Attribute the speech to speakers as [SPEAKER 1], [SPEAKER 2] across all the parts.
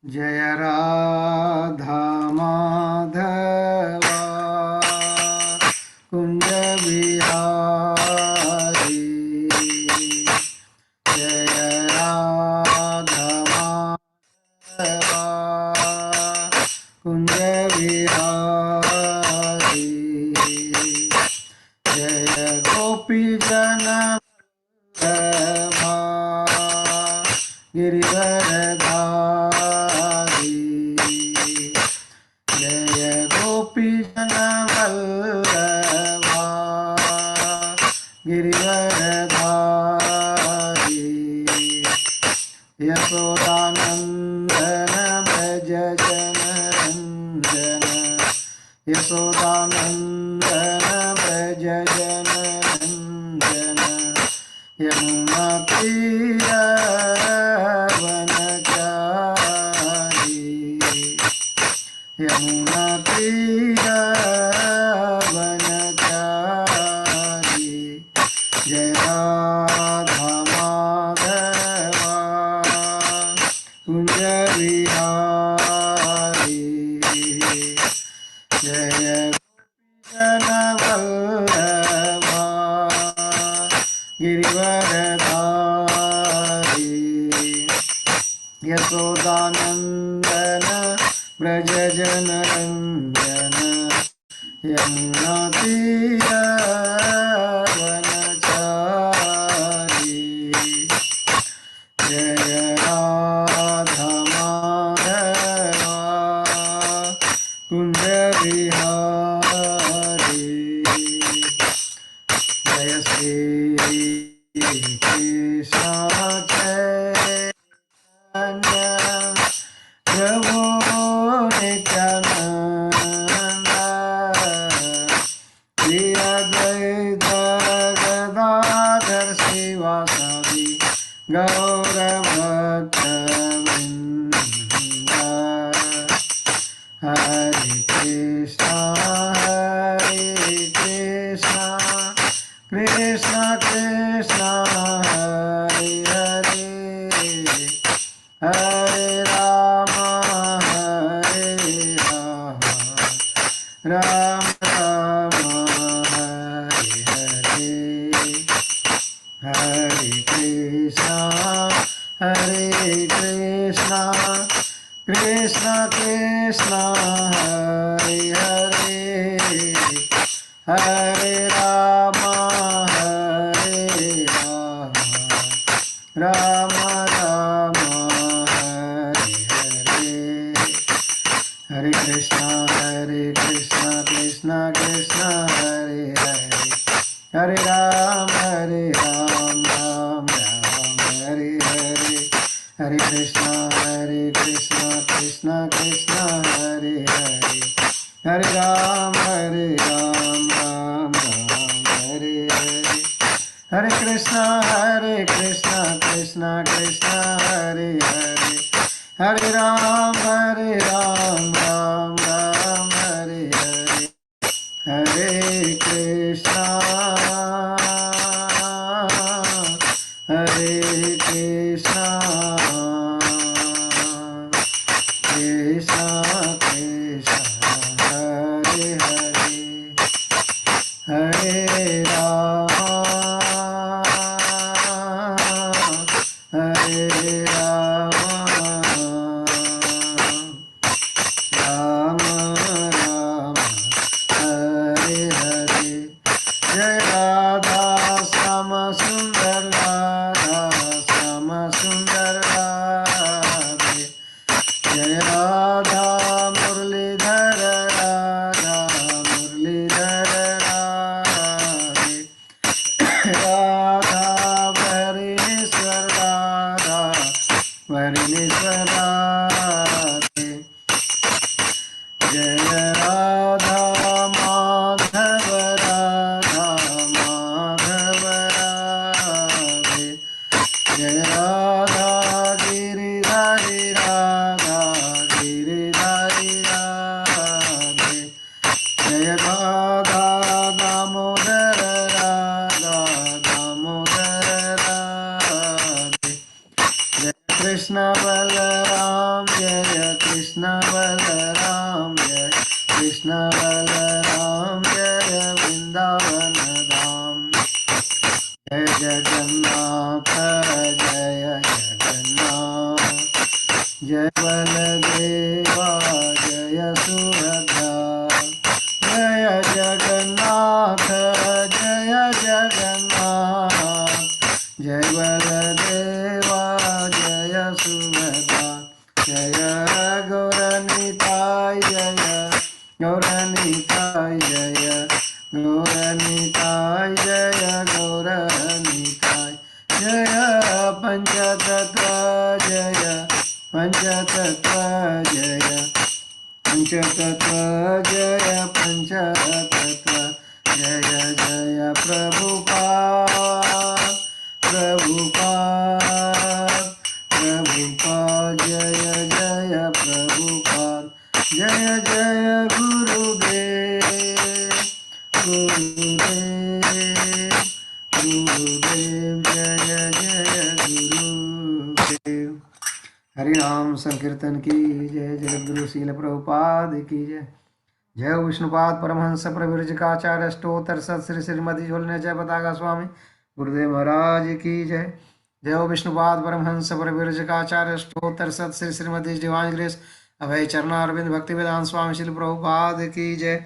[SPEAKER 1] जय राधा माधवा कुंज बिहारी। जय राधा माधवा कुंज बिहारी। जय गोपी जन वल्लभा गिरिवरधारी। जय गोपी जन वल्लभा गिरिवरधारी। यशोदानंदन व्रज जनरंजन। यशोदानंदन व्रज जनरंजन। यमुना तीरवनचारी। यमुना तीरवनचारी। जय राधा माधवा कुंज बिहारी। जय जन वल्लभा गिरिवरधारी। यशोदानंदन व्रज जनरंजन। यमुना तीरवनचारी। जय राधा माधवा कुंज बिहारी। जय श्री कृष्ण चैतन्य प्रभु नित्यानंद। श्री अद्वैत गदाधर श्रीवासादि गौरभक्तवृंद। हरे कृष्णा कृष्णा कृष्णा हरे हरे। हरे राम राम राम हरे हरे। हरे कृष्णा कृष्णा कृष्णा हरे हरे। हरे राम राम राम हरे हरे। हरे कृष्णा कृष्णा कृष्णा हरे हरे। हरे राम राम राम हरे हरे। हरे कृष्णा कृष्णा कृष्णा हरे हरे। हरे राम राम राम हरे हरे। हरे कृष्णा कृष्णा कृष्णा हरे हरे। हरे राम राम राम हरे हरे। हरे कृष्णा कृष्णा कृष्णा हरे हरे। हरे राम राम राम हरे हरे। जय राधा श्याम सुंदर राधा श्याम सुंदर राधे। जय राधा मुरलीधर राधा मुरलीधर राधे। राधा वरिणेश्वर राधा वरिणेश्वर राधे। जय राधा माधव राधा माधव राधे। जय राधा गिरिधारी राधा गिरिधारी राधे। कृष्ण बलराम जय कृष्ण बलराम जय कृष्ण बलराम जय वृंदावन धाम। जय जगन्नाथ जय जगन्नाथ जय बलदेवा जय सुभद्रा। जय जगन्नाथ जय जगन्नाथ जय बलदेवा जय सुभद्रा। जय गौरनिताय जय गौरनिताय जय गौरनिताय जय गौरनिताय। जय पंचतत्व जय पंचतत्व जय पंचतत्व जय पंचतत्व। जय जय प्रभुपाद प्रभुपाद प्रभुपाद जय जय प्रभुपाद। जय जय गुरुदेव गुरुदेव गुरुदेव जय जय गुरुदेव। हरि नाम संकीर्तन की जय। जगद्गुरु शील प्रभुपाद की जय। जय विष्णुपाद परमहंस प्रविरजकाचार्य अष्टोत्तर सत श्री श्रीमती झोलने जय पताका स्वामी गुरुदेव महाराज की जय। जय विष्णुपाद परमहंस प्रविरजकाचार्य अष्टोत्तर सत श्री श्रीमती डिवाइन ग्रेस अभय चरणारविंद भक्ति वेदांत स्वामी शिल प्रभुपाद की जय।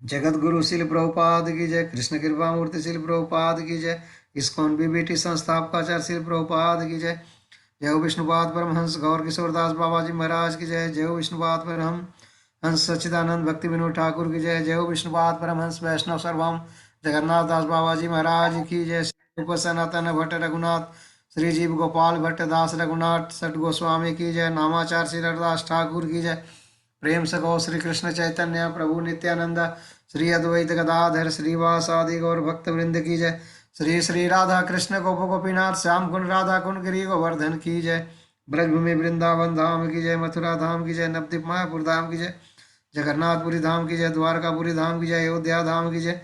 [SPEAKER 1] जगत गुरु शिल प्रभुपाद की जय। कृष्ण कृपा मूर्ति शिल प्रभुपाद की जय। इस्कॉन बीबीटी संस्थापकाचार्य शिल प्रभुपाद की जय। जय विष्णुपाद परमहंस गौर किशोरदास बाबा जी महाराज की जय। जय विष्णुपाद परमहंस सच्चिदानंद भक्ति विनोद ठाकुर की जय। जय विष्णुपाद परमहंस वैष्णव सर्वम जगन्नाथ दास बाबा जी महाराज की जय। श्री रूप सनातन भट्ट रघुनाथ श्री जीव गोपाल भट्ट दास रघुनाथ सट गोस्वामी की जय। नामाचार श्री हरदास ठाकुर की जय। प्रेम से गौ श्री कृष्ण चैतन्य प्रभु नित्यानंद श्री अद्वैत गदाधर श्रीवास आदि गौर भक्त वृंद की जय। श्री श्री राधा कृष्ण गोप गोपीनाथ श्याम कुंड राधा कुंड गिरी गोवर्धन की जय। ब्रजभूमि वृंदावन धाम की जय। मथुरा धाम की जय। नवदीप मायापुर धाम की जय। जगन्नाथपुरी धाम की जय। द्वारकापुरी धाम की जय। अयोध्या धाम की जय।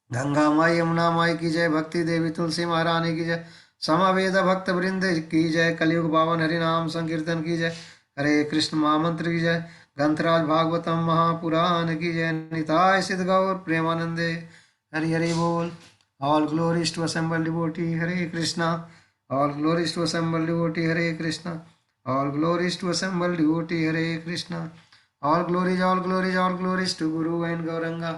[SPEAKER 1] गंगा माई यमुना माई की जय। भक्ति देवी तुलसी महारानी की जय। समवेद भक्त वृंद की जय। कलयुग पावन हरि नाम संकीर्तन की जय। हरे कृष्ण महामंत्र की जय। ग्रंथराज भागवतम महापुराण की जय। निताय सिद्ध गौर प्रेमानंदे हरि हरि बोल। All glories to assembled devotee Hare Krishna. All glories to assembled devotee Hare Krishna. All glories to assembled devotee Hare Krishna. All glories to Guru and Gauranga.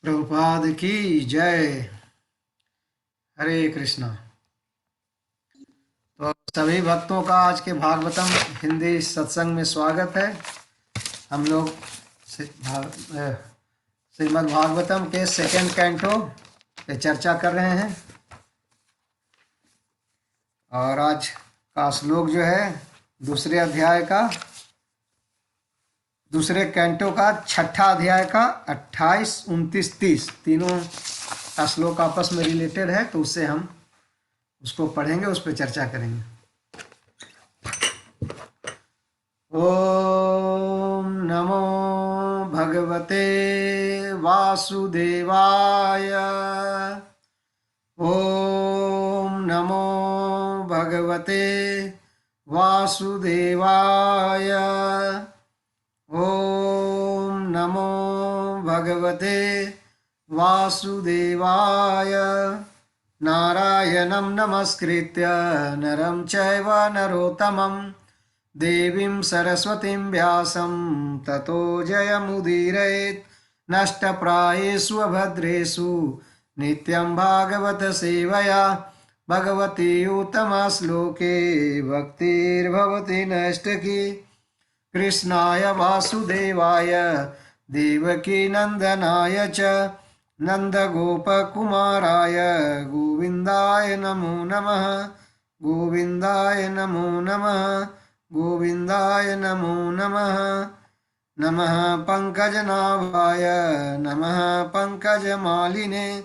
[SPEAKER 1] Prabhupada की जय। हरे कृष्णा। तो सभी भक्तों का आज के भागवतम हिंदी सत्संग में स्वागत है। हम लोग श्रीमद् भागवतम के सेकेंड कैंटो पे चर्चा कर रहे हैं और आज का श्लोक जो है दूसरे अध्याय का दूसरे कैंटो का छठा अध्याय का 28, 29, 30 तीनों का श्लोक आपस में रिलेटेड है, तो उससे हम उसको पढ़ेंगे, उस पर चर्चा करेंगे। ओम नमो भगवते वासुदेवाय। ओम नमो भगवते वासुदेवाय। ओम नमो भगवते वासुदेवाय। नारायणं नमस्कृत्य नरं चैव नरोत्तमं देवीं सरस्वतीं व्यासं ततो जयमुदीरयेत्। नष्टप्रायेषु अभद्रेषु नित्यं भागवत सेवया भगवती उत्तमा श्लोके भक्तिर्भवति नैष्ठिकी। कृष्णाय वासुदेवाय देवकी नंदनाय च नंदगोपकुमाराय गोविन्दाय नमो नमः। गोविन्दाय नमो नमः। गोविन्दाय नमो नमः। नमः पंकजनाभाय नमः पंकजमालिने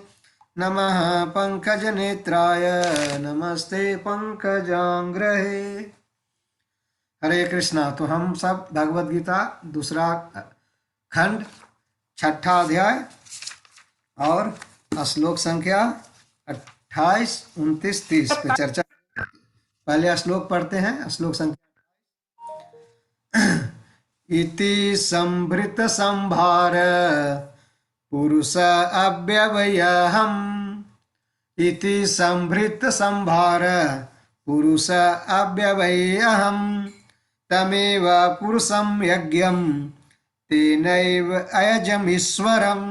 [SPEAKER 1] नमः पंकजनेत्राय नमस्ते पंकजांग्रहे। हरे कृष्णा। तो हम सब भगवद गीता दूसरा खंड छठा अध्याय और श्लोक संख्या 28, 29, 30 पे चर्चा। पहले श्लोक पढ़ते हैं। श्लोक संख्या इति संभृत संभार पुरुष अव्यवयहम्। इति संभृत संभार पुरुष अव्यवयहम्। तमेव पुरुषं यज्ञं तेनैव अयजमीश्वरम्।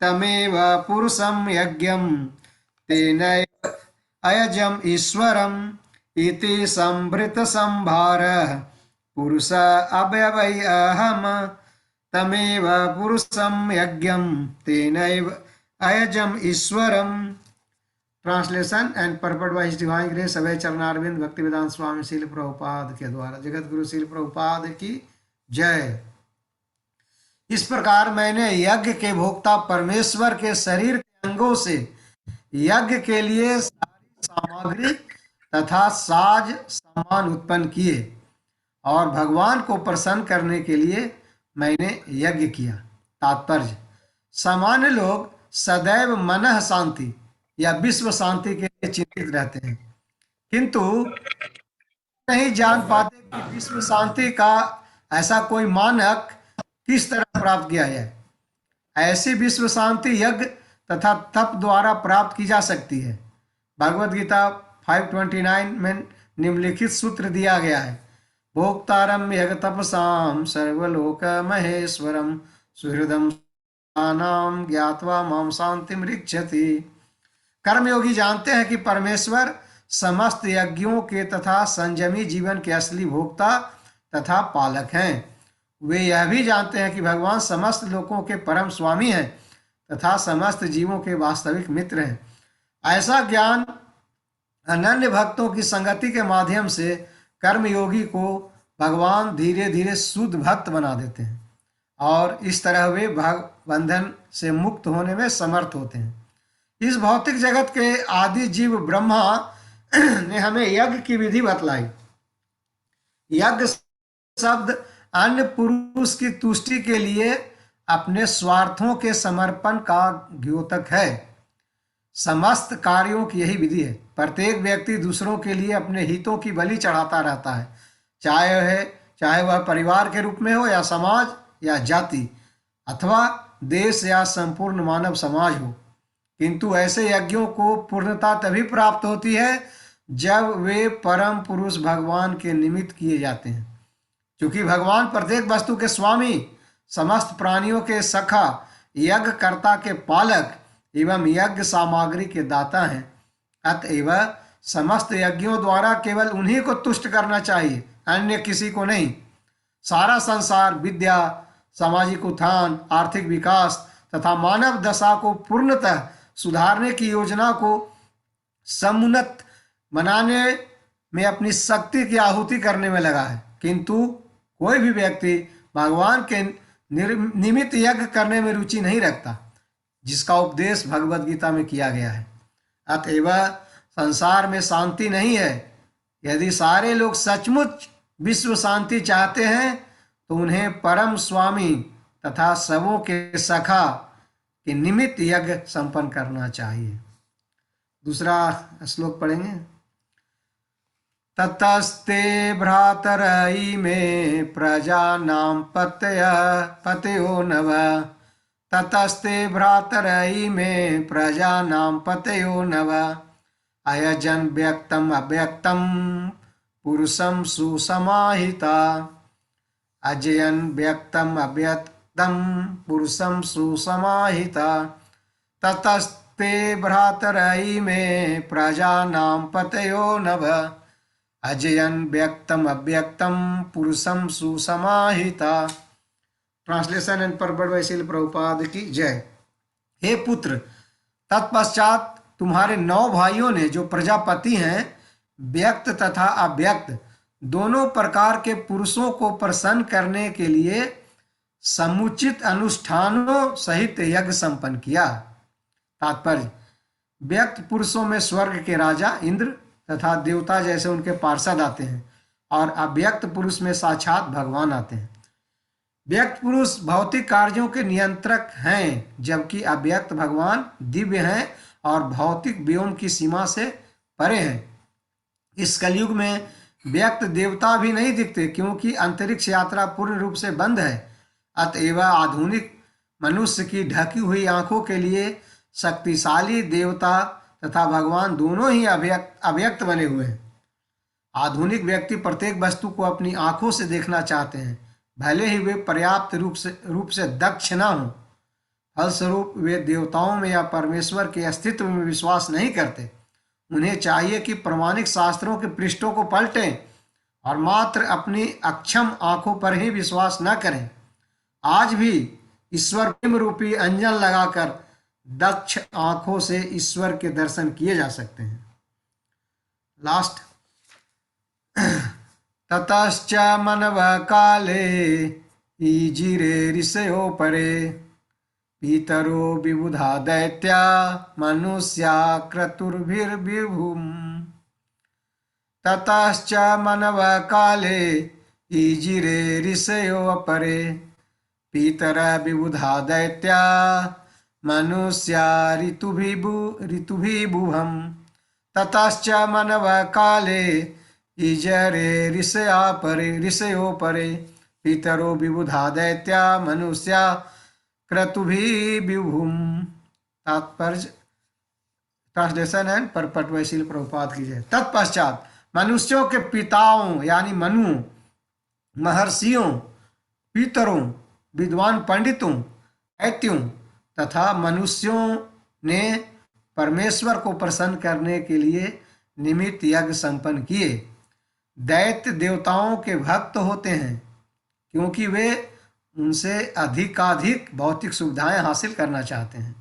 [SPEAKER 1] तमेव पुरुषं यज्ञं तेनैव अयजम् ईश्वरम्। इति संभृत संभार पुरुष अव्यवयहम्। तमेव पुरुषं यज्ञं तेनैव अयजम् ईश्वरम्। Translation and purport by his divine grace Abhay Charanaravinda Bhaktivedanta Swami Srila Prabhupada के द्वारा। जगत गुरु श्रील प्रभुपाद की जय। इस प्रकार मैंने यज्ञ के भोक्ता परमेश्वर के शरीर के अंगों से यज्ञ के लिए सारी सामग्री तथा साज सामान उत्पन्न किए और भगवान को प्रसन्न करने के लिए मैंने यज्ञ किया। तात्पर्य, सामान्य लोग सदैव मनः शांति या विश्व शांति के लिए चिंतित रहते हैं, किंतु नहीं जान पाते कि विश्व शांति का ऐसा कोई मानक किस तरह प्राप्त किया जाए। ऐसी विश्व शांति यज्ञ तथा तप द्वारा प्राप्त की जा सकती है। भगवद गीता 5:29 में निम्नलिखित सूत्र दिया गया है। भोक्तारम यज्ञ तपसाम सर्वलोक महेश्वरम सुहृदम नाम ज्ञात्वा माम शांतिम ऋक्षति। कर्मयोगी जानते हैं कि परमेश्वर समस्त यज्ञों के तथा संयमी जीवन के असली भोक्ता तथा पालक हैं। वे यह भी जानते हैं कि भगवान समस्त लोकों के परम स्वामी हैं तथा समस्त जीवों के वास्तविक मित्र हैं। ऐसा ज्ञान अनन्य भक्तों की संगति के माध्यम से कर्मयोगी को भगवान धीरे धीरे शुद्ध भक्त बना देते हैं और इस तरह वे भव बंधन से मुक्त होने में समर्थ होते हैं। इस भौतिक जगत के आदि जीव ब्रह्मा ने हमें यज्ञ की विधि बतलाई। यज्ञ शब्द अन्य पुरुष की तुष्टि के लिए अपने स्वार्थों के समर्पण का द्योतक है। समस्त कार्यों की यही विधि है। प्रत्येक व्यक्ति दूसरों के लिए अपने हितों की बलि चढ़ाता रहता है, चाहे वह परिवार के रूप में हो या समाज या जाति अथवा देश या संपूर्ण मानव समाज हो। किंतु ऐसे यज्ञों को पूर्णता तभी प्राप्त होती है जब वे परम पुरुष भगवान के निमित्त किए जाते हैं। क्योंकि भगवान प्रत्येक वस्तु के स्वामी, समस्त प्राणियों के सखा, यज्ञकर्ता के पालक एवं यज्ञ सामग्री के दाता हैं। अतएव समस्त यज्ञों द्वारा केवल उन्हीं को तुष्ट करना चाहिए, अन्य किसी को नहीं। सारा संसार विद्या, सामाजिक उत्थान, आर्थिक विकास तथा मानव दशा को पूर्णतः सुधारने की योजना को समुन्नत बनाने में अपनी शक्ति की आहुति करने में लगा है। किंतु कोई भी व्यक्ति भगवान के निमित्त यज्ञ करने में रुचि नहीं रखता, जिसका उपदेश भगवद गीता में किया गया है। अतएव संसार में शांति नहीं है। यदि सारे लोग सचमुच विश्व शांति चाहते हैं तो उन्हें परम स्वामी तथा सबों के सखा के निमित्त यज्ञ संपन्न करना चाहिए। दूसरा श्लोक पढ़ेंगे। ततस्ते भ्रातरई में प्रजानां पतयो नव। ततस्ते भ्रातरई में प्रजानां पतयो नव। अयजन व्यक्तम अव्यक्तम पुरुषम सुसमाहिता। अजयन व्यक्तम अव्यक्तम पुरुषम सुसमाहिता। ततस्ते भ्रातरई में प्रजानां पतयो नव। अजयन व्यक्तम अव्यक्तम पुरुषम सुसमाहिता। Translation and purport by Srila Prabhupada की जय। हे पुत्र, तत्पश्चात तुम्हारे 9 भाइयों ने, जो प्रजापति हैं, व्यक्त तथा अव्यक्त दोनों प्रकार के पुरुषों को प्रसन्न करने के लिए समुचित अनुष्ठानों सहित यज्ञ संपन्न किया। तात्पर्य, व्यक्त पुरुषों में स्वर्ग के राजा इंद्र तथा देवता जैसे उनके पार्षद आते हैं और अव्यक्त पुरुष में साक्षात भगवान आते हैं। व्यक्त पुरुष भौतिक कार्यों के नियंत्रक हैं, जबकि अव्यक्त भगवान दिव्य हैं और भौतिक व्योम की सीमा से परे हैं। इस कलयुग में व्यक्त देवता भी नहीं दिखते, क्योंकि अंतरिक्ष यात्रा पूर्ण रूप से बंद है। अतएव आधुनिक मनुष्य की ढकी हुई आंखों के लिए शक्तिशाली देवता तथा भगवान दोनों ही अव्यक्त बने हुए हैं। आधुनिक व्यक्ति प्रत्येक वस्तु को अपनी आंखों से देखना चाहते हैं, भले ही वे पर्याप्त रूप से दक्ष न हों। फलस्वरूप वे देवताओं में या परमेश्वर के अस्तित्व में विश्वास नहीं करते। उन्हें चाहिए कि प्रमाणिक शास्त्रों के पृष्ठों को पलटें और मात्र अपनी अक्षम आंखों पर ही विश्वास न करें। आज भी ईश्वर प्रेम रूपी अंजन लगाकर दक्ष आंखों से ईश्वर के दर्शन किए जा सकते हैं। लास्ट। ततश्च मनव काले ईजिरे ऋषयो परे पीतरो विबुधा दैत्या मनुष्या क्रतुर्भिर्विभुम्। ततश्च मनव काले ईजिरे ऋषयो परे पीतर विबुधा दैत्या मनुष्या ऋतुभिर्भुवम्। ततश्च मनव काले ईजरे ऋषयो परे पितरो विबुधा दैत्या मनुष्या क्रतुभिर्भुवम्। तात्पर्य ट्रांसलेशन एंड परपट वैशिल प्रभुपाद की जय। तत्पश्चात मनुष्यों के पिताओं यानी मनुओं, महर्षियों, पितरों, विद्वान पंडितों, दैत्यों तथा मनुष्यों ने परमेश्वर को प्रसन्न करने के लिए निमित्त यज्ञ संपन्न किए। दैत्य देवताओं के भक्त होते हैं, क्योंकि वे उनसे अधिकाधिक भौतिक सुविधाएं हासिल करना चाहते हैं,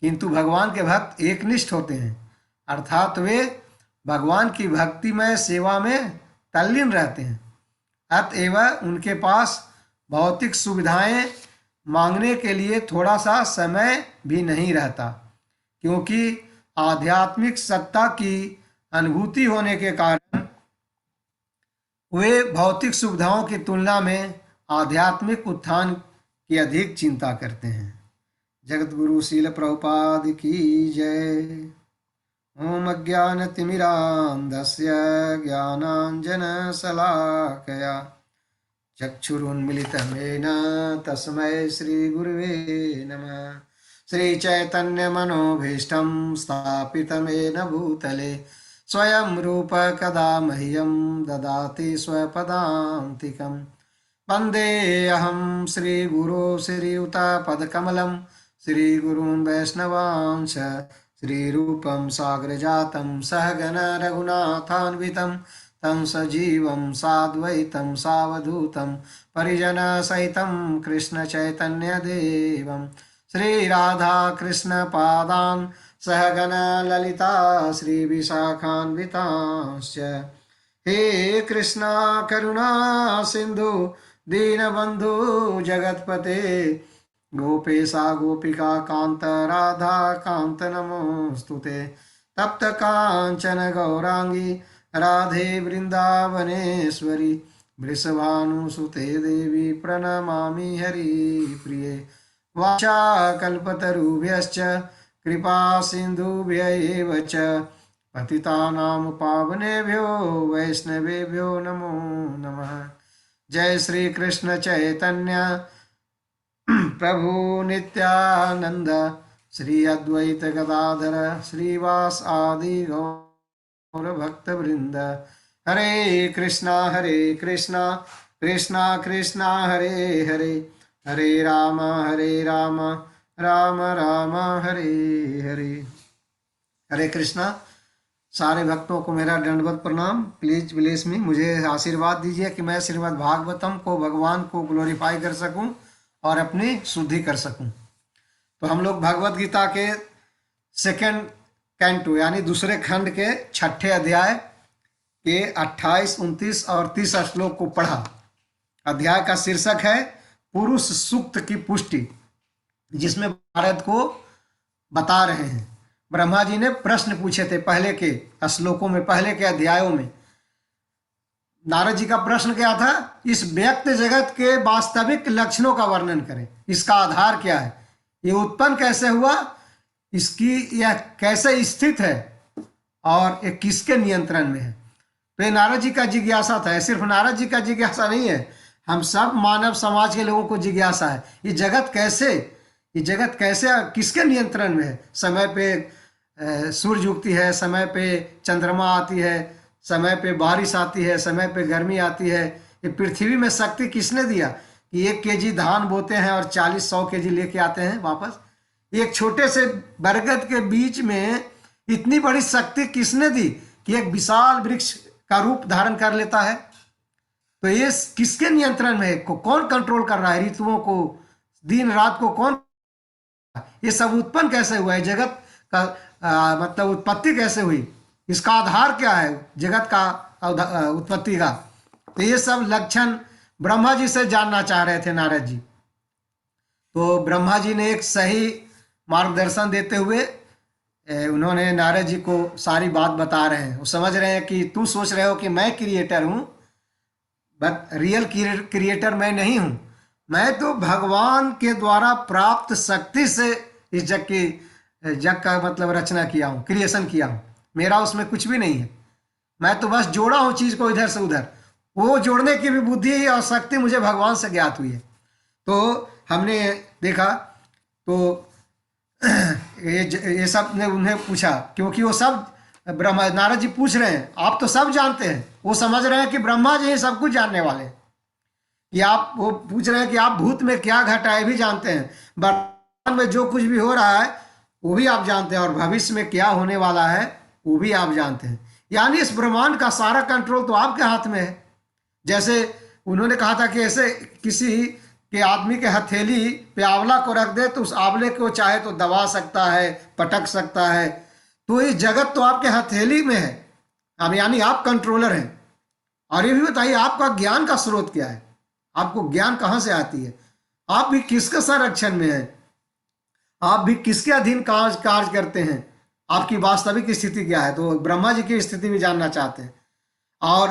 [SPEAKER 1] किंतु भगवान के भक्त एकनिष्ठ होते हैं, अर्थात वे भगवान की भक्तिमय सेवा में तल्लीन रहते हैं। अतएव उनके पास भौतिक सुविधाएं मांगने के लिए थोड़ा सा समय भी नहीं रहता, क्योंकि आध्यात्मिक सत्ता की अनुभूति होने के कारण वे भौतिक सुविधाओं की तुलना में आध्यात्मिक उत्थान की अधिक चिंता करते हैं। जगत गुरु शील प्रभुपाद की जय। ओम अज्ञानतिमिरान्धस्य ज्ञानाञ्जनशलाकया चक्षुरुन्मिलितं तस्मै श्रीगुरुवे नमः। श्रीचैतन्यमनोभीष्टं स्थापितं येन भूतले स्वयं रूप कदा मह्यं ददाति स्वपदान्तिकम्। वन्देऽहं श्रीगुरो श्रीयुतपदकमलं श्रीगुरून् वैष्णवांश श्रीरूपं साग्रजातं सहगण रघुनाथान्वितं तं सजीवं साद्वैतं सावधूतं परिजनसहितं कृष्णचैतन्यदेवं श्रीराधाकृष्णपादान् सहगण ललिता श्रीविशाखान्वितांश्च। हे कृष्णा करुणा सिंधु दीनबंधु जगतपते गोपेशा गोपिका कांत राधा कांत नमोस्तुते। तप्त कांचन गौरांगी राधे वृंदावनेश्वरी वृषभानुसुते देवी प्रणमामि हरिप्रिये। वाचा कल्पतरुभ्यश्च कृपा सिंधुभ्य एव च पतितानां पावनेभ्यो वैष्णवेभ्यो नमो नमः। जय श्री कृष्ण चैतन्य प्रभु नित्यानंद श्री अद्वैत गदाधर श्रीवास आदि गौर भक्त वृंद। हरे कृष्णा कृष्णा कृष्णा हरे हरे हरे राम राम राम हरे हरे। हरे कृष्णा। सारे भक्तों को मेरा दंडवत प्रणाम। प्लीज ब्लेस मी, मुझे आशीर्वाद दीजिए कि मैं श्रीमद् भागवतम को, भगवान को ग्लोरीफाई कर सकूं और अपनी शुद्धि कर सकूं। तो हम लोग भगवत गीता के सेकंड कैंटो यानी दूसरे खंड के 6ठे अध्याय के 28, 29 और 30 श्लोक को पढ़ा। अध्याय का शीर्षक है पुरुष सूक्त की पुष्टि, जिसमें भारत को बता रहे हैं। ब्रह्मा जी ने प्रश्न पूछे थे पहले के श्लोकों में, पहले के अध्यायों में। नारद जी का प्रश्न क्या था? इस व्यक्त जगत के वास्तविक लक्षणों का वर्णन करें। इसका आधार क्या है? ये उत्पन्न कैसे हुआ? इसकी यह कैसे स्थित है और ये किसके नियंत्रण में है? तो ये नारद जी का जिज्ञासा था। सिर्फ नारद जी का जिज्ञासा नहीं है, हम सब मानव समाज के लोगों को जिज्ञासा है, ये जगत कैसे किसके नियंत्रण में है। समय पे सूरज उगती है, समय पे चंद्रमा आती है, समय पे बारिश आती है, समय पे गर्मी आती है। ये पृथ्वी में शक्ति किसने दिया कि 1 केजी धान बोते हैं और 40-100 केजी लेके आते हैं वापस। एक छोटे से बरगद के बीच में इतनी बड़ी शक्ति किसने दी कि एक विशाल वृक्ष का रूप धारण कर लेता है। तो ये किसके नियंत्रण में है, कौन कंट्रोल कर रहा है ऋतुओं को, दिन रात को कौन, ये सब उत्पन्न कैसे हुआ है, जगत का मतलब उत्पत्ति कैसे हुई, इसका आधार क्या है जगत का उत्पत्ति का। तो ये सब लक्षण ब्रह्मा जी से जानना चाह रहे थे नारद जी। तो ब्रह्मा जी ने एक सही मार्गदर्शन देते हुए उन्होंने नारद जी को सारी बात बता रहे हैं। वो समझ रहे हैं कि तुम सोच रहे हो कि मैं क्रिएटर हूँ, बट रियल क्रिएटर मैं नहीं हूँ। मैं तो भगवान के द्वारा प्राप्त शक्ति से इस जग का मतलब रचना किया हूँ, क्रिएशन किया हूँ। मेरा उसमें कुछ भी नहीं है, मैं तो बस जोड़ा हूँ चीज को इधर से उधर। वो जोड़ने की भी बुद्धि और शक्ति मुझे भगवान से ज्ञात हुई है। तो हमने देखा तो ये सब ने उन्हें पूछा, क्योंकि वो सब ब्रह्मा नारद जी पूछ रहे हैं, आप तो सब जानते हैं। वो समझ रहे हैं कि ब्रह्मा जी सब कुछ जानने वाले हैं। कि आप, वो पूछ रहे हैं कि आप भूत में क्या घटा है भी जानते हैं, वर्तमान में जो कुछ भी हो रहा है वो भी आप जानते हैं, और भविष्य में क्या होने वाला है वो भी आप जानते हैं। यानी इस ब्रह्मांड का सारा कंट्रोल तो आपके हाथ में है। जैसे उन्होंने कहा था कि ऐसे किसी के आदमी के हथेली पे आंवला को रख दे तो उस आंवले को चाहे तो दबा सकता है, पटक सकता है। तो ये जगत तो आपके हथेली में है। अब यानी आप कंट्रोलर हैं। और ये भी बताइए आपका ज्ञान का स्रोत क्या है, आपको ज्ञान कहाँ से आती है, आप भी किसके संरक्षण में है, आप भी किसके अधीन कार्य करते हैं, आपकी वास्तविक स्थिति क्या है। तो ब्रह्मा जी की स्थिति भी जानना चाहते हैं। और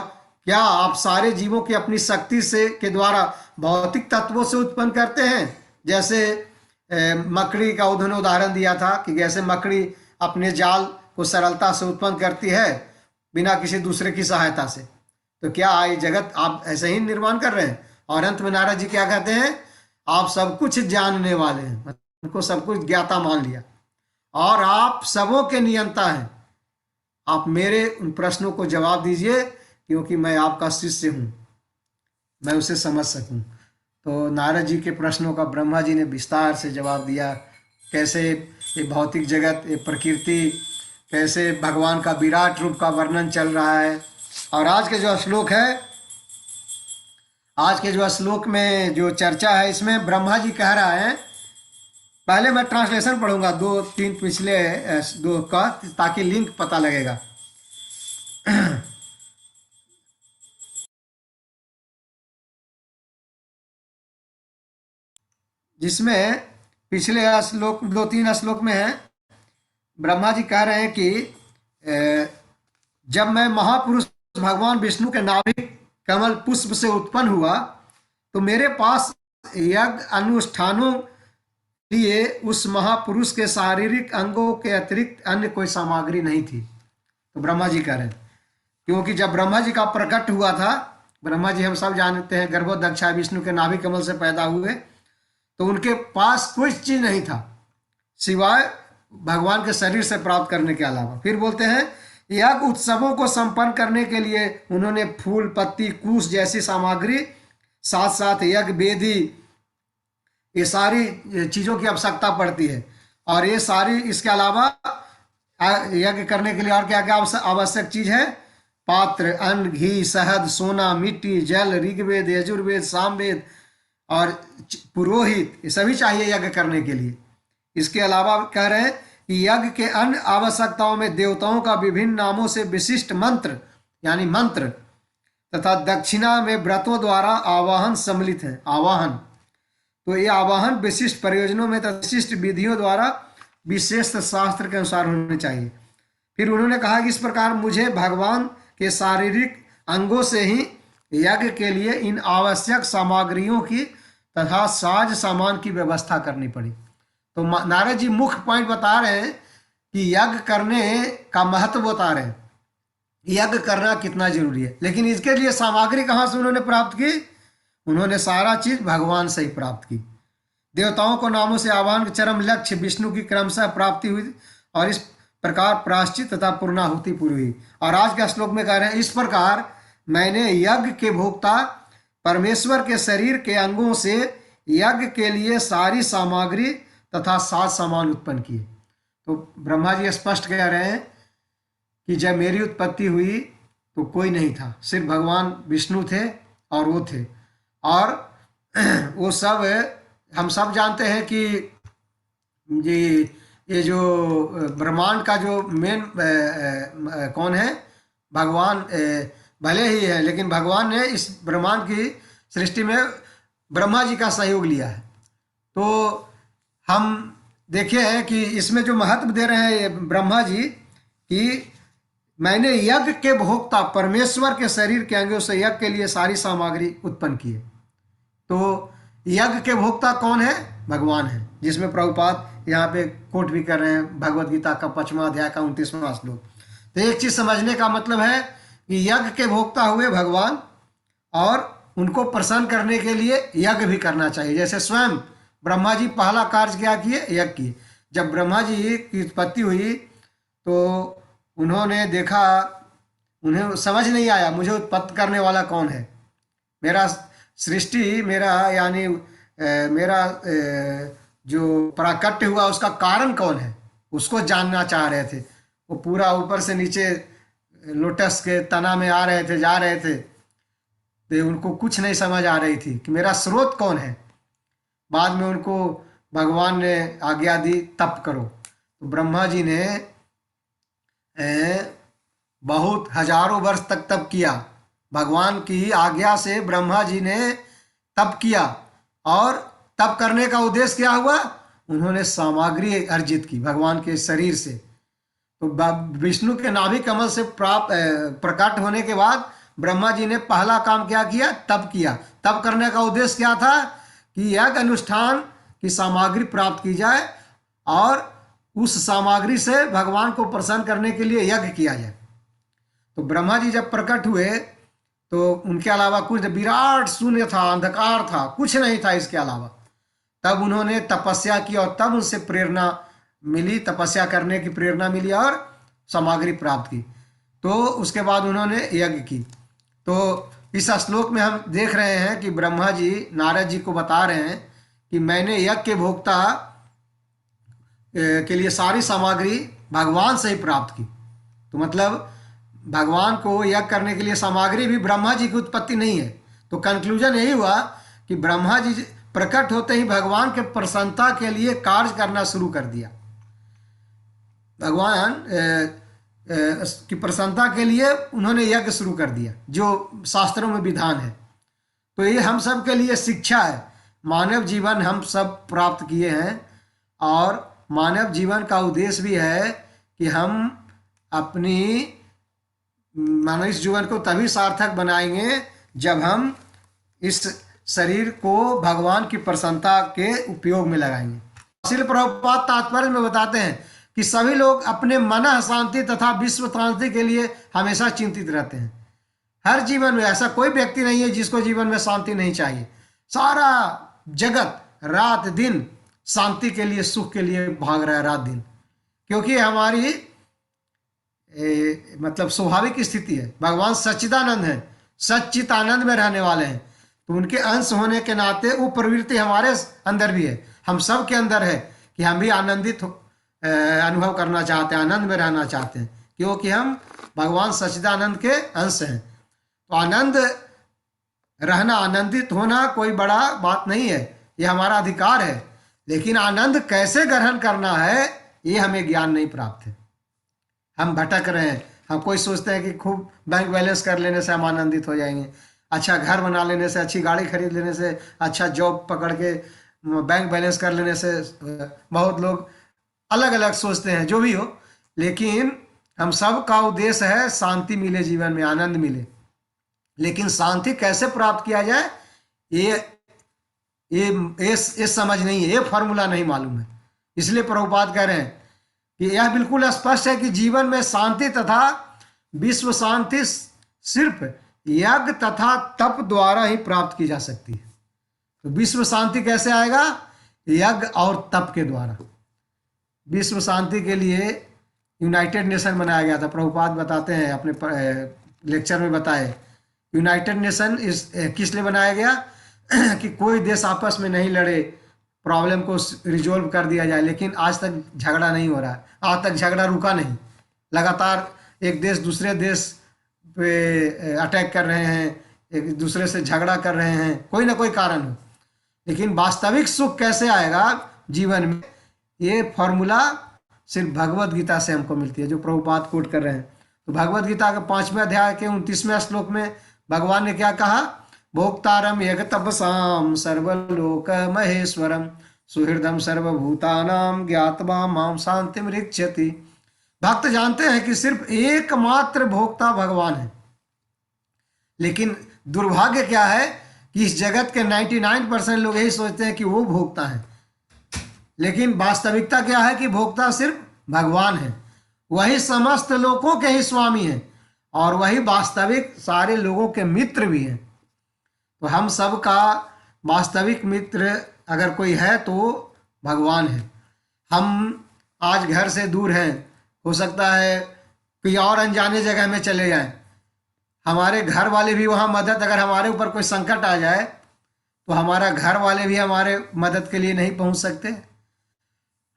[SPEAKER 1] क्या आप सारे जीवों की अपनी शक्ति से के द्वारा भौतिक तत्वों से उत्पन्न करते हैं। जैसे मकड़ी का उन्होंने उदाहरण दिया था कि जैसे मकड़ी अपने जाल को सरलता से उत्पन्न करती है बिना किसी दूसरे की सहायता से। तो क्या ये जगत आप ऐसे ही निर्माण कर रहे हैं। और अंत में नारद जी क्या कहते हैं, आप सब कुछ जानने वाले हैं, उनको सब कुछ ज्ञाता मान लिया, और आप सबों के नियंता हैं। आप मेरे उन प्रश्नों को जवाब दीजिए, क्योंकि मैं आपका शिष्य हूँ, मैं उसे समझ सकूं। तो नारद जी के प्रश्नों का ब्रह्मा जी ने विस्तार से जवाब दिया। कैसे ये भौतिक जगत, ये प्रकृति, कैसे भगवान का विराट रूप का वर्णन चल रहा है। और आज के जो श्लोक है, आज के जो श्लोक में जो चर्चा है, इसमें ब्रह्मा जी कह रहा है, पहले मैं ट्रांसलेशन पढ़ूंगा 2-3 पिछले दो का, ताकि लिंक पता लगेगा। जिसमें पिछले श्लोक 2-3 श्लोक में है, ब्रह्मा जी कह रहे हैं कि जब मैं महापुरुष भगवान विष्णु के नाभिक कमल पुष्प से उत्पन्न हुआ तो मेरे पास यज्ञ अनुष्ठानों लिए उस महापुरुष के शारीरिक अंगों के अतिरिक्त अन्य कोई सामग्री नहीं थी। तो ब्रह्मा जी कह रहे हैं, क्योंकि जब ब्रह्मा जी का प्रकट हुआ था, ब्रह्मा जी हम सब जानते हैं गर्भोदक्षा विष्णु के नाभिक कमल से पैदा हुए, तो उनके पास कोई चीज नहीं था सिवाय भगवान के शरीर से प्राप्त करने के अलावा। फिर बोलते हैं, यज्ञ उत्सवों को संपन्न करने के लिए उन्होंने फूल, पत्ती, कुश जैसी सामग्री, साथ साथ यज्ञ वेदी, ये सारी चीजों की आवश्यकता पड़ती है। और ये सारी, इसके अलावा यज्ञ करने के लिए और क्या क्या आवश्यक चीज है, पात्र, अन्न, घी, शहद, सोना, मिट्टी, जल, ऋग्वेद, यजुर्वेद, सामवेद और पुरोहित, ये सभी चाहिए यज्ञ करने के लिए। इसके अलावा कह रहे हैं कि यज्ञ के अन्य आवश्यकताओं में देवताओं का विभिन्न नामों से विशिष्ट मंत्र यानी मंत्र तथा दक्षिणा में व्रतों द्वारा आवाहन सम्मिलित है। आवाहन, तो ये आवाहन विशिष्ट प्रयोजनों में तथा विशिष्ट विधियों द्वारा विशेष शास्त्र के अनुसार होने चाहिए। फिर उन्होंने कहा कि इस प्रकार मुझे भगवान के शारीरिक अंगों से ही यज्ञ के लिए इन आवश्यक सामग्रियों की तथा साज सामान की व्यवस्था करनी पड़ी। तो नारद जी मुख्य पॉइंट बता रहे हैं कि यज्ञ करने का महत्व बता रहे हैं। यज्ञ करना कितना जरूरी है। लेकिन इसके लिए सामग्री कहाँ से उन्होंने प्राप्त की? उन्होंने सारा चीज भगवान से ही प्राप्त की। देवताओं को नामों से आह्वान चरम लक्ष्य विष्णु की क्रमशः प्राप्ति हुई और इस प्रकार प्रायश्चित तथा पूर्णाहुति पूरी हुई। और आज के श्लोक में कह रहे हैं, इस प्रकार मैंने यज्ञ के भोक्ता परमेश्वर के शरीर के अंगों से यज्ञ के लिए सारी सामग्री तथा सात सामान उत्पन्न किए। तो ब्रह्मा जी स्पष्ट कह रहे हैं कि जब मेरी उत्पत्ति हुई तो कोई नहीं था, सिर्फ भगवान विष्णु थे और वो थे। और वो सब हम सब जानते हैं कि ये जो ब्रह्मांड का जो मेन कौन है? भगवान भले ही है, लेकिन भगवान ने इस ब्रह्मांड की सृष्टि में ब्रह्मा जी का सहयोग लिया है। तो हम देखे हैं कि इसमें जो महत्व दे रहे हैं ये ब्रह्मा जी कि मैंने यज्ञ के भोक्ता परमेश्वर के शरीर के अंगों से यज्ञ के लिए सारी सामग्री उत्पन्न की है। तो यज्ञ के भोक्ता कौन है? भगवान है, जिसमें प्रभुपाद यहाँ पे कोट भी कर रहे हैं भगवत गीता का 5वां अध्याय का 29वां श्लोक। तो एक चीज समझने का मतलब है कि यज्ञ के भोक्ता हुए भगवान, और उनको प्रसन्न करने के लिए यज्ञ भी करना चाहिए। जैसे स्वयं ब्रह्मा जी पहला कार्य क्या किए? यज्ञ किए। जब ब्रह्मा जी की उत्पत्ति हुई तो उन्होंने देखा, उन्हें समझ नहीं आया मुझे उत्पत्ति करने वाला कौन है, मेरा सृष्टि, मेरा यानी मेरा जो प्राकट्य हुआ उसका कारण कौन है, उसको जानना चाह रहे थे। वो पूरा ऊपर से नीचे लोटस के तना में आ रहे थे, जा रहे थे, तो उनको कुछ नहीं समझ आ रही थी कि मेरा स्रोत कौन है। बाद में उनको भगवान ने आज्ञा दी तप करो। तो ब्रह्मा जी ने बहुत हजारों वर्ष तक तप किया। भगवान की आज्ञा से ब्रह्मा जी ने तप किया, और तप करने का उद्देश्य क्या हुआ? उन्होंने सामग्री अर्जित की भगवान के शरीर से। तो विष्णु के नाभि कमल से प्राप्त प्रकट होने के बाद ब्रह्मा जी ने पहला काम क्या किया? तप किया। तप करने का उद्देश्य क्या था? कि यज्ञ अनुष्ठान की सामग्री प्राप्त की जाए और उस सामग्री से भगवान को प्रसन्न करने के लिए यज्ञ किया जाए। तो ब्रह्मा जी जब प्रकट हुए तो उनके अलावा कुछ विराट शून्य था, अंधकार था, कुछ नहीं था इसके अलावा। तब उन्होंने तपस्या की और तब उनसे प्रेरणा मिली, तपस्या करने की प्रेरणा मिली और सामग्री प्राप्त की। तो उसके बाद उन्होंने यज्ञ की। तो इस श्लोक में हम देख रहे हैं कि ब्रह्मा जी नारद जी को बता रहे हैं कि मैंने यज्ञ के भोक्ता के लिए सारी सामग्री भगवान से ही प्राप्त की। तो मतलब भगवान को यज्ञ करने के लिए सामग्री भी ब्रह्मा जी की उत्पत्ति नहीं है। तो कंक्लूजन यही हुआ कि ब्रह्मा जी प्रकट होते ही भगवान के प्रसन्नता के लिए कार्य करना शुरू कर दिया। भगवान की प्रसन्नता के लिए उन्होंने यज्ञ शुरू कर दिया, जो शास्त्रों में विधान है। तो ये हम सब के लिए शिक्षा है। मानव जीवन हम सब प्राप्त किए हैं, और मानव जीवन का उद्देश्य भी है कि हम अपनी मानव जीवन को तभी सार्थक बनाएंगे जब हम इस शरीर को भगवान की प्रसन्नता के उपयोग में लगाएंगे। इसलिए प्रभुपाद तात्पर्य में बताते हैं कि सभी लोग अपने मन शांति तथा विश्व शांति के लिए हमेशा चिंतित रहते हैं। हर जीवन में ऐसा कोई व्यक्ति नहीं है जिसको जीवन में शांति नहीं चाहिए। सारा जगत रात दिन शांति के लिए, सुख के लिए भाग रहा है रात दिन, क्योंकि हमारी मतलब स्वाभाविक स्थिति है। भगवान सच्चिदानंद है, सच्चित आनंद में रहने वाले हैं। तो उनके अंश होने के नाते वो प्रवृत्ति हमारे अंदर भी है, हम सब के अंदर है कि हम भी आनंदित अनुभव करना चाहते हैं, आनंद में रहना चाहते हैं, क्योंकि हम भगवान सच्चिदानंद के अंश हैं। तो आनंद रहना, आनंदित होना कोई बड़ा बात नहीं है, ये हमारा अधिकार है। लेकिन आनंद कैसे ग्रहण करना है ये हमें ज्ञान नहीं प्राप्त है। हम भटक रहे हैं। हम कोई सोचते हैं कि खूब बैंक बैलेंस कर लेने से हम आनंदित हो जाएंगे, अच्छा घर बना लेने से, अच्छी गाड़ी खरीद लेने से, अच्छा जॉब पकड़ के बैंक बैलेंस कर लेने से। बहुत लोग अलग अलग सोचते हैं, जो भी हो, लेकिन हम सब का उद्देश्य है शांति मिले, जीवन में आनंद मिले। लेकिन शांति कैसे प्राप्त किया जाए ये समझ नहीं है, ये फॉर्मूला नहीं मालूम है। इसलिए प्रभुपाद कह रहे हैं कि यह बिल्कुल स्पष्ट है कि जीवन में शांति तथा विश्व शांति सिर्फ यज्ञ तथा तप द्वारा ही प्राप्त की जा सकती है। तो विश्व शांति कैसे आएगा? यज्ञ और तप के द्वारा। विश्व शांति के लिए यूनाइटेड नेशन बनाया गया था। प्रभुपाद बताते हैं अपने लेक्चर में बताए, यूनाइटेड नेशन इस किस लिए बनाया गया कि कोई देश आपस में नहीं लड़े, प्रॉब्लम को रिजोल्व कर दिया जाए। लेकिन आज तक झगड़ा नहीं हो रहा है, आज तक झगड़ा रुका नहीं। लगातार एक देश दूसरे देश पे अटैक कर रहे हैं, एक दूसरे से झगड़ा कर रहे हैं, कोई ना कोई कारण हो। लेकिन वास्तविक सुख कैसे आएगा जीवन में, ये फॉर्मूला सिर्फ भगवत गीता से हमको मिलती है, जो प्रभुपाद कोट कर रहे हैं। तो भगवत गीता के 5वें अध्याय के 29वें श्लोक में भगवान ने क्या कहा? भोक्तारम यज्ञ तपसाम सर्वलोक महेश्वरम सुहृदम सर्वभूतानाम ज्ञात्वा माम शांतिम ऋक्षति। भक्त जानते हैं कि सिर्फ एकमात्र भोक्ता भगवान है। लेकिन दुर्भाग्य क्या है कि इस जगत के 99% लोग यही सोचते हैं कि वो भोक्ता है। लेकिन वास्तविकता क्या है कि भोक्ता सिर्फ भगवान है। वही समस्त लोगों के ही स्वामी हैं और वही वास्तविक सारे लोगों के मित्र भी हैं। तो हम सब का वास्तविक मित्र अगर कोई है तो भगवान है। हम आज घर से दूर हैं, हो सकता है कोई और अनजाने जगह में चले जाएं, हमारे घर वाले भी वहाँ मदद, अगर हमारे ऊपर कोई संकट आ जाए तो हमारा घर वाले भी हमारे मदद के लिए नहीं पहुँच सकते।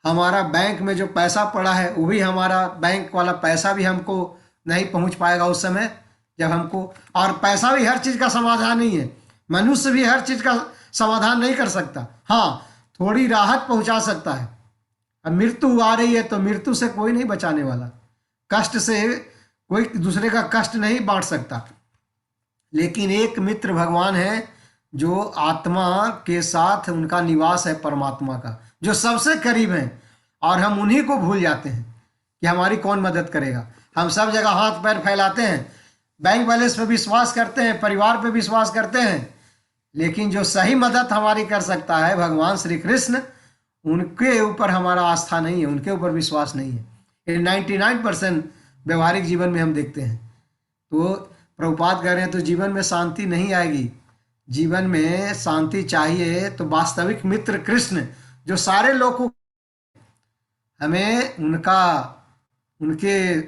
[SPEAKER 1] हमारा बैंक में जो पैसा पड़ा है वो भी, हमारा बैंक वाला पैसा भी हमको नहीं पहुँच पाएगा उस समय जब हमको, और पैसा भी हर चीज़ का समाधान नहीं है। मनुष्य भी हर चीज़ का समाधान नहीं कर सकता, हाँ थोड़ी राहत पहुँचा सकता है। अब मृत्यु आ रही है तो मृत्यु से कोई नहीं बचाने वाला, कष्ट से कोई दूसरे का कष्ट नहीं बांट सकता। लेकिन एक मित्र भगवान है जो आत्मा के साथ उनका निवास है, परमात्मा का, जो सबसे करीब है। और हम उन्हीं को भूल जाते हैं कि हमारी कौन मदद करेगा। हम सब जगह हाथ पैर फैलाते हैं, बैंक बैलेंस पे विश्वास करते हैं, परिवार पे विश्वास करते हैं, लेकिन जो सही मदद हमारी कर सकता है भगवान श्री कृष्ण, उनके ऊपर हमारा आस्था नहीं है, उनके ऊपर विश्वास नहीं है। ये 99% व्यवहारिक जीवन में हम देखते हैं। तो प्रभुपाद कह रहे हैं तो जीवन में शांति नहीं आएगी। जीवन में शांति चाहिए तो वास्तविक मित्र कृष्ण, जो सारे लोगों, हमें उनके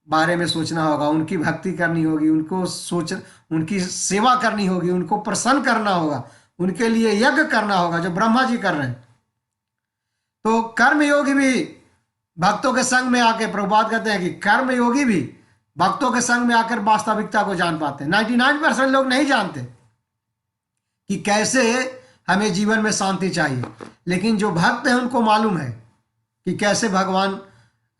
[SPEAKER 1] बारे में सोचना होगा, उनकी भक्ति करनी होगी, उनकी सेवा करनी होगी, उनको प्रसन्न करना होगा, उनके लिए यज्ञ करना होगा जो ब्रह्मा जी कर रहे हैं। तो कर्मयोगी भी भक्तों के संग में आके, प्रभुपाद कहते हैं कि कर्मयोगी भी भक्तों के संग में आकर वास्तविकता को जान पाते हैं। 99% लोग नहीं जानते कि कैसे हमें जीवन में शांति चाहिए, लेकिन जो भक्त है उनको मालूम है कि कैसे भगवान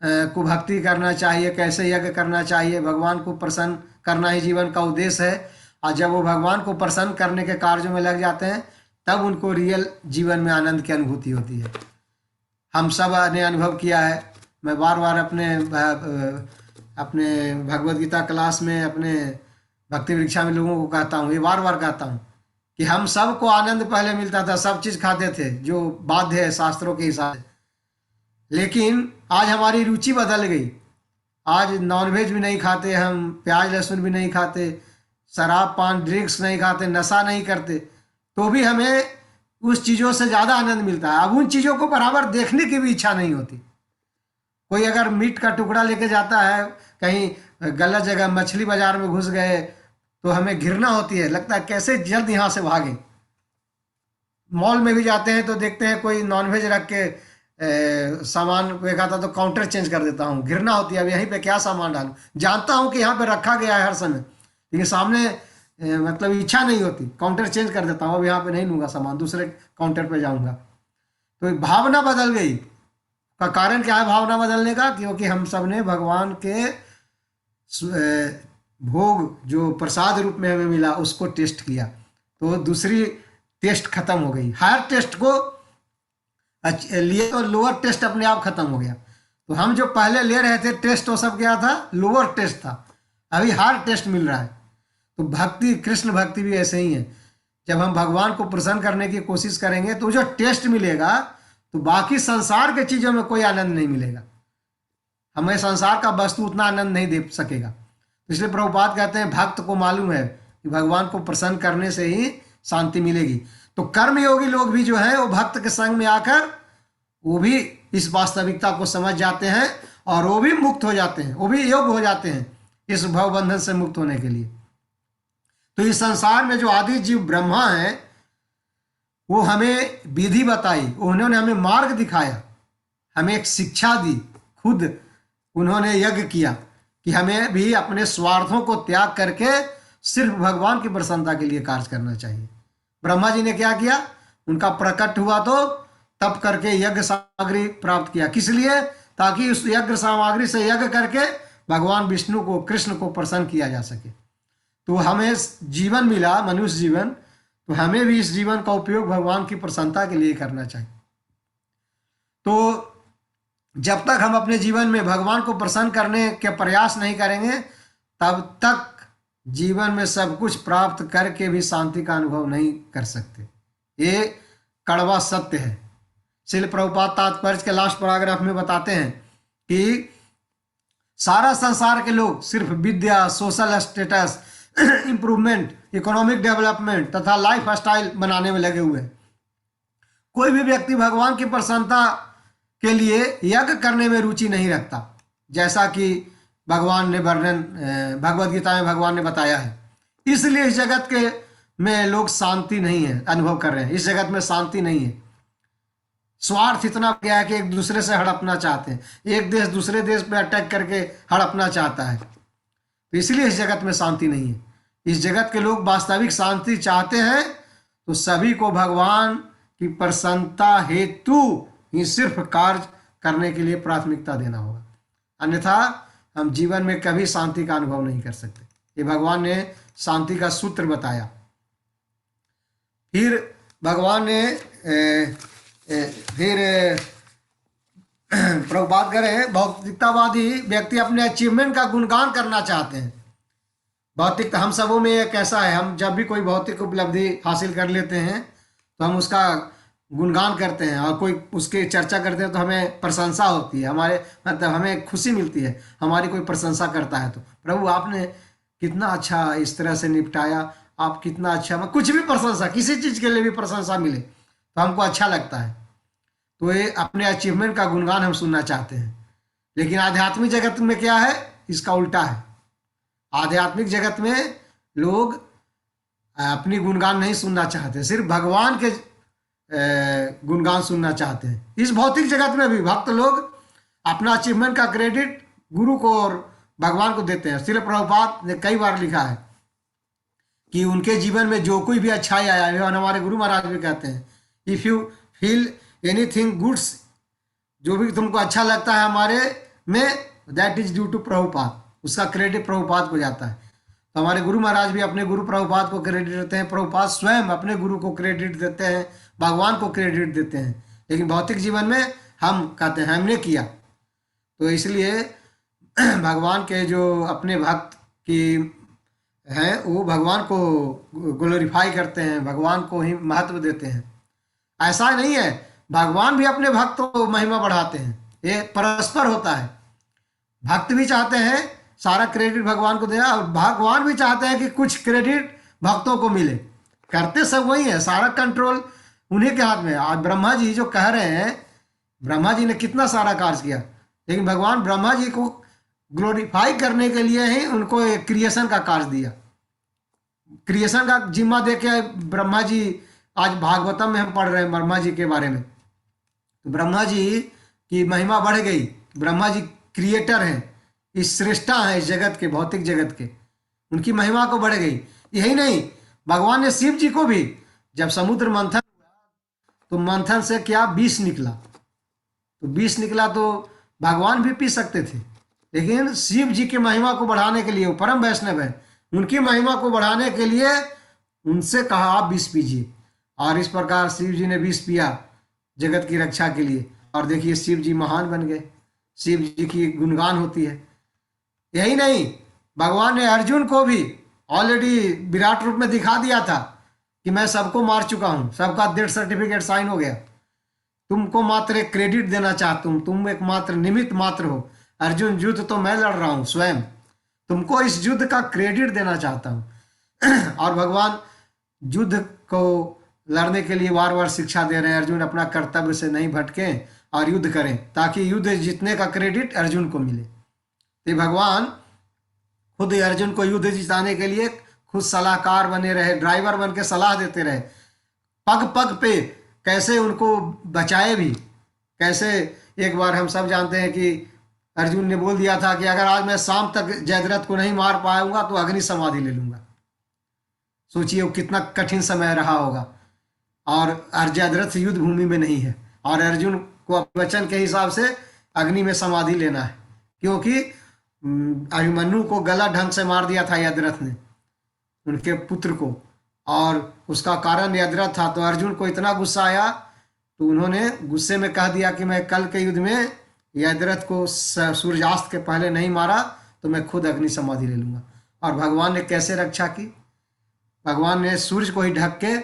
[SPEAKER 1] को भक्ति करना चाहिए, कैसे यज्ञ करना चाहिए। भगवान को प्रसन्न करना ही जीवन का उद्देश्य है। और जब वो भगवान को प्रसन्न करने के कार्यों में लग जाते हैं तब उनको रियल जीवन में आनंद की अनुभूति होती है। हम सब ने अनुभव किया है। मैं बार बार अपने भगवद गीता क्लास में, अपने भक्ति वृक्षा में लोगों को कहता हूँ, ये बार बार कहता हूँ कि हम सब को आनंद पहले मिलता था, सब चीज़ खाते थे जो बाध्य है शास्त्रों के हिसाब से। लेकिन आज हमारी रुचि बदल गई। आज नॉनवेज भी नहीं खाते हम, प्याज लहसुन भी नहीं खाते, शराब पान ड्रिंक्स नहीं खाते, नशा नहीं करते, तो भी हमें उस चीज़ों से ज़्यादा आनंद मिलता है। अब उन चीज़ों को बराबर देखने की भी इच्छा नहीं होती। कोई अगर मीट का टुकड़ा लेके जाता है कहीं गलत जगह, मछली बाजार में घुस गए, तो हमें घृणा होती है, लगता है कैसे जल्द यहाँ से भागे। मॉल में भी जाते हैं तो देखते हैं कोई नॉनवेज रख के सामान देखा था तो काउंटर चेंज कर देता हूँ, घृणा होती है, अब यहीं पे क्या सामान डालूं। जानता हूँ कि यहाँ पे रखा गया है हर समय, लेकिन सामने मतलब इच्छा नहीं होती, काउंटर चेंज कर देता हूँ, अब यहाँ पे नहीं लूँगा सामान, दूसरे काउंटर पे जाऊँगा। तो भावना बदल गई। का कारण क्या है भावना बदलने का? क्योंकि हम सब ने भगवान के भोग जो प्रसाद रूप में हमें मिला उसको टेस्ट किया, तो दूसरी टेस्ट खत्म हो गई। हायर टेस्ट को लिए तो लोअर टेस्ट अपने आप खत्म हो गया। तो हम जो पहले ले रहे थे टेस्ट, वो सब क्या था? लोअर टेस्ट था। अभी हायर टेस्ट मिल रहा है। तो भक्ति, कृष्ण भक्ति भी ऐसे ही है। जब हम भगवान को प्रसन्न करने की कोशिश करेंगे तो जो टेस्ट मिलेगा, तो बाकी संसार के चीज़ों में कोई आनंद नहीं मिलेगा। हमें संसार का वस्तु उतना आनंद नहीं दे सकेगा। इसलिए प्रभुपाद कहते हैं भक्त को मालूम है कि भगवान को प्रसन्न करने से ही शांति मिलेगी। तो कर्मयोगी लोग भी जो है वो भक्त के संग में आकर वो भी इस वास्तविकता को समझ जाते हैं और वो भी मुक्त हो जाते हैं, वो भी योग्य हो जाते हैं इस भव बंधन से मुक्त होने के लिए। तो इस संसार में जो आदि जीव ब्रह्मा है वो हमें विधि बताई, उन्होंने हमें मार्ग दिखाया, हमें एक शिक्षा दी, खुद उन्होंने यज्ञ किया कि हमें भी अपने स्वार्थों को त्याग करके सिर्फ भगवान की प्रसन्नता के लिए कार्य करना चाहिए। ब्रह्मा जी ने क्या किया, उनका प्रकट हुआ तो तप करके यज्ञ सामग्री प्राप्त किया, किस लिए, ताकि उस यज्ञ सामग्री से यज्ञ करके भगवान विष्णु को, कृष्ण को प्रसन्न किया जा सके। तो हमें जीवन मिला, मनुष्य जीवन, तो हमें भी इस जीवन का उपयोग भगवान की प्रसन्नता के लिए करना चाहिए। तो जब तक हम अपने जीवन में भगवान को प्रसन्न करने के प्रयास नहीं करेंगे तब तक जीवन में सब कुछ प्राप्त करके भी शांति का अनुभव नहीं कर सकते। ये कड़वा सत्य है। श्रील प्रभुपाद तात्पर्य के लास्ट पैराग्राफ में बताते हैं कि सारा संसार के लोग सिर्फ विद्या, social status improvement, economic development तथा लाइफ स्टाइल बनाने में लगे हुए हैं। कोई भी व्यक्ति भगवान की प्रसन्नता के लिए यज्ञ करने में रुचि नहीं रखता, जैसा कि भगवान ने वर्णन भगवद गीता में भगवान ने बताया है। इसलिए इस जगत के में लोग शांति नहीं है अनुभव कर रहे हैं। इस जगत में शांति नहीं है। स्वार्थ इतना गया है कि एक दूसरे से हड़पना चाहते हैं, एक देश दूसरे देश पे अटैक करके हड़पना चाहता है। तो इसलिए इस जगत में शांति नहीं है। इस जगत के लोग वास्तविक शांति चाहते हैं तो सभी को भगवान की प्रसन्नता हेतु ही सिर्फ कार्य करने के लिए प्राथमिकता देना होगा, अन्यथा हम जीवन में कभी शांति का अनुभव नहीं कर सकते। ये भगवान ने शांति का सूत्र बताया। फिर भगवान ने प्रभुपाद कह रहे हैं भौतिकतावादी व्यक्ति अपने अचीवमेंट का गुणगान करना चाहते हैं। भौतिक हम सबों में एक ऐसा है, हम जब भी कोई भौतिक उपलब्धि हासिल कर लेते हैं तो हम उसका गुणगान करते हैं और कोई उसकी चर्चा करते हैं तो हमें प्रशंसा होती है, हमारे मतलब हमें खुशी मिलती है, हमारी कोई प्रशंसा करता है तो प्रभु आपने कितना अच्छा इस तरह से निपटाया, आप कितना अच्छा, कुछ भी प्रशंसा, किसी चीज़ के लिए भी प्रशंसा मिले तो हमको अच्छा लगता है। तो ये अपने अचीवमेंट का गुणगान हम सुनना चाहते हैं। लेकिन आध्यात्मिक जगत में क्या है, इसका उल्टा है। आध्यात्मिक जगत में लोग अपनी गुणगान नहीं सुनना चाहते, सिर्फ भगवान के गुणगान सुनना चाहते हैं। इस भौतिक जगत में भी भक्त लोग अपना अचीवमेंट का क्रेडिट गुरु को और भगवान को देते हैं। श्रील प्रभुपाद ने कई बार लिखा है कि उनके जीवन में जो कोई भी अच्छाई आया है, और हमारे गुरु महाराज भी कहते हैं if you feel anything goods, जो भी तुमको अच्छा लगता है हमारे में, that is due to Prabhupada, उसका क्रेडिट प्रभुपाद को जाता है। तो हमारे गुरु महाराज भी अपने गुरु प्रभुपाद को क्रेडिट देते हैं, प्रभुपाद स्वयं अपने गुरु को क्रेडिट देते हैं, भगवान को क्रेडिट देते हैं। लेकिन भौतिक जीवन में हम कहते हैं हमने किया। तो इसलिए भगवान के जो अपने भक्त की हैं वो भगवान को ग्लोरीफाई करते हैं, भगवान को ही महत्व देते हैं। ऐसा नहीं है, भगवान भी अपने भक्तों को महिमा बढ़ाते हैं, ये परस्पर होता है। भक्त भी चाहते हैं सारा क्रेडिट भगवान को देना और भगवान भी चाहते हैं कि कुछ क्रेडिट भक्तों को मिले। करते सब वही है, सारा कंट्रोल उन्हीं के हाथ में। आज ब्रह्मा जी जो कह रहे हैं, ब्रह्मा जी ने कितना सारा कार्य किया, लेकिन भगवान ब्रह्मा जी को ग्लोरीफाई करने के लिए ही उनको एक क्रिएशन का कार्य दिया। क्रिएशन का जिम्मा दे के ब्रह्मा जी, आज भागवतम में हम पढ़ रहे हैं ब्रह्मा जी के बारे में, तो ब्रह्मा जी की महिमा बढ़ गई। ब्रह्मा जी क्रिएटर हैं, इस श्रेष्ठा हैं इस जगत के, भौतिक जगत के, उनकी महिमा को बढ़ गई। यही नहीं, भगवान ने शिव जी को भी, जब समुद्र मंथन तो मंथन से क्या विष निकला, तो विष निकला तो भगवान भी पी सकते थे, लेकिन शिव जी की महिमा को बढ़ाने के लिए, वो परम वैष्णव है, उनकी महिमा को बढ़ाने के लिए उनसे कहा आप विष पीजिए, और इस प्रकार शिव जी ने विष पिया जगत की रक्षा के लिए। और देखिए शिव जी महान बन गए, शिव जी की गुणगान होती है। यही नहीं, भगवान ने अर्जुन को भी ऑलरेडी विराट रूप में दिखा दिया था कि मैं सबको मार चुका हूँ, सबका डेथ सर्टिफिकेट साइन हो गया, तुमको मात्र एक क्रेडिट देना चाहता हूँ, तुम एक मात्र निमित्त मात्र हो। अर्जुन युद्ध तो मैं लड़ रहा हूँ स्वयं, तुमको इस युद्ध का क्रेडिट देना चाहता हूँ। और भगवान युद्ध को लड़ने के लिए बार बार शिक्षा दे रहे हैं, अर्जुन अपना कर्तव्य से नहीं भटकें और युद्ध करें, ताकि युद्ध जीतने का क्रेडिट अर्जुन को मिले। तो भगवान खुद अर्जुन को युद्ध जिताने के लिए खुद सलाहकार बने रहे, ड्राइवर बन के सलाह देते रहे, पग पग पे कैसे उनको बचाए भी। कैसे एक बार हम सब जानते हैं कि अर्जुन ने बोल दिया था कि अगर आज मैं शाम तक जयद्रथ को नहीं मार पाऊंगा तो अग्नि समाधि ले लूंगा। सोचिए वो कितना कठिन समय रहा होगा। और जयद्रथ युद्ध भूमि में नहीं है और अर्जुन को वचन के हिसाब से अग्नि में समाधि लेना है, क्योंकि अभिमन्यु को गला ढंग से मार दिया था यद्रथ ने, उनके पुत्र को, और उसका कारण यद्रथ था। तो अर्जुन को इतना गुस्सा आया तो उन्होंने गुस्से में कह दिया कि मैं कल के युद्ध में यद्रथ को सूर्यास्त के पहले नहीं मारा तो मैं खुद अग्नि समाधि ले लूंगा। और भगवान ने कैसे रक्षा की? भगवान ने सूर्य को ही ढक के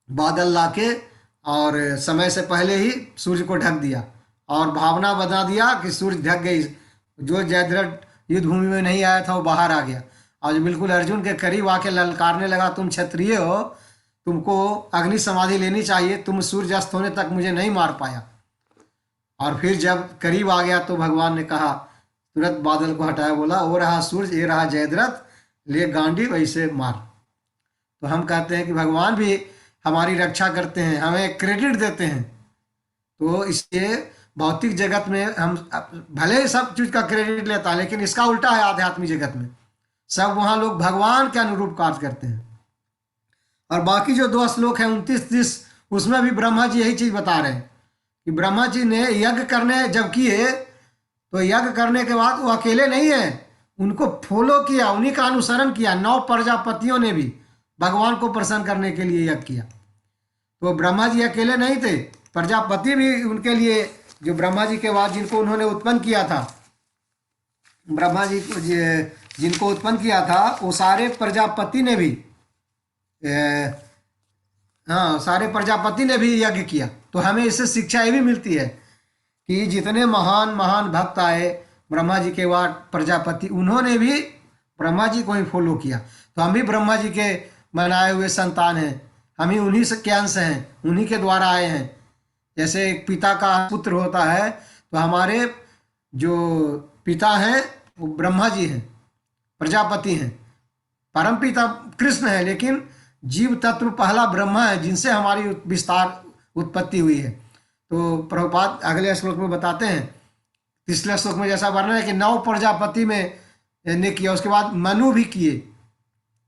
[SPEAKER 1] बादल लाके और समय से पहले ही सूर्य को ढक दिया और भावना बना दिया कि सूर्य ढक गई। जो जयद्रथ युद्ध भूमि में नहीं आया था वो बाहर आ गया और बिल्कुल अर्जुन के करीब आके ललकारने लगा, तुम क्षत्रिय हो, तुमको अग्नि समाधि लेनी चाहिए, तुम सूर्यास्त होने तक मुझे नहीं मार पाया। और फिर जब करीब आ गया तो भगवान ने कहा, तुरंत बादल को हटाया, बोला वो रहा सूर्य, ये रहा जयद्रथ, ले गांडी वैसे मार। तो हम कहते हैं कि भगवान भी हमारी रक्षा करते हैं, हमें क्रेडिट देते हैं। तो इसलिए भौतिक जगत में हम भले ही सब चीज का क्रेडिट लेता है, लेकिन इसका उल्टा है आध्यात्मिक जगत में, सब वहां लोग भगवान के अनुरूप कार्य करते हैं। और बाकी जो 2 श्लोक है 29-30, उसमें भी ब्रह्मा जी यही चीज बता रहे हैं कि ब्रह्मा जी ने यज्ञ करने जब किए तो यज्ञ करने के बाद वो अकेले नहीं है, उनको फॉलो किया, उन्हीं का अनुसरण किया। 9 प्रजापतियों ने भी भगवान को प्रसन्न करने के लिए यज्ञ किया। तो ब्रह्मा जी अकेले नहीं थे, प्रजापति भी उनके लिए, जो ब्रह्मा जी के बाद जिनको उन्होंने उत्पन्न किया था, ब्रह्मा जी को जिनको उत्पन्न किया था वो सारे प्रजापति ने भी सारे प्रजापति ने भी यज्ञ किया। तो हमें इससे शिक्षा ये भी मिलती है कि जितने महान महान भक्त आए ब्रह्मा जी के बाद प्रजापति, उन्होंने भी ब्रह्मा जी को ही फॉलो किया। तो हम भी ब्रह्मा जी के बनाए हुए संतान हैं, हम ही उन्हीं से के अंश हैं, उन्हीं के द्वारा आए हैं। जैसे एक पिता का पुत्र होता है तो हमारे जो पिता हैं वो ब्रह्मा जी हैं, प्रजापति हैं, परम पिता कृष्ण है, लेकिन जीव तत्व पहला ब्रह्मा है जिनसे हमारी विस्तार उत्पत्ति हुई है। तो प्रभुपाद अगले श्लोक में बताते हैं, पिछले श्लोक में जैसा वर्णन है कि 9 प्रजापति में ने किया, उसके बाद मनु भी किए,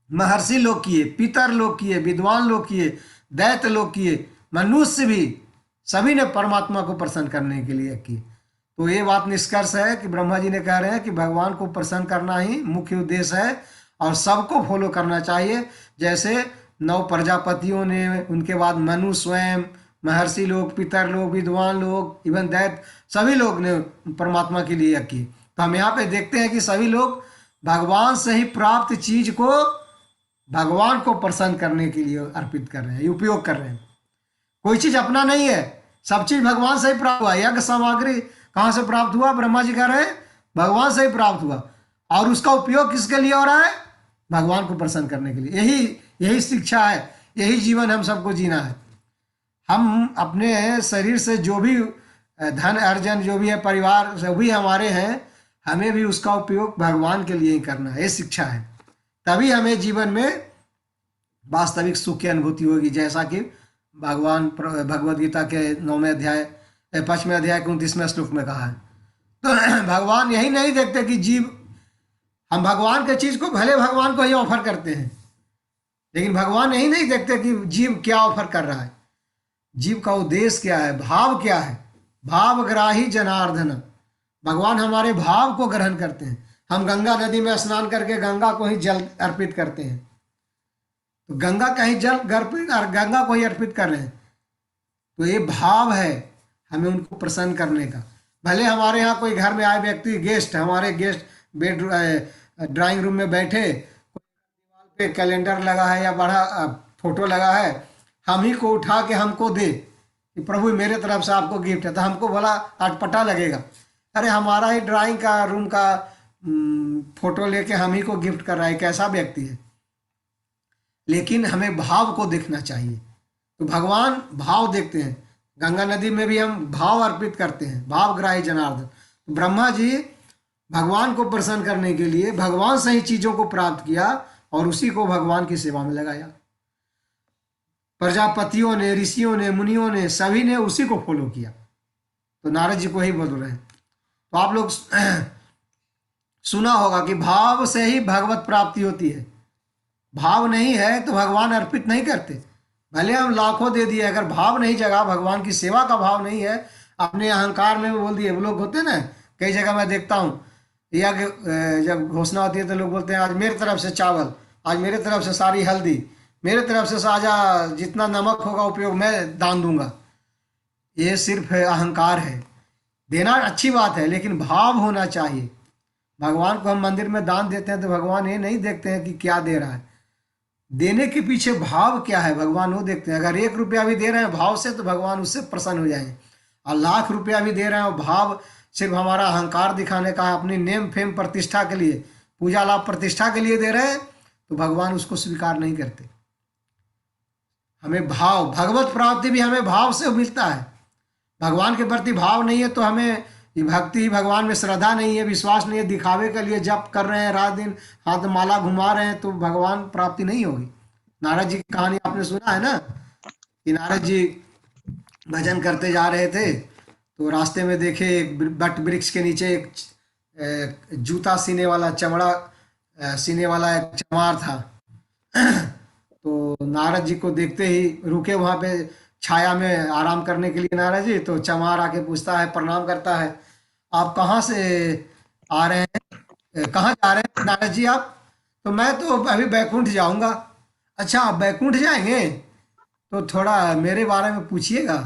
[SPEAKER 1] महर्षि लोग किए, पितर लोग किए, विद्वान लोग किए, दैत्य लोग किए, मनुष्य भी, सभी ने परमात्मा को प्रसन्न करने के लिए किए। तो ये बात निष्कर्ष है कि ब्रह्मा जी ने कह रहे हैं कि भगवान को प्रसन्न करना ही मुख्य उद्देश्य है और सबको फॉलो करना चाहिए। जैसे 9 प्रजापतियों ने, उनके बाद मनु स्वयं, महर्षि लोग, पितर लोग, विद्वान लोग, इवन दैत्य, सभी लोग ने परमात्मा के लिए किए। तो हम यहाँ पे देखते हैं कि सभी लोग भगवान से ही प्राप्त चीज को भगवान को प्रसन्न करने के लिए अर्पित कर रहे हैं, उपयोग कर रहे हैं। कोई चीज अपना नहीं है, सब चीज भगवान से ही प्राप्त हुआ। यज्ञ सामग्री कहाँ से प्राप्त हुआ? ब्रह्मा जी कह रहे हैं भगवान से ही प्राप्त हुआ, और उसका उपयोग किसके लिए हो रहा है? भगवान को प्रसन्न करने के लिए। यही शिक्षा है, यही जीवन हम सबको जीना है। हम अपने शरीर से जो भी धन अर्जन, जो भी है परिवार, सभी हमारे हैं, हमें भी उसका उपयोग भगवान के लिए ही करना है। ये शिक्षा है, तभी हमें जीवन में वास्तविक सुख की अनुभूति होगी। जैसा कि भगवान भगवद गीता के 9वें अध्याय 5वें अध्याय के 29वें श्लोक में कहा है। तो भगवान यही नहीं देखते कि जीव, हम भगवान के चीज को भले भगवान को ही ऑफर करते हैं, लेकिन भगवान यही नहीं देखते कि जीव क्या ऑफर कर रहा है, जीव का उद्देश्य क्या है, भाव क्या है। भावग्राही जनार्दन, भगवान हमारे भाव को ग्रहण करते हैं। हम गंगा नदी में स्नान करके गंगा को ही जल अर्पित करते हैं, तो गंगा का ही जल गंगा को ही अर्पित कर रहे हैं। तो ये भाव है हमें उनको प्रसन्न करने का। भले हमारे यहाँ कोई घर में आए व्यक्ति, गेस्ट, हमारे गेस्ट बेड ड्राइंग रूम में बैठे, दीवार पे कैलेंडर लगा है या बड़ा फोटो लगा है, हम ही को उठा के हमको दे कि प्रभु मेरे तरफ से आपको गिफ्ट है, तो हमको भला अटपटा लगेगा। अरे हमारा ही ड्राइंग का रूम का फोटो लेके हम ही को गिफ्ट कर रहा है, कैसा व्यक्ति है। लेकिन हमें भाव को देखना चाहिए। तो भगवान भाव देखते हैं। गंगा नदी में भी हम भाव अर्पित करते हैं, भावग्राही जनार्दन। तो ब्रह्मा जी भगवान को प्रसन्न करने के लिए भगवान से ही चीजों को प्राप्त किया और उसी को भगवान की सेवा में लगाया। प्रजापतियों ने, ऋषियों ने, मुनियों ने, सभी ने उसी को फॉलो किया। तो नारद जी को ही बोल रहे हैं। तो आप लोग सुना होगा कि भाव से ही भगवत प्राप्ति होती है। भाव नहीं है तो भगवान अर्पित नहीं करते। भले हम लाखों दे दिए, अगर भाव नहीं जगा, भगवान की सेवा का भाव नहीं है, अपने अहंकार में बोल दिए। वो लोग होते हैं ना, कई जगह मैं देखता हूँ, या जब घोषणा होती है तो लोग बोलते हैं आज मेरी तरफ से चावल, आज मेरी तरफ से सारी हल्दी, मेरी तरफ से साझा जितना नमक होगा उपयोग मैं दान दूंगा। ये सिर्फ अहंकार है। देना अच्छी बात है, लेकिन भाव होना चाहिए। भगवान को हम मंदिर में दान देते हैं तो भगवान ये नहीं देखते हैं कि क्या दे रहा है, देने के पीछे भाव क्या है, भगवान वो देखते हैं। अगर 1 रुपया भी दे रहे हैं भाव से तो भगवान उससे प्रसन्न हो जाएंगे। और लाख रुपया भी दे रहे हैं और भाव सिर्फ हमारा अहंकार दिखाने का है, अपनी नेम फेम प्रतिष्ठा के लिए, पूजा लाभ प्रतिष्ठा के लिए दे रहे हैं, तो भगवान उसको स्वीकार नहीं करते। हमें भाव, भगवत प्राप्ति भी हमें भाव से मिलता है। भगवान के प्रति भाव नहीं है तो हमें ये भक्ति, भगवान में श्रद्धा नहीं है, विश्वास नहीं है, दिखावे के लिए जप कर रहे हैं, रात दिन हाथ माला घुमा रहे हैं, तो भगवान प्राप्ति नहीं होगी। नारद जी की कहानी आपने सुना है ना, कि नारद जी भजन करते जा रहे थे तो रास्ते में देखे एक बट वृक्ष के नीचे एक जूता सीने वाला, चमड़ा सीने वाला एक चमार था। तो नारद जी को देखते ही रुके वहां पे छाया में आराम करने के लिए नारद जी। तो चमार आके पूछता है, प्रणाम करता है, आप कहाँ से आ रहे हैं, कहाँ जा रहे हैं नारद जी आप? तो मैं तो अभी बैकुंठ जाऊंगा। अच्छा आप बैकुंठ जाएंगे, तो थोड़ा मेरे बारे में पूछिएगा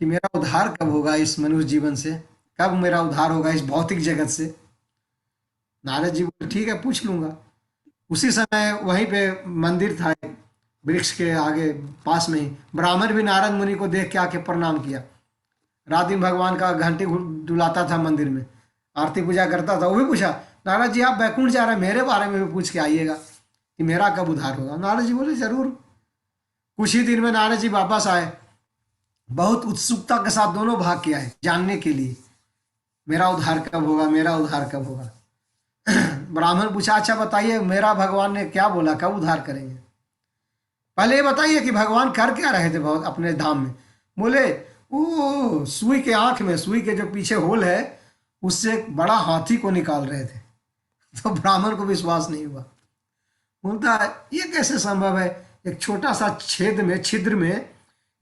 [SPEAKER 1] कि मेरा उद्धार कब होगा इस मनुष्य जीवन से, कब मेरा उद्धार होगा इस भौतिक जगत से। नारद जी बोले ठीक है पूछ लूंगा। उसी समय वहीं पे मंदिर था, एक वृक्ष के आगे पास में ही। ब्राह्मण भी नारद मुनि को देख के आके प्रणाम किया। रात दिन भगवान का घंटी डुलाता था मंदिर में, आरती पूजा करता था। वो भी पूछा, नारद जी आप बैकुंठ जा रहे हैं, मेरे बारे में भी पूछ के आइएगा कि मेरा कब उद्धार होगा। नारद जी बोले जरूर। कुछ ही दिन में नारद जी वापस आए, बहुत उत्सुकता के साथ दोनों भाग के आए जानने के लिए मेरा उद्धार कब होगा, मेरा उद्धार कब होगा। ब्राह्मण पूछा, अच्छा बताइए मेरा भगवान ने क्या बोला, कब उद्धार करेंगे? पहले ये बताइए कि भगवान कर क्या रहे थे बहुत अपने धाम में? बोले वो सुई के आंख में, सुई के जो पीछे होल है उससे एक बड़ा हाथी को निकाल रहे थे। तो ब्राह्मण को विश्वास नहीं हुआ। बोलता है ये कैसे संभव है, एक छोटा सा छेद में, छिद्र में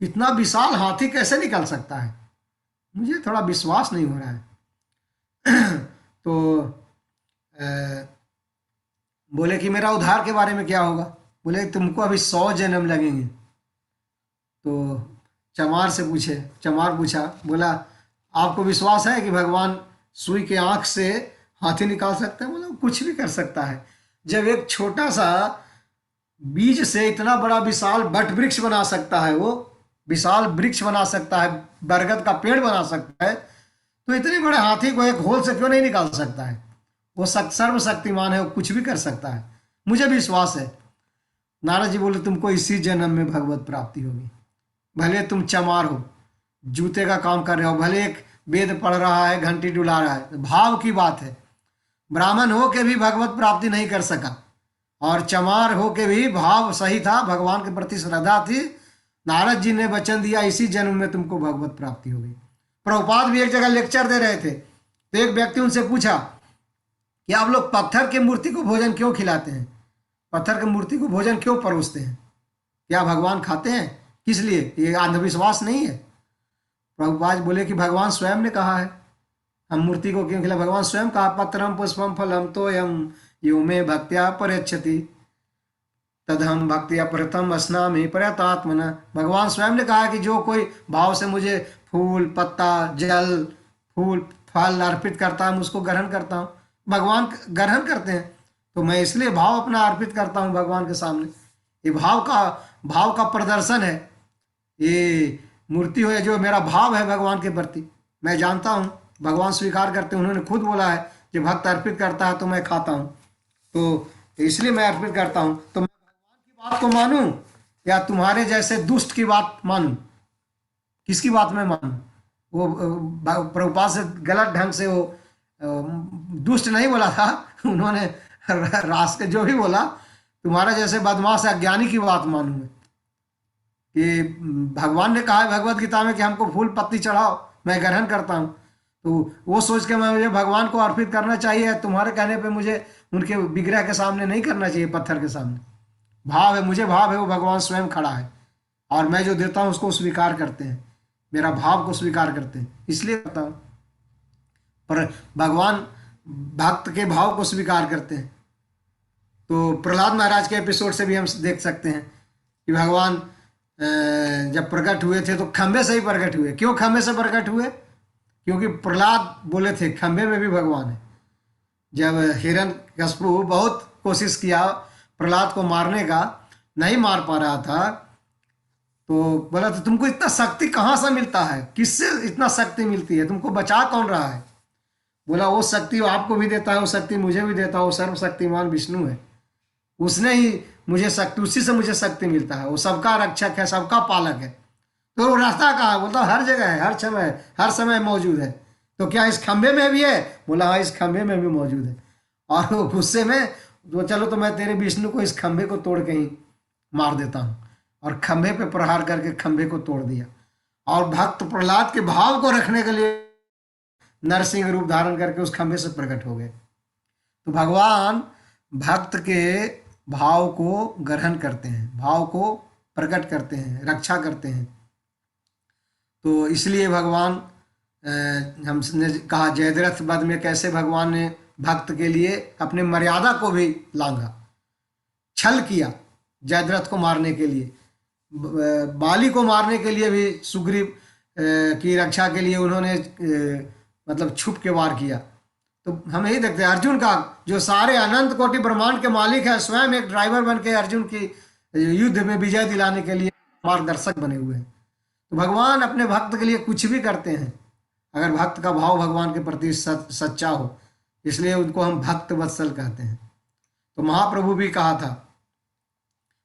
[SPEAKER 1] इतना विशाल हाथी कैसे निकल सकता है? मुझे थोड़ा विश्वास नहीं हो रहा है। तो बोले कि मेरा उद्धार के बारे में क्या होगा? बोले तुमको अभी 100 जन्म लगेंगे। तो चमार पूछा, बोला आपको विश्वास है कि भगवान सुई के आंख से हाथी निकाल सकते हैं? बोला कुछ भी कर सकता है। जब एक छोटा सा बीज से इतना बड़ा विशाल वट वृक्ष बना सकता है, वो विशाल वृक्ष बना सकता है, बरगद का पेड़ बना सकता है, तो इतने बड़े हाथी को एक होल से क्यों नहीं निकाल सकता है? वो सर्वशक्तिमान है, वो कुछ भी कर सकता है, मुझे विश्वास है। नारद जी बोले तुमको इसी जन्म में भगवत प्राप्ति होगी। भले तुम चमार हो, जूते का काम कर रहे हो, भले एक वेद पढ़ रहा है, घंटी डुला रहा है, भाव की बात है। ब्राह्मण हो के भी भगवत प्राप्ति नहीं कर सका, और चमार हो के भी भाव सही था, भगवान के प्रति श्रद्धा थी। नारद जी ने वचन दिया इसी जन्म में तुमको भगवत प्राप्ति होगी। प्रभुपाद भी एक जगह लेक्चर दे रहे थे, तो एक व्यक्ति उनसे पूछा कि आप लोग पत्थर की मूर्ति को भोजन क्यों खिलाते हैं, पत्थर की मूर्ति को भोजन क्यों परोसते हैं, क्या भगवान खाते हैं? किस लिए? ये अंधविश्वास नहीं है। प्रभुपाद बोले कि भगवान स्वयं ने कहा है हम मूर्ति को क्यों खिला। भगवान स्वयं कहा पत्रम पुष्पम फलम तो यम यो में भक्त्या परच्छति तदहम भक्तिया प्रथम अस्नामि प्रयतात्मना। भगवान स्वयं ने कहा कि जो कोई भाव से मुझे फूल, पत्ता, जल, फूल, फल अर्पित करता है, मैं उसको ग्रहण करता हूँ। भगवान ग्रहण करते हैं, तो मैं इसलिए भाव अपना अर्पित करता हूँ भगवान के सामने। ये भाव का प्रदर्शन है। ये मूर्ति हो जो मेरा भाव है भगवान के प्रति, मैं जानता हूँ भगवान स्वीकार करते हैं। उन्होंने खुद बोला है जो भक्त अर्पित करता है तो मैं खाता हूँ, तो इसलिए मैं अर्पित करता हूँ। तो मैं भगवान की बात को मानूं या तुम्हारे जैसे दुष्ट की बात मानूं? किसकी बात मैं मानूं? वो प्रभुपाद से गलत ढंग से वो दुष्ट नहीं बोला था उन्होंने रास के जो भी बोला, तुम्हारा जैसे बदमाश अज्ञानी की बात मानूं मैं कि भगवान ने कहा है भगवत गीता में कि हमको फूल पत्ती चढ़ाओ, मैं ग्रहण करता हूँ, तो वो सोच के मैं मुझे भगवान को अर्पित करना चाहिए, तुम्हारे कहने पे मुझे उनके विग्रह के सामने नहीं करना चाहिए, पत्थर के सामने। भाव है, मुझे भाव है, वो भगवान स्वयं खड़ा है और मैं जो देता हूँ उसको स्वीकार करते हैं, मेरा भाव को स्वीकार करते हैं, इसलिए करता हूँ। पर भगवान भक्त के भाव को स्वीकार करते हैं। तो प्रहलाद महाराज के एपिसोड से भी हम देख सकते हैं कि भगवान जब प्रकट हुए थे तो खंबे से ही प्रकट हुए। क्यों खंबे से प्रकट हुए? क्योंकि प्रहलाद बोले थे खंबे में भी भगवान है। जब हिरण्यकशिपु बहुत कोशिश किया प्रहलाद को मारने का, नहीं मार पा रहा था, तो बोला तो तुमको इतना शक्ति कहाँ से मिलता है, किससे इतना शक्ति मिलती है, तुमको बचा कौन रहा है? बोला वो शक्ति वो आपको भी देता है, वो शक्ति मुझे भी देता है, वो सर्वशक्तिमान विष्णु है, उसने ही मुझे शक्ति, उसी से मुझे शक्ति मिलता है, वो सबका रक्षक है, सबका पालक है। तो वो रास्ता कहाँ? बोलता हर जगह है, हर समय मौजूद है। तो क्या इस खंबे में भी है? बोला हाँ, इस खंबे में भी मौजूद है। और वो गुस्से में तो चलो तो मैं तेरे विष्णु को इस खंबे को तोड़ के ही मार देता हूँ, और खंबे पे प्रहार करके खंबे को तोड़ दिया। और भक्त प्रहलाद के भाव को रखने के लिए नरसिंह रूप धारण करके उस खंबे से प्रकट हो गए। तो भगवान भक्त के भाव को ग्रहण करते हैं, भाव को प्रकट करते हैं, रक्षा करते हैं। तो इसलिए भगवान हमने कहा जयद्रथ वध में कैसे भगवान ने भक्त के लिए अपने मर्यादा को भी लांघा, छल किया जयद्रथ को मारने के लिए, बाली को मारने के लिए भी सुग्रीव की रक्षा के लिए उन्होंने मतलब छुप के वार किया। तो हम यही देखते हैं अर्जुन का, जो सारे अनंत कोटि ब्रह्मांड के मालिक है, स्वयं एक ड्राइवर बन के अर्जुन की युद्ध में विजय दिलाने के लिए मार्गदर्शक बने हुए हैं। तो भगवान अपने भक्त के लिए कुछ भी करते हैं, अगर भक्त का भाव भगवान के प्रति सच्चा हो, इसलिए उनको हम भक्त वत्सल कहते हैं। तो महाप्रभु भी कहा था,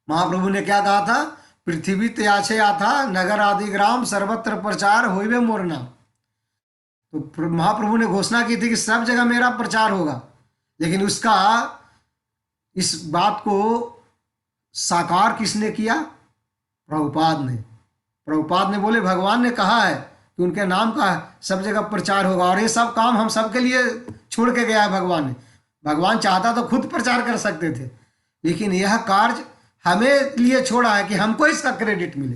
[SPEAKER 1] महाप्रभु ने क्या कहा था? पृथ्वी त्याचे आता नगर आदि ग्राम सर्वत्र प्रचार होइबे मोर नाम। तो महाप्रभु ने घोषणा की थी कि सब जगह मेरा प्रचार होगा, लेकिन उसका इस बात को साकार किसने किया? प्रभुपाद ने। प्रभुपाद ने बोले भगवान ने कहा है कि उनके नाम का सब जगह प्रचार होगा, और ये सब काम हम सब के लिए छोड़ के गया है भगवान ने। भगवान चाहता तो खुद प्रचार कर सकते थे, लेकिन यह कार्य हमें लिए छोड़ा है कि हमको इसका क्रेडिट मिले।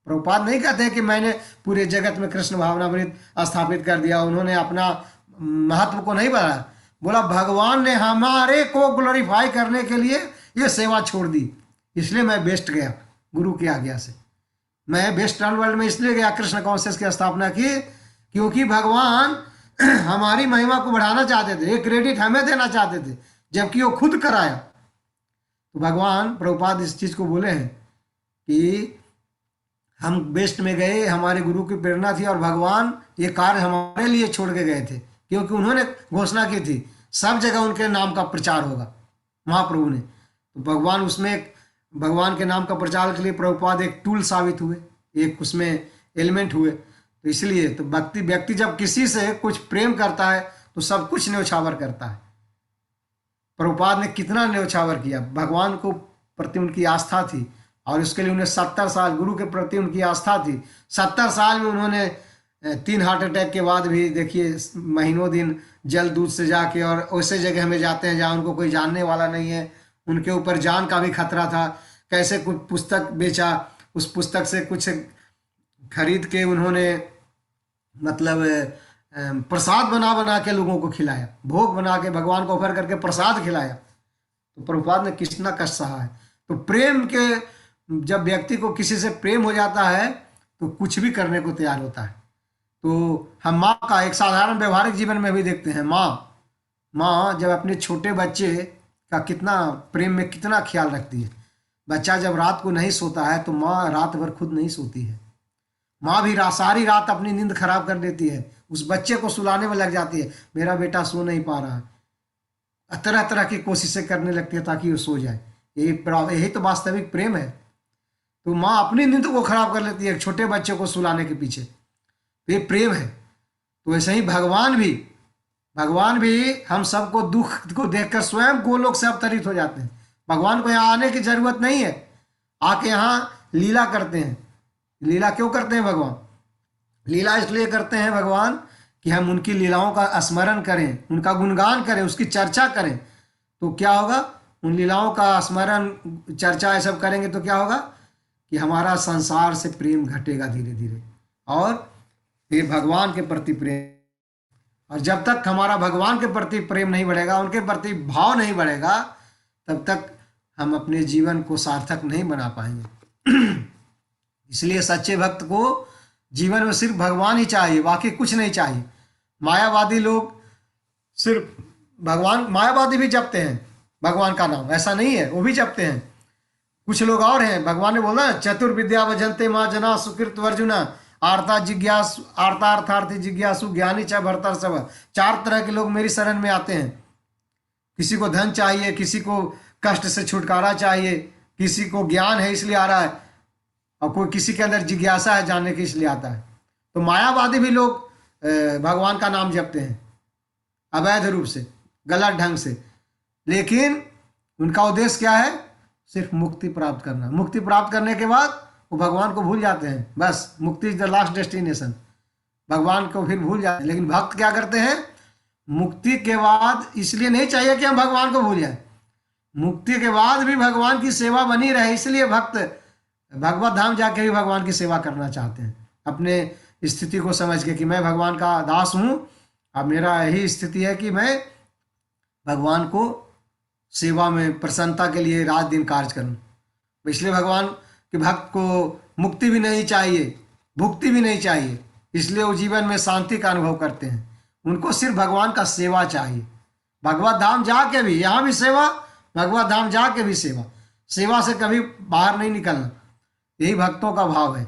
[SPEAKER 1] प्रभुपाद नहीं कहते कि मैंने पूरे जगत में कृष्ण भावनामृत स्थापित कर दिया, उन्होंने अपना महत्व को नहीं बढ़ाया। बोला भगवान ने हमारे को ग्लोरीफाई करने के लिए ये सेवा छोड़ दी, इसलिए मैं वेस्ट गया गुरु की आज्ञा से। मैं वेस्टर्न वर्ल्ड में इसलिए गया, कृष्ण कॉन्शियस की स्थापना की, क्योंकि भगवान हमारी महिमा को बढ़ाना चाहते थे, ये क्रेडिट हमें देना चाहते थे, जबकि वो खुद कराया। तो भगवान प्रभुपाद इस चीज़ को बोले हैं कि हम वेस्ट में गए, हमारे गुरु की प्रेरणा थी, और भगवान ये कार्य हमारे लिए छोड़ के गए थे, क्योंकि उन्होंने घोषणा की थी सब जगह उनके नाम का प्रचार होगा, महाप्रभु ने। तो भगवान उसमें भगवान के नाम का प्रचार के लिए प्रभुपाद एक टूल साबित हुए, एक उसमें एलिमेंट हुए। तो इसलिए तो व्यक्ति जब किसी से कुछ प्रेम करता है तो सब कुछ न्यौछावर करता है। प्रभुपाद ने कितना न्यौछावर किया, भगवान को प्रति उनकी आस्था थी, और उसके लिए उन्हें 70 साल गुरु के प्रति उनकी आस्था थी। 70 साल में उन्होंने 3 हार्ट अटैक के बाद भी देखिए महीनों दिन जल दूध से जाके और ऐसे जगह में जाते हैं जहाँ उनको कोई जानने वाला नहीं है, उनके ऊपर जान का भी खतरा था। कैसे कुछ पुस्तक बेचा, उस पुस्तक से कुछ खरीद के उन्होंने मतलब प्रसाद बना बना के लोगों को खिलाया, भोग बना के भगवान को ऑफर करके प्रसाद खिलाया। तो प्रभुपाद ने कितना कष्ट सहा है। तो प्रेम के जब व्यक्ति को किसी से प्रेम हो जाता है तो कुछ भी करने को तैयार होता है। तो हम माँ का एक साधारण व्यवहारिक जीवन में भी देखते हैं, माँ जब अपने छोटे बच्चे का कितना प्रेम में कितना ख्याल रखती है। बच्चा जब रात को नहीं सोता है तो माँ रात भर खुद नहीं सोती है, माँ भी सारी रात अपनी नींद खराब कर देती है, उस बच्चे को सुलाने में लग जाती है, मेरा बेटा सो नहीं पा रहा है, तरह तरह की कोशिशें करने लगती है ताकि वो सो जाए। यही तो वास्तविक प्रेम है। तो माँ अपनी नींद को खराब कर लेती है छोटे बच्चे को सुलाने के पीछे, तो ये प्रेम है। तो वैसे ही भगवान भी हम सबको दुख को देखकर स्वयं गोलोक से अवतरित हो जाते हैं। भगवान को यहाँ आने की जरूरत नहीं है, आके यहाँ लीला करते हैं। लीला क्यों करते हैं भगवान? लीला इसलिए करते हैं भगवान कि हम उनकी लीलाओं का स्मरण करें, उनका गुणगान करें, उसकी चर्चा करें। तो क्या होगा? उन लीलाओं का स्मरण, चर्चा ये सब करेंगे तो क्या होगा कि हमारा संसार से प्रेम घटेगा धीरे धीरे, और फिर भगवान के प्रति प्रेम। और जब तक हमारा भगवान के प्रति प्रेम नहीं बढ़ेगा, उनके प्रति भाव नहीं बढ़ेगा, तब तक हम अपने जीवन को सार्थक नहीं बना पाएंगे। इसलिए सच्चे भक्त को जीवन में सिर्फ भगवान ही चाहिए, बाकी कुछ नहीं चाहिए। मायावादी लोग सिर्फ मायावादी भी जपते हैं भगवान का नाम, ऐसा नहीं है, वो भी जपते हैं। कुछ लोग और हैं, भगवान ने बोला चतुर्विद्या भजन्ते माँ जना सुकृत अर्जुना आर्ता अर्थार्थी जिज्ञासु ज्ञानी च भरतर सब। 4 तरह के लोग मेरी शरण में आते हैं। किसी को धन चाहिए, किसी को कष्ट से छुटकारा चाहिए, किसी को ज्ञान है इसलिए आ रहा है, और कोई किसी के अंदर जिज्ञासा है जानने की इसलिए आता है। तो मायावादी भी लोग भगवान का नाम जपते हैं अवैध रूप से, गलत ढंग से, लेकिन उनका उद्देश्य क्या है? सिर्फ मुक्ति प्राप्त करना। मुक्ति प्राप्त करने के बाद वो भगवान को भूल जाते हैं। बस मुक्ति इज द लास्ट डेस्टिनेशन, भगवान को फिर भूल जाते हैं। लेकिन भक्त क्या करते हैं? मुक्ति के बाद इसलिए नहीं चाहिए कि हम भगवान को भूल जाए, मुक्ति के बाद भी भगवान की सेवा बनी रहे, इसलिए भक्त भगवत धाम जाके भी भगवान की सेवा करना चाहते हैं, अपने स्थिति को समझ के कि मैं भगवान का दास हूँ। अब मेरा यही स्थिति है कि मैं भगवान को सेवा में प्रसन्नता के लिए रात दिन कार्य करूँ। इसलिए भगवान के भक्त को मुक्ति भी नहीं चाहिए, भुक्ति भी नहीं चाहिए, इसलिए वो जीवन में शांति का अनुभव करते हैं। उनको सिर्फ भगवान का सेवा चाहिए। भगवत धाम जाके भी, यहाँ भी सेवा, भगवत धाम जाके भी सेवा, सेवा से कभी बाहर नहीं निकलना, यही भक्तों का भाव है।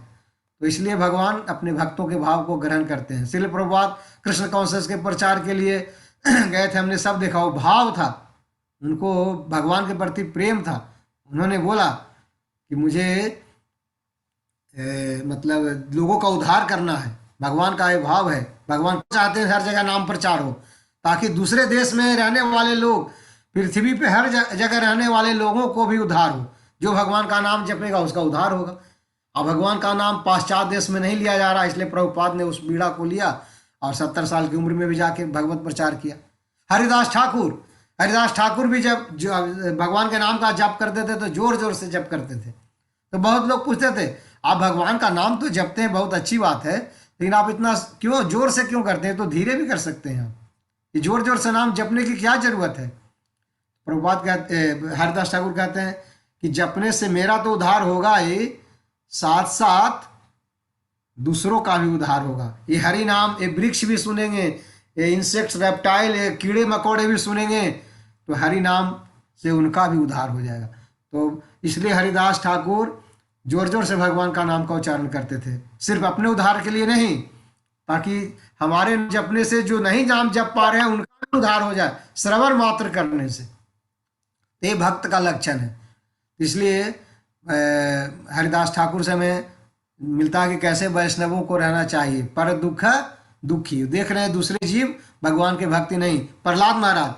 [SPEAKER 1] तो इसलिए भगवान अपने भक्तों के भाव को ग्रहण करते हैं। श्रील प्रभुपाद कृष्ण कॉन्शियस के प्रचार के लिए गए थे, हमने सब देखा, वो भाव था, उनको भगवान के प्रति प्रेम था। उन्होंने बोला कि मुझे मतलब लोगों का उद्धार करना है, भगवान का ये भाव है। भगवान चाहते हैं हर जगह नाम प्रचार हो, ताकि दूसरे देश में रहने वाले लोग, पृथ्वी पे हर जगह रहने वाले लोगों को भी उद्धार हो। जो भगवान का नाम जपेगा उसका उद्धार होगा। अब भगवान का नाम पाश्चात्य देश में नहीं लिया जा रहा, इसलिए प्रभुपाद ने उस बीड़ा को लिया और 70 साल की उम्र में भी जाके भगवत प्रचार किया। हरिदास ठाकुर भी जब भगवान के नाम का जप करते थे तो जोर जोर से जप करते थे। तो बहुत लोग पूछते थे, आप भगवान का नाम तो जपते हैं, बहुत अच्छी बात है, लेकिन आप इतना क्यों जोर से क्यों करते हैं? तो धीरे भी कर सकते हैं आप, ये जोर जोर से नाम जपने की क्या जरूरत है? प्रभुपाद कहते, हरिदास ठाकुर कहते हैं कि जपने से मेरा तो उद्धार होगा ही, साथ साथ दूसरों का भी उद्धार होगा। ये हरि नाम, ये वृक्ष भी सुनेंगे, ये इंसेक्ट्स, रेप्टाइल, ये कीड़े मकोड़े भी सुनेंगे, तो हरि नाम से उनका भी उद्धार हो जाएगा। तो इसलिए हरिदास ठाकुर जोर जोर से भगवान का नाम का उच्चारण करते थे, सिर्फ अपने उद्धार के लिए नहीं, ताकि हमारे जपने से जो नहीं नाम जप पा रहे हैं उनका भी उद्धार हो जाए, श्रवण मात्र करने से। ये भक्त का लक्षण है। इसलिए हरिदास ठाकुर से हमें मिलता है कि कैसे वैष्णवों को रहना चाहिए, पर दुख दुखी। देख रहे हैं दूसरे जीव, भगवान के भक्ति नहीं। प्रहलाद महाराज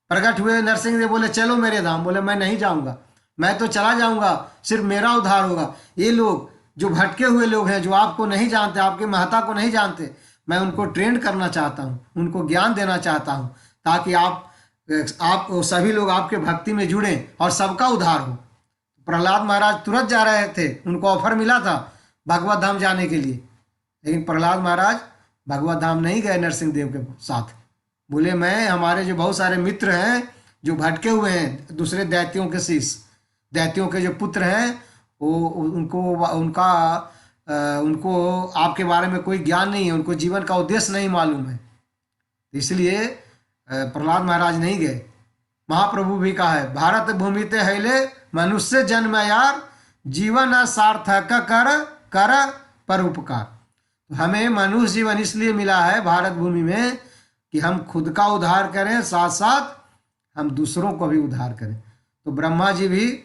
[SPEAKER 1] प्रकट हुए, नरसिंह देव बोले चलो मेरे धाम, बोले मैं नहीं जाऊंगा, मैं तो चला जाऊंगा, सिर्फ मेरा उद्धार होगा। ये लोग जो भटके हुए लोग हैं, जो आपको नहीं जानते, आपके महत्ता को नहीं जानते, मैं उनको ट्रेन करना चाहता हूँ, उनको ज्ञान देना चाहता हूँ, ताकि आप सभी लोग आपके भक्ति में जुड़ें और सबका उद्धार हो। प्रहलाद महाराज तुरंत जा रहे थे, उनको ऑफर मिला था भगवत धाम जाने के लिए, लेकिन प्रहलाद महाराज भगवत धाम नहीं गए नरसिंह देव के साथ। बोले मैं, हमारे जो बहुत सारे मित्र हैं जो भटके हुए हैं, दूसरे दैत्यों के शिष्य, दैत्यों के जो पुत्र हैं, वो उनको आपके बारे में कोई ज्ञान नहीं है, उनको जीवन का उद्देश्य नहीं मालूम है, इसलिए प्रहलाद महाराज नहीं गए। महाप्रभु भी कहा है, भारत भूमि ते हैले मनुष्य जन्म यार, जीवन सार्थक कर कर पर उपकार। हमें मनुष्य जीवन इसलिए मिला है भारत भूमि में कि हम खुद का उद्धार करें, साथ साथ हम दूसरों को भी उद्धार करें। तो ब्रह्मा जी भी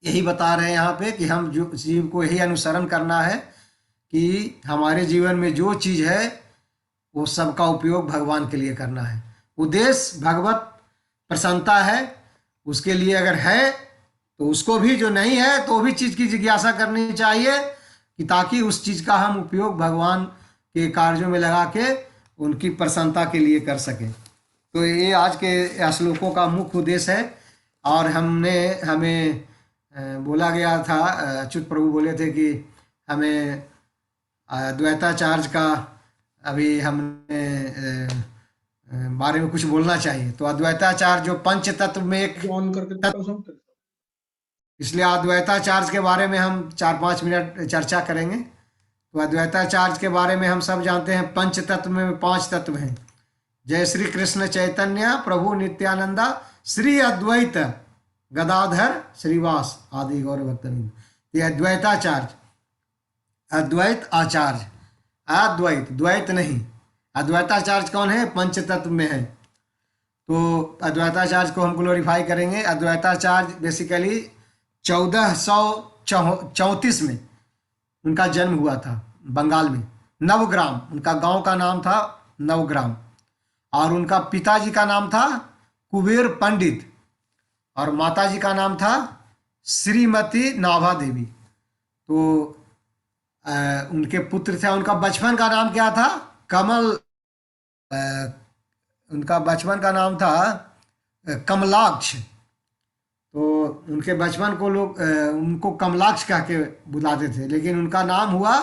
[SPEAKER 1] यही बता रहे हैं यहाँ पे कि हम जो जीव को यही अनुसरण करना है कि हमारे जीवन में जो चीज़ है वो सबका उपयोग भगवान के लिए करना है। उद्देश्य भगवत प्रसन्नता है, उसके लिए अगर है तो उसको भी, जो नहीं है तो भी चीज़ की जिज्ञासा करनी चाहिए कि ताकि उस चीज़ का हम उपयोग भगवान के कार्यों में लगा के उनकी प्रसन्नता के लिए कर सकें। तो ये आज के श्लोकों का मुख्य उद्देश्य है। और हमें बोला गया था, अच्युत प्रभु बोले थे कि हमें द्वैताचार्य का अभी हमने बारे में कुछ बोलना चाहिए। तो अद्वैताचार्य जो पंच तत्व में एक
[SPEAKER 2] ऑन करके
[SPEAKER 1] इसलिए अद्वैताचार्य के बारे में हम 4-5 मिनट चर्चा करेंगे। तो अद्वैताचार्य के बारे में हम सब जानते हैं, पंच तत्व में 5 तत्व हैं। जय श्री कृष्ण चैतन्य प्रभु नित्यानंदा श्री अद्वैत गदाधर श्रीवास आदि गौर भक्तवृंद। ये अद्वैताचार्य, अद्वैत आचार्य, अद्वैत द्वैत नहीं। अद्वैताचार्य कौन है? पंच तत्व में है। तो अद्वैताचार्य को हम ग्लोरीफाई करेंगे। अद्वैताचार्य बेसिकली 1434 में उनका जन्म हुआ था बंगाल में, नवग्राम उनका गांव का नाम था, नवग्राम। और उनका पिताजी का नाम था कुबेर पंडित और माताजी का नाम था श्रीमती नाभा देवी। तो उनके पुत्र थे। उनका बचपन का नाम क्या था? कमल। उनका बचपन का नाम था कमलाक्ष। तो उनके बचपन को लोग उनको कमलाक्ष कह के बुलाते थे, लेकिन उनका नाम हुआ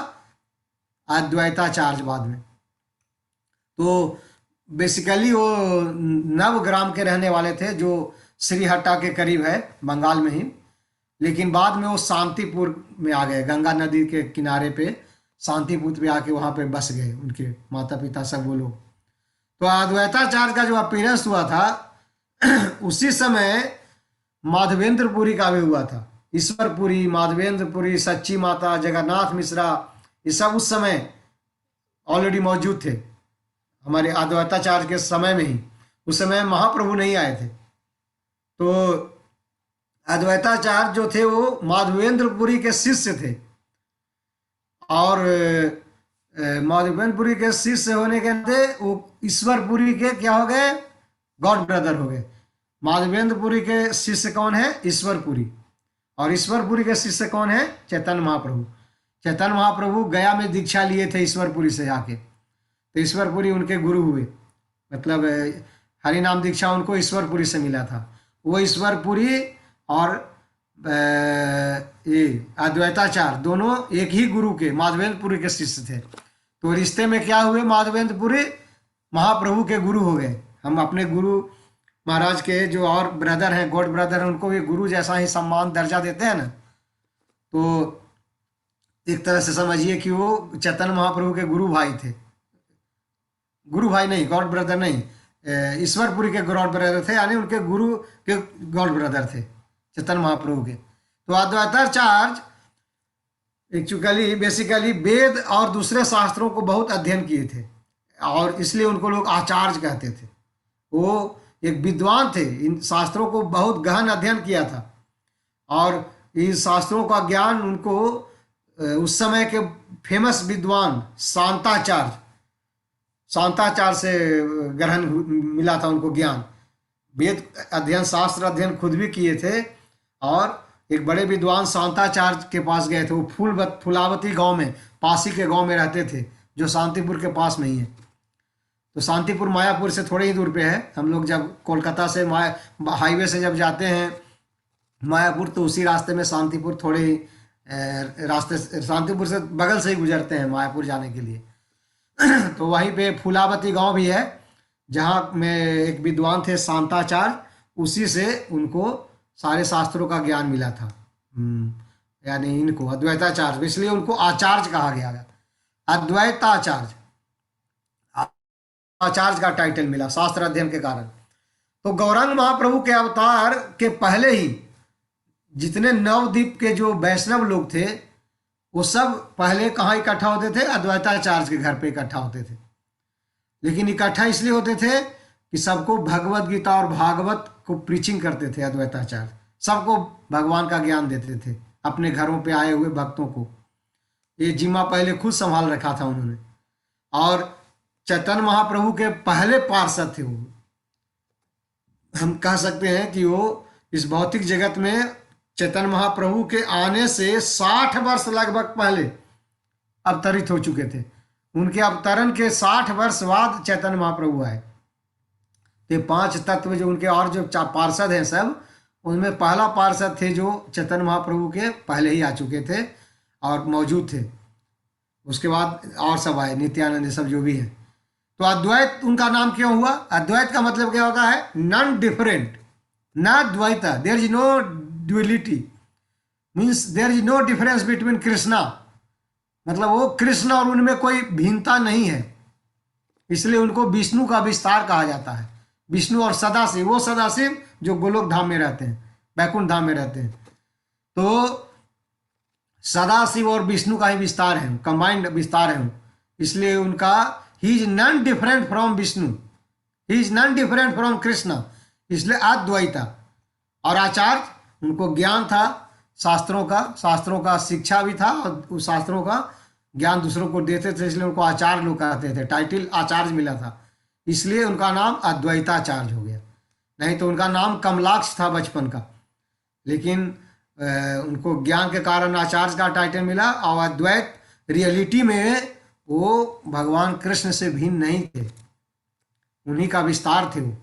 [SPEAKER 1] अद्वैताचार्य बाद में। तो बेसिकली वो नवग्राम के रहने वाले थे, जो श्रीहट्टा के करीब है, बंगाल में ही। लेकिन बाद में वो शांतिपुर में आ गए, गंगा नदी के किनारे पे शांतिपुर पे आके वहाँ पे बस गए, उनके माता पिता सब वो लोग। तो अद्वैताचार्य का जो अपीयरेंस हुआ था उसी समय माधवेंद्रपुरी का भी हुआ था। ईश्वरपुरी, माधवेंद्रपुरी, सच्ची माता, जगन्नाथ मिश्रा, ये सब उस समय ऑलरेडी मौजूद थे हमारे अद्वैताचार्य के समय में ही। उस समय महाप्रभु नहीं आए थे। तो अद्वैताचार्य जो थे वो माधवेंद्रपुरी के शिष्य थे। और माधवेंद्रपुरी के शिष्य होने के नाते वो ईश्वरपुरी के क्या हो गए? गॉड ब्रदर हो गए। माधवेंद्रपुरी के शिष्य कौन है? ईश्वरपुरी। और ईश्वरपुरी के शिष्य कौन है? चैतन्य महाप्रभु। चैतन्य महाप्रभु गया में दीक्षा लिए थे ईश्वरपुरी से आके। तो ईश्वरपुरी उनके गुरु हुए, मतलब हरि नाम दीक्षा उनको ईश्वरपुरी से मिला था। वो ईश्वरपुरी और ये अद्वैताचार्य दोनों एक ही गुरु के, माधवेंद्रपुरी के शिष्य थे। तो रिश्ते में क्या हुए? माधवेंद्रपुरी महाप्रभु के गुरु हो गए। हम अपने गुरु महाराज के जो और ब्रदर हैं, गॉड ब्रदर हैं, उनको भी गुरु जैसा ही सम्मान दर्जा देते हैं ना। तो एक तरह से समझिए कि वो चैतन्य महाप्रभु के गुरु भाई थे। गुरु भाई नहीं, गॉड ब्रदर नहीं, ईश्वरपुरी के गॉड ब्रदर थे, यानी उनके गुरु के गॉड ब्रदर थे चैतन्य महाप्रभु के। तो अद्वैताचार्य एक्चुअली बेसिकली वेद और दूसरे शास्त्रों को बहुत अध्ययन किए थे, और इसलिए उनको लोग आचार्य कहते थे। वो एक विद्वान थे, इन शास्त्रों को बहुत गहन अध्ययन किया था। और इन शास्त्रों का ज्ञान उनको उस समय के फेमस विद्वान शांताचार्य से ग्रहण मिला था उनको ज्ञान। वेद अध्ययन, शास्त्र अध्ययन खुद भी किए थे। और एक बड़े विद्वान शांताचार्य के पास गए थे। वो फूलावती गांव में, पासी के गांव में रहते थे, जो शांतिपुर के पास में ही है। तो शांतिपुर मायापुर से थोड़े ही दूर पे है। हम लोग जब कोलकाता से हाईवे से जब जाते हैं मायापुर, तो उसी रास्ते में शांतिपुर, थोड़े ही रास्ते, शांतिपुर से बगल से ही गुजरते हैं मायापुर जाने के लिए। तो वहीं पे फूलावती गांव भी है, जहाँ में एक विद्वान थे शांताचार्य, उसी से उनको सारे शास्त्रों का ज्ञान मिला था। यानी इनको अद्वैताचार्य, इसलिए उनको आचार्य कहा गया। अद्वैताचार्य, आचार्य का टाइटल मिला शास्त्र अध्ययन के कारण। तो गौरांग महाप्रभु के अवतार के पहले ही जितने नवद्वीप के जो वैष्णव लोग थे, वो सब पहले कहाँ इकट्ठा होते थे? अद्वैताचार्य के घर पे इकट्ठा होते थे। लेकिन इकट्ठा इसलिए होते थे कि सबको भगवत गीता और भागवत को प्रीचिंग करते थे अद्वैताचार्य, सबको भगवान का ज्ञान देते थे अपने घरों पे आए हुए भक्तों को। ये जिम्मा पहले खुद संभाल रखा था उन्होंने। और चैतन्य महाप्रभु के पहले पार्षद थे वो। हम कह सकते हैं कि वो इस भौतिक जगत में चैतन्य महाप्रभु के आने से 60 वर्ष लगभग पहले अवतरित हो चुके थे। उनके अवतरण के 60 वर्ष बाद चैतन्य महाप्रभु आए। तो 5 तत्व जो उनके और जो पार्षद हैं सब, उनमें पहला पार्षद थे जो चैतन्य महाप्रभु के पहले ही आ चुके थे और मौजूद थे। उसके बाद और सब आए, नित्यानंद सब जो भी हैं। तो अद्वैत उनका नाम क्यों हुआ? अद्वैत का मतलब क्या होता है? नॉन डिफरेंट, ना द्वैता, there is no duality, means there is no difference between Krishna, मतलब वो कृष्ण और उनमें कोई भिन्नता नहीं है, इसलिए उनको विष्णु का विस्तार कहा जाता है। विष्णु और सदाशिव, वो सदाशिव जो गोलोक धाम में रहते हैं, बैकुंठ धाम में रहते हैं, तो सदाशिव और विष्णु का ही विस्तार है, कंबाइंड विस्तार है। इसलिए उनका he is non different from Vishnu, he is non different from Krishna, इसलिए अद्वैता। और आचार्य, उनको ज्ञान था शास्त्रों का शिक्षा भी था, और उस शास्त्रों का ज्ञान दूसरों को देते थे, इसलिए उनको आचार्य लोग कहते थे, टाइटल आचार्य मिला था, इसलिए उनका नाम अद्वैताचार्य हो गया। नहीं तो उनका नाम कमलाक्ष था बचपन का, लेकिन उनको ज्ञान के कारण आचार्य का टाइटल मिला। और अद्वैत रियलिटी में वो भगवान कृष्ण से भिन्न नहीं थे, उन्हीं का विस्तार थे। वो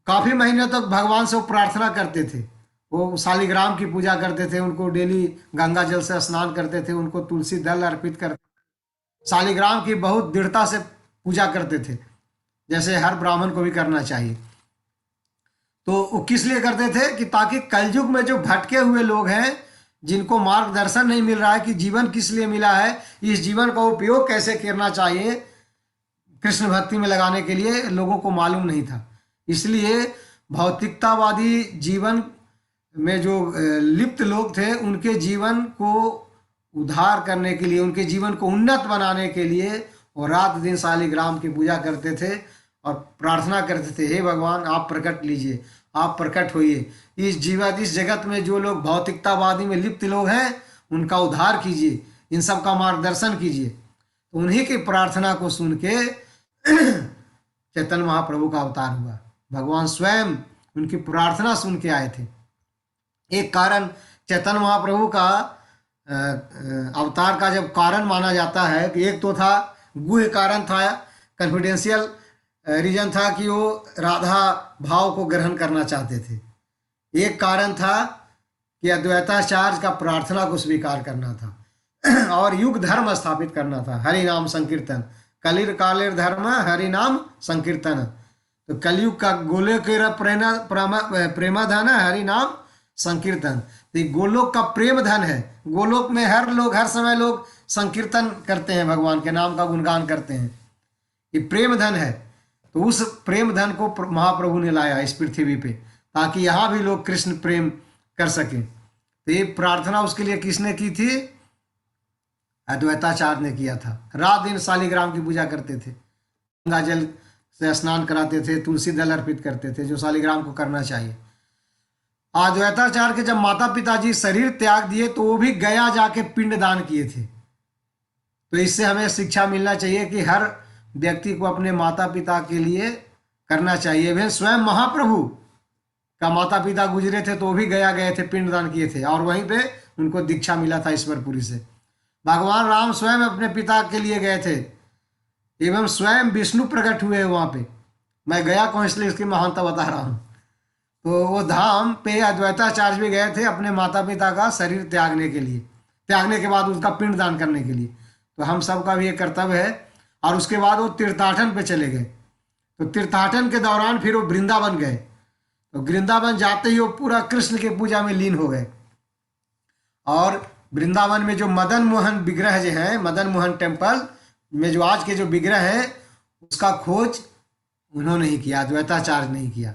[SPEAKER 1] काफी महीने तक भगवान से वो प्रार्थना करते थे, वो शालिग्राम की पूजा करते थे, उनको डेली गंगा जल से स्नान करते थे, उनको तुलसी दल अर्पित करते, शालिग्राम की बहुत दृढ़ता से पूजा करते थे, जैसे हर ब्राह्मण को भी करना चाहिए। तो वो किस लिए करते थे? कि ताकि कलयुग में जो भटके हुए लोग हैं, जिनको मार्गदर्शन नहीं मिल रहा है कि जीवन किस लिए मिला है, इस जीवन का उपयोग कैसे करना चाहिए कृष्ण भक्ति में लगाने के लिए, लोगों को मालूम नहीं था। इसलिए भौतिकतावादी जीवन में जो लिप्त लोग थे, उनके जीवन को उद्धार करने के लिए, उनके जीवन को उन्नत बनाने के लिए वो रात दिन शालिग्राम की पूजा करते थे और प्रार्थना करते थे, हे भगवान आप प्रकट लीजिए, आप प्रकट होइए, इस जगत में जो लोग भौतिकतावादी में लिप्त लोग हैं उनका उद्धार कीजिए, इन सब का मार्गदर्शन कीजिए। तो उन्हीं की प्रार्थना को सुन के चैतन्य महाप्रभु का अवतार हुआ। भगवान स्वयं उनकी प्रार्थना सुन के आए थे। एक कारण चैतन्य महाप्रभु का अवतार का जब कारण माना जाता है कि एक तो था गुह्य कारण था, कॉन्फिडेंशियल रीजन था कि वो राधा भाव को ग्रहण करना चाहते थे। एक कारण था कि अद्वैताचार्य का प्रार्थना को स्वीकार करना था और युग धर्म स्थापित करना था, हरि नाम संकीर्तन, कलिर कालिर धर्म हरि नाम संकीर्तन। तो कलयुग का गोलोक प्रेमा धन है हरि नाम संकीर्तन। तो गोलोक का प्रेम धन है, गोलोक में हर समय लोग संकीर्तन करते हैं, भगवान के नाम का गुणगान करते हैं, ये प्रेम धन है। तो उस प्रेम धन को महाप्रभु ने लाया इस पृथ्वी पे, ताकि यहाँ भी लोग कृष्ण प्रेम कर सकें। तो ये प्रार्थना उसके लिए किसने की थी? अद्वैताचार्य ने किया था। रात दिन शालिग्राम की पूजा करते थे, गंगा जल से स्नान कराते थे, तुलसी दल अर्पित करते थे, जो शालिग्राम को करना चाहिए। अद्वैताचार्य के जब माता पिताजी शरीर त्याग दिए तो वो भी गया जाके पिंड दान किए थे। तो इससे हमें शिक्षा मिलना चाहिए कि हर व्यक्ति को अपने माता पिता के लिए करना चाहिए। वे स्वयं महाप्रभु का माता पिता गुजरे थे तो वो भी गया गए थे, पिंडदान किए थे, और वहीं पे उनको दीक्षा मिला था ईश्वरपुरी से। भगवान राम स्वयं अपने पिता के लिए गए थे, एवं स्वयं विष्णु प्रकट हुए वहाँ पे। मैं गया कौन, इसलिए इसकी महानता बता रहा हूँ। तो वो धाम पे अद्वैताचार्य भी गए थे अपने माता पिता का शरीर त्यागने के लिए, त्यागने के बाद उसका पिंडदान करने के लिए। तो हम सबका भी ये कर्तव्य है। और उसके बाद वो तीर्थाटन पे चले गए। तो तीर्थाटन के दौरान फिर वो वृंदावन गए। तो वृंदावन जाते ही वो पूरा कृष्ण के पूजा में लीन हो गए। और वृंदावन में जो मदन मोहन विग्रह जो है, मदन मोहन टेम्पल में जो आज के जो विग्रह है, उसका खोज उन्होंने ही किया, अद्वैताचार्य नहीं किया।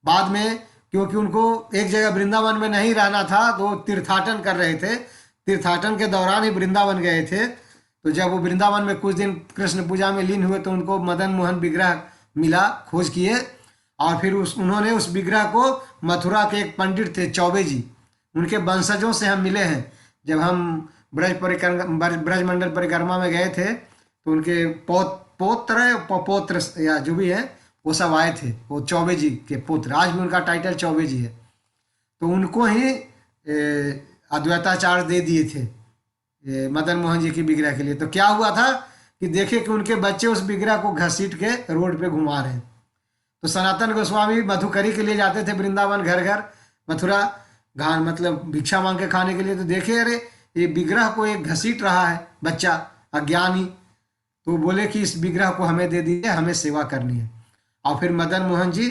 [SPEAKER 1] बाद में क्योंकि उनको एक जगह वृंदावन में नहीं रहना था तो तीर्थाटन कर रहे थे, तीर्थाटन के दौरान ही वृंदावन गए थे। तो जब वो वृंदावन में कुछ दिन कृष्ण पूजा में लीन हुए तो उनको मदन मोहन विग्रह मिला, खोज किए, और फिर उन्होंने उस विग्रह को मथुरा के एक पंडित थे चौबे जी, उनके वंशजों से हम मिले हैं। जब हम ब्रजमंडल परिक्रमा में गए थे तो उनके पौत्र या जो भी है वो सब आए थे, वो चौबे जी के पुत्र, आज भी उनका टाइटल चौबे जी है। तो उनको ही अद्वैताचार्य दे दिए थे मदन मोहन जी की विग्रह के लिए। तो क्या हुआ था कि देखे कि उनके बच्चे उस विग्रह को घसीट के रोड पे घुमा रहे हैं। तो सनातन गोस्वामी मधुकरी के लिए जाते थे वृंदावन, घर घर मथुरा घान मतलब भिक्षा मांग के खाने के लिए। तो देखे अरे ये विग्रह को एक घसीट रहा है बच्चा अज्ञानी, तो बोले कि इस विग्रह को हमें दे दीजिए, हमें सेवा करनी है। और फिर मदन मोहन जी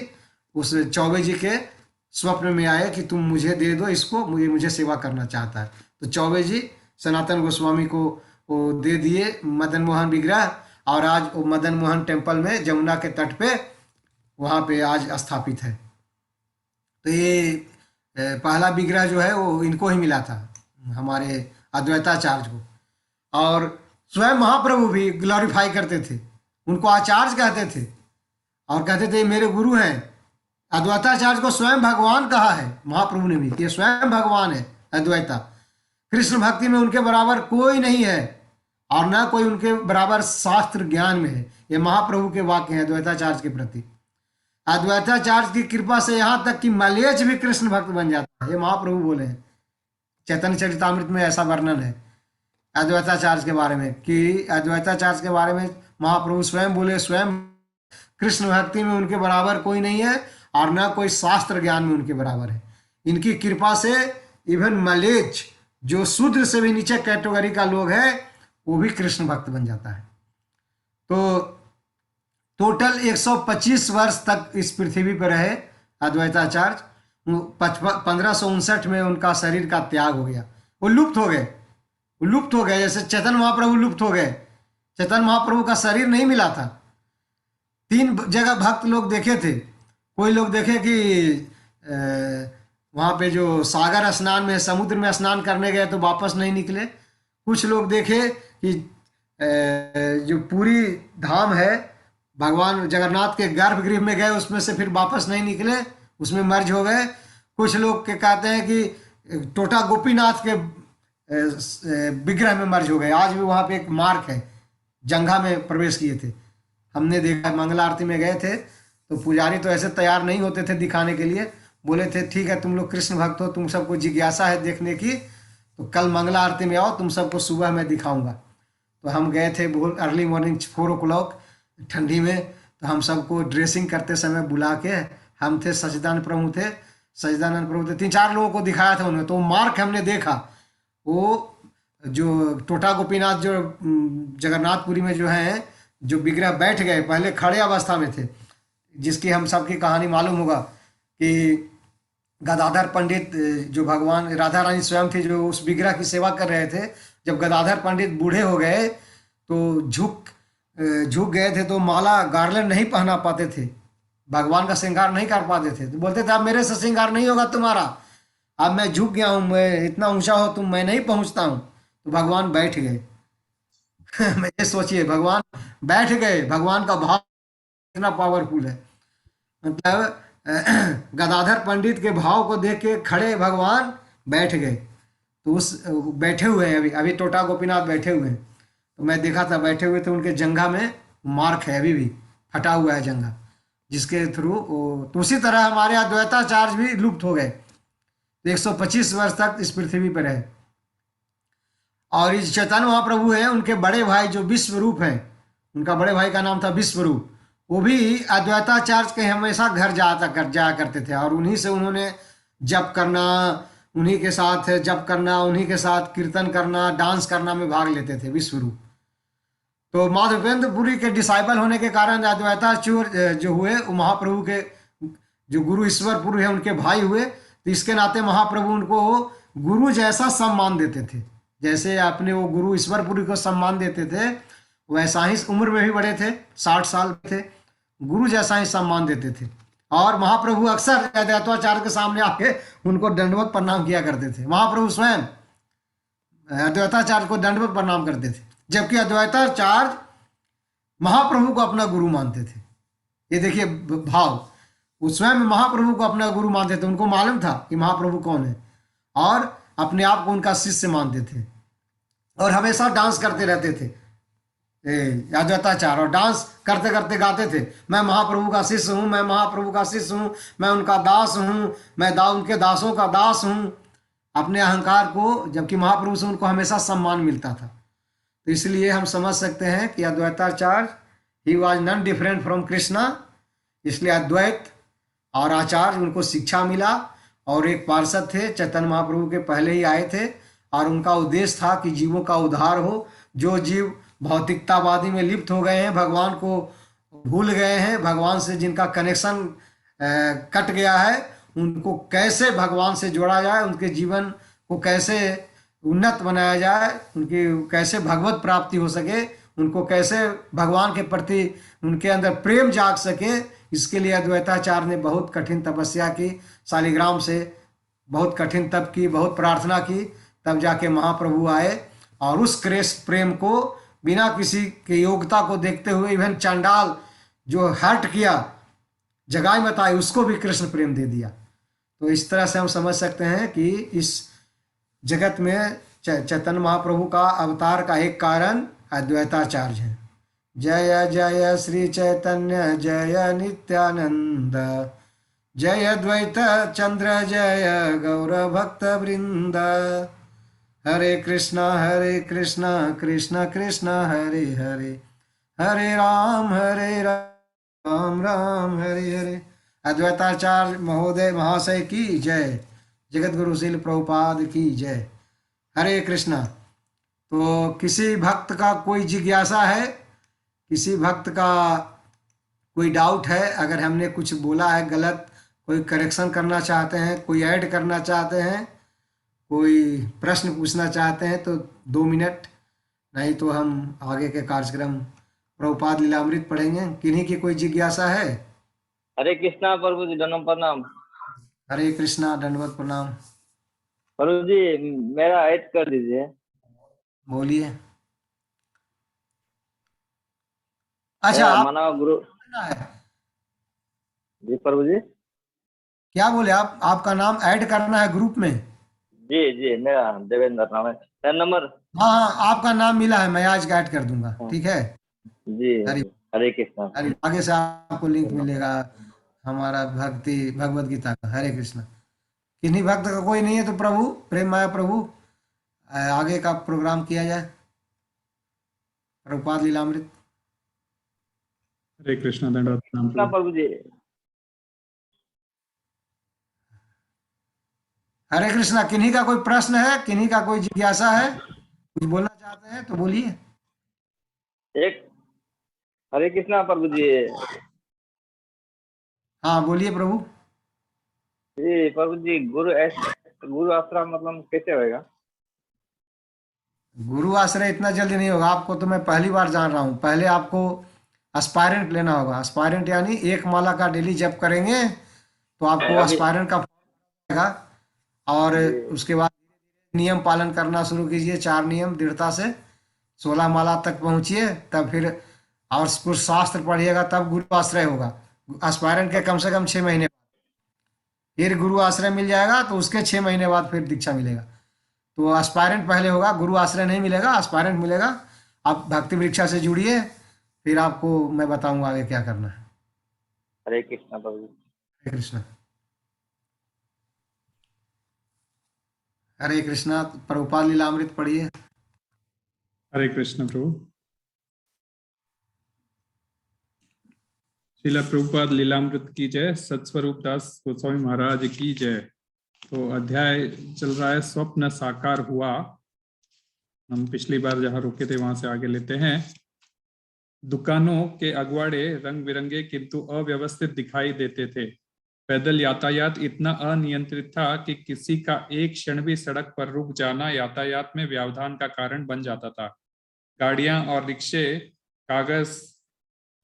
[SPEAKER 1] उस चौबे जी के स्वप्न में आए कि तुम मुझे दे दो इसको, मुझे सेवा करना चाहता है। तो चौबे जी सनातन गोस्वामी को वो दे दिए मदन मोहन विग्रह, और आज वो मदन मोहन टेम्पल में जमुना के तट पे वहाँ पे आज स्थापित है। तो ये पहला विग्रह जो है वो इनको ही मिला था, हमारे अद्वैताचार्य को। और स्वयं महाप्रभु भी ग्लोरीफाई करते थे, उनको आचार्य कहते थे और कहते थे मेरे गुरु हैं। अद्वैताचार्य को स्वयं भगवान कहा है महाप्रभु ने भी, ये स्वयं भगवान है अद्वैता। कृष्ण भक्ति में उनके बराबर कोई नहीं है और न कोई उनके बराबर शास्त्र ज्ञान में है। ये महाप्रभु के वाक्य हैं अद्वैताचार्य के प्रति। अद्वैताचार्य की कृपा से यहाँ तक कि मलेच्छ भी कृष्ण भक्त बन जाता है, ये महाप्रभु बोले हैं। चैतन्य चरितामृत में ऐसा वर्णन है अद्वैताचार्य के बारे में कि अद्वैताचार्य के बारे में महाप्रभु स्वयं बोले, स्वयं कृष्ण भक्ति में उनके बराबर कोई नहीं है और न कोई शास्त्र ज्ञान में उनके बराबर है। इनकी कृपा से इवन मलेच्छ जो शूद्र से भी नीचे कैटेगरी का लोग है वो भी कृष्ण भक्त बन जाता है। तो टोटल 125 वर्ष तक इस पृथ्वी पर रहे अद्वैताचार्य। 1559 में उनका शरीर का त्याग हो गया, वो लुप्त हो गए जैसे चैतन्य महाप्रभु लुप्त हो गए। चैतन्य महाप्रभु का शरीर नहीं मिला था। 3 जगह भक्त लोग देखे थे। कोई लोग देखे कि वहाँ पे जो सागर स्नान में, समुद्र में स्नान करने गए तो वापस नहीं निकले। कुछ लोग देखे कि जो पूरी धाम है भगवान जगन्नाथ के गर्भगृह में गए, उसमें से फिर वापस नहीं निकले, उसमें मर्ज हो गए। कुछ लोग के कहते हैं कि टोटा गोपीनाथ के विग्रह में मर्ज हो गए। आज भी वहाँ पे एक मार्क है, जंघा में प्रवेश किए थे, हमने देखा। मंगला आरती में गए थे तो पुजारी तो ऐसे तैयार नहीं होते थे दिखाने के लिए, बोले थे ठीक है तुम लोग कृष्ण भक्त हो, तुम सबको जिज्ञासा है देखने की, तो कल मंगला आरती में आओ, तुम सबको सुबह मैं दिखाऊंगा। तो हम गए थे बहुत अर्ली मॉर्निंग 4 o'clock ठंडी में। तो हम सबको ड्रेसिंग करते समय बुला के, हम थे सच्चिदानंद प्रभु थे, 3-4 लोगों को दिखाया था उन्होंने। तो मार्क हमने देखा, वो जो टोटा गोपीनाथ जो जगन्नाथपुरी में जो है जो विग्रह बैठ गए, पहले खड़े अवस्था में थे, जिसकी हम सबकी कहानी मालूम होगा कि गदाधर पंडित जो भगवान राधा रानी स्वयं थी जो उस विग्रह की सेवा कर रहे थे, जब गदाधर पंडित बूढ़े हो गए तो झुक गए थे, तो माला गार्लैंड नहीं पहना पाते थे, भगवान का श्रृंगार नहीं कर पाते थे। तो बोलते थे अब मेरे से श्रृंगार नहीं होगा तुम्हारा, अब मैं झुक गया हूँ, मैं इतना ऊंचा हो तुम, मैं नहीं पहुंचता हूँ। तो भगवान बैठ गए। मैं ये सोचिए, भगवान बैठ गए, भगवान का भाव इतना पावरफुल है। मतलब गदाधर पंडित के भाव को देख के खड़े भगवान बैठ गए। तो उस बैठे हुए हैं अभी टोटा गोपीनाथ बैठे हुए हैं। तो मैं देखा था बैठे हुए थे, उनके जंघा में मार्क है, अभी भी फटा हुआ है जंघा, जिसके थ्रू तो उसी तरह हमारे अद्वैताचार्य भी लुप्त हो गए। तो 125 वर्ष तक इस पृथ्वी पर है। और इस चैतन्य महाप्रभु है, उनके बड़े भाई जो विश्वरूप हैं, उनका बड़े भाई का नाम था विश्वरूप, वो भी अद्वैताचार्य के हमेशा घर जाया करते थे। और उन्हीं से उन्होंने जप करना, उन्हीं के साथ जप करना, उन्हीं के साथ कीर्तन करना, डांस करना में भाग लेते थे विश्वरूप। तो माधवेंद्रपुरी के डिसाइबल होने के कारण अद्वैताचार्य जो हुए वो महाप्रभु के जो गुरु ईश्वरपुरी है उनके भाई हुए। तो इसके नाते महाप्रभु उनको गुरु जैसा सम्मान देते थे, जैसे अपने वो गुरु ईश्वरपुरी को सम्मान देते थे, वैसा ही उम्र में भी बड़े थे, 60 साल थे, गुरु जैसा ही सम्मान देते थे। और महाप्रभु अक्सर अद्वैताचार्य के सामने आके उनको दंडवत प्रणाम किया करते थे। महाप्रभु स्वयं अद्वैताचार्य को दंडवत प्रणाम करते थे, जबकि अद्वैताचार्य महाप्रभु को अपना गुरु मानते थे। ये देखिए भाव, वो स्वयं महाप्रभु को अपना गुरु मानते थे, उनको मालूम था कि महाप्रभु कौन है, और अपने आप को उनका शिष्य मानते थे, और हमेशा डांस करते रहते थे अद्वैताचार्य, और डांस करते करते गाते थे, मैं महाप्रभु का शिष्य हूँ, मैं महाप्रभु का शिष्य हूँ, मैं उनका दास हूँ, मैं उनके दासों का दास हूँ, अपने अहंकार को, जबकि महाप्रभु से उनको हमेशा सम्मान मिलता था। तो इसलिए हम समझ सकते हैं कि Advaitacharya, he was non different from Krishna, इसलिए अद्वैत और आचार्य उनको शिक्षा मिला। और एक पार्षद थे, चैतन्य महाप्रभु के पहले ही आए थे, और उनका उद्देश्य था कि जीवों का उद्धार हो। जो जीव भौतिकतावादी में लिप्त हो गए हैं, भगवान को भूल गए हैं, भगवान से जिनका कनेक्शन कट गया है, उनको कैसे भगवान से जोड़ा जाए, उनके जीवन को कैसे उन्नत बनाया जाए, उनकी कैसे भगवत प्राप्ति हो सके, उनको कैसे भगवान के प्रति उनके अंदर प्रेम जाग सके, इसके लिए अद्वैताचार्य ने बहुत कठिन तपस्या की, शालिग्राम से बहुत कठिन तप की, बहुत प्रार्थना की, तब जाके महाप्रभु आए। और उस कृष्ण प्रेम को बिना किसी के योग्यता को देखते हुए, इवन चांडाल जो हर्ट किया, जगाई बताई, उसको भी कृष्ण प्रेम दे दिया। तो इस तरह से हम समझ सकते हैं कि इस जगत में चैतन्य महाप्रभु का अवतार का एक कारण अद्वैताचार्य है। जय जय श्री चैतन्य जय नित्यानंद, जय द्वैत चंद्र जय गौर भक्त वृंद, हरे कृष्णा कृष्ण कृष्ण हरे हरे, हरे राम राम राम हरे हरे। अद्वैताचार्य महोदय महाशय की जय, जगत गुरु श्रील प्रभुपाद की जय। हरे कृष्णा। तो किसी भक्त का कोई जिज्ञासा है, किसी भक्त का कोई डाउट है, अगर हमने कुछ बोला है गलत, कोई करेक्शन करना चाहते हैं, कोई ऐड करना चाहते हैं, कोई प्रश्न पूछना चाहते हैं, तो 2 मिनट, नहीं तो हम आगे के कार्यक्रम प्रभुपाद लीलामृत पढ़ेंगे। किन्हीं की कोई जिज्ञासा है?
[SPEAKER 2] हरे कृष्णा प्रभु जी, दंडवत प्रणाम।
[SPEAKER 1] हरे कृष्णा, दंडवत प्रणाम।
[SPEAKER 2] प्रभु जी मेरा ऐड कर दीजिए।
[SPEAKER 1] बोलिए। अच्छा, आप
[SPEAKER 2] मानव गुरु
[SPEAKER 1] है,
[SPEAKER 2] जी प्रभु जी।
[SPEAKER 1] क्या बोले आप? आपका नाम ऐड करना है ग्रुप में?
[SPEAKER 2] जी जी, मेरा देवेंद्र नाम है। नंबर?
[SPEAKER 1] हाँ हाँ, आपका नाम मिला है, मैं आज ऐड कर दूंगा, ठीक है।
[SPEAKER 2] जी।
[SPEAKER 1] हरि
[SPEAKER 2] हरे कृष्णा।
[SPEAKER 1] हरि, आगे से आपको लिंक मिलेगा हमारा भगवत गीता का। हरे कृष्णा। किन्हीं भक्त का कोई नहीं है तो प्रभु प्रेम माया प्रभु आगे का प्रोग्राम किया जाए, प्रभुपाद लीलामृत।
[SPEAKER 3] हरे कृष्णा, दंडवत प्रणाम
[SPEAKER 2] प्रभु जी।
[SPEAKER 1] हरे कृष्णा। किन्हीं का कोई प्रश्न है, किन्हीं का कोई जिज्ञासा है, कुछ बोलना चाहते हैं तो बोलिए।
[SPEAKER 2] एक हरे कृष्णा प्रभु जी।
[SPEAKER 1] हाँ बोलिए प्रभु।
[SPEAKER 2] जी प्रभु जी, गुरु आश्रम मतलब कैसे होएगा?
[SPEAKER 1] गुरु आश्रय इतना जल्दी नहीं होगा, आपको तो मैं पहली बार जान रहा हूँ। पहले आपको एस्पायरेंट लेना होगा। एस्पायरेंट यानी एक माला का डेली जप करेंगे तो आपको
[SPEAKER 2] अभी
[SPEAKER 1] एस्पायरेंट का आएगा। और
[SPEAKER 2] जी
[SPEAKER 1] उसके बाद नियम पालन करना शुरू कीजिए, 4 नियम दृढ़ता से, 16 माला तक पहुंचिए, तब फिर और कुछ शास्त्र पढ़िएगा, तब गुरु आश्रय होगा। एस्पायरेंट के कम से कम 6 महीने, फिर गुरु आश्रय मिल जाएगा, तो उसके 6 महीने बाद फिर दीक्षा मिलेगा। तो एस्पायरेंट पहले होगा, गुरु आश्रय नहीं मिलेगा, एस्पायरेंट मिलेगा। आप भक्ति वृक्षा से जुड़िए, फिर आपको मैं बताऊंगा आगे क्या करना है।
[SPEAKER 2] हरे कृष्णा प्रभु जी।
[SPEAKER 1] हरे कृष्णा। हरे कृष्णा। प्रभुपाद लीलामृत पढ़िए।
[SPEAKER 3] हरे कृष्ण प्रभु। श्रीला प्रभुपाद लीलामृत की जय, सत्स्वरूप दास गोस्वामी महाराज की जय। तो अध्याय चल रहा है स्वप्न साकार हुआ। हम पिछली बार जहां रुके थे वहां से आगे लेते हैं। दुकानों के अगवाड़े रंग बिरंगे किंतु अव्यवस्थित दिखाई देते थे। पैदल यातायात इतना अनियंत्रित था कि किसी का एक क्षण भी सड़क पर रुक जाना यातायात में व्यवधान का कारण बन जाता था। गाड़ियां और रिक्शे, कागज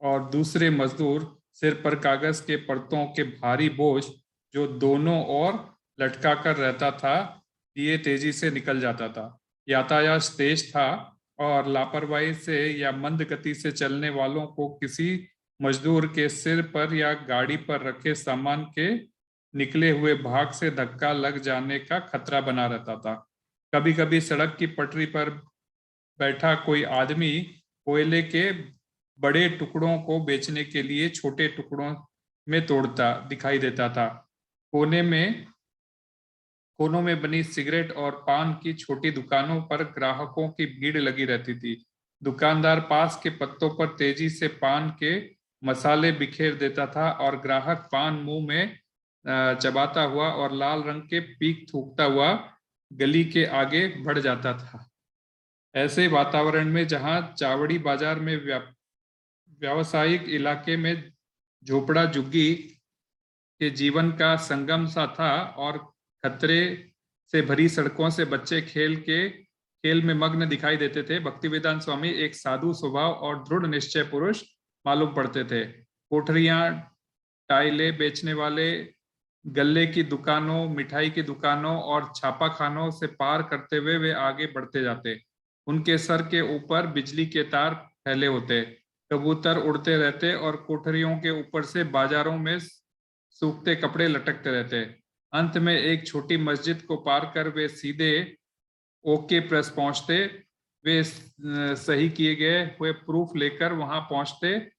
[SPEAKER 3] और दूसरे मजदूर सिर पर कागज के परतों के भारी बोझ जो दोनों ओर लटका कर रहता था, दिए तेजी से निकल जाता था। यातायात तेज था और लापरवाही से या मंद गति से चलने वालों को किसी मजदूर के सिर पर या गाड़ी पर रखे सामान के निकले हुए भाग से धक्का लग जाने का खतरा बना रहता था। कभी कभी सड़क की पटरी पर बैठा कोई आदमी कोयले के बड़े टुकड़ों को बेचने के लिए छोटे टुकड़ों में तोड़ता दिखाई देता था। कोनों में बनी सिगरेट और पान की छोटी दुकानों पर ग्राहकों की भीड़ लगी रहती थी। दुकानदार पास के पत्तों पर तेजी से पान के मसाले बिखेर देता था और ग्राहक पान मुंह में चबाता हुआ और लाल रंग के पीक थूकता हुआ गली के आगे बढ़ जाता था। ऐसे वातावरण में जहां चावड़ी बाजार में व्यावसायिक इलाके में झोपड़ा झुग्गी के जीवन का संगम सा था और खतरे से भरी सड़कों से बच्चे खेल में मग्न दिखाई देते थे, भक्तिवेदांत स्वामी एक साधु स्वभाव और दृढ़ निश्चय पुरुष मालूम पड़ते थे। कोठरियां, टाइले बेचने वाले, गल्ले की दुकानों, मिठाई की दुकानों और छापा खानों से पार करते हुए वे आगे बढ़ते जाते। उनके सर के ऊपर बिजली के तार फैले होते, कबूतर उड़ते रहते और कोठरियों के ऊपर से बाजारों में सूखते कपड़े लटकते रहते। अंत में एक छोटी मस्जिद को पार कर वे सीधे ओके प्रेस पहुंचते। वे सही किए गए हुए प्रूफ लेकर वहां पहुंचते,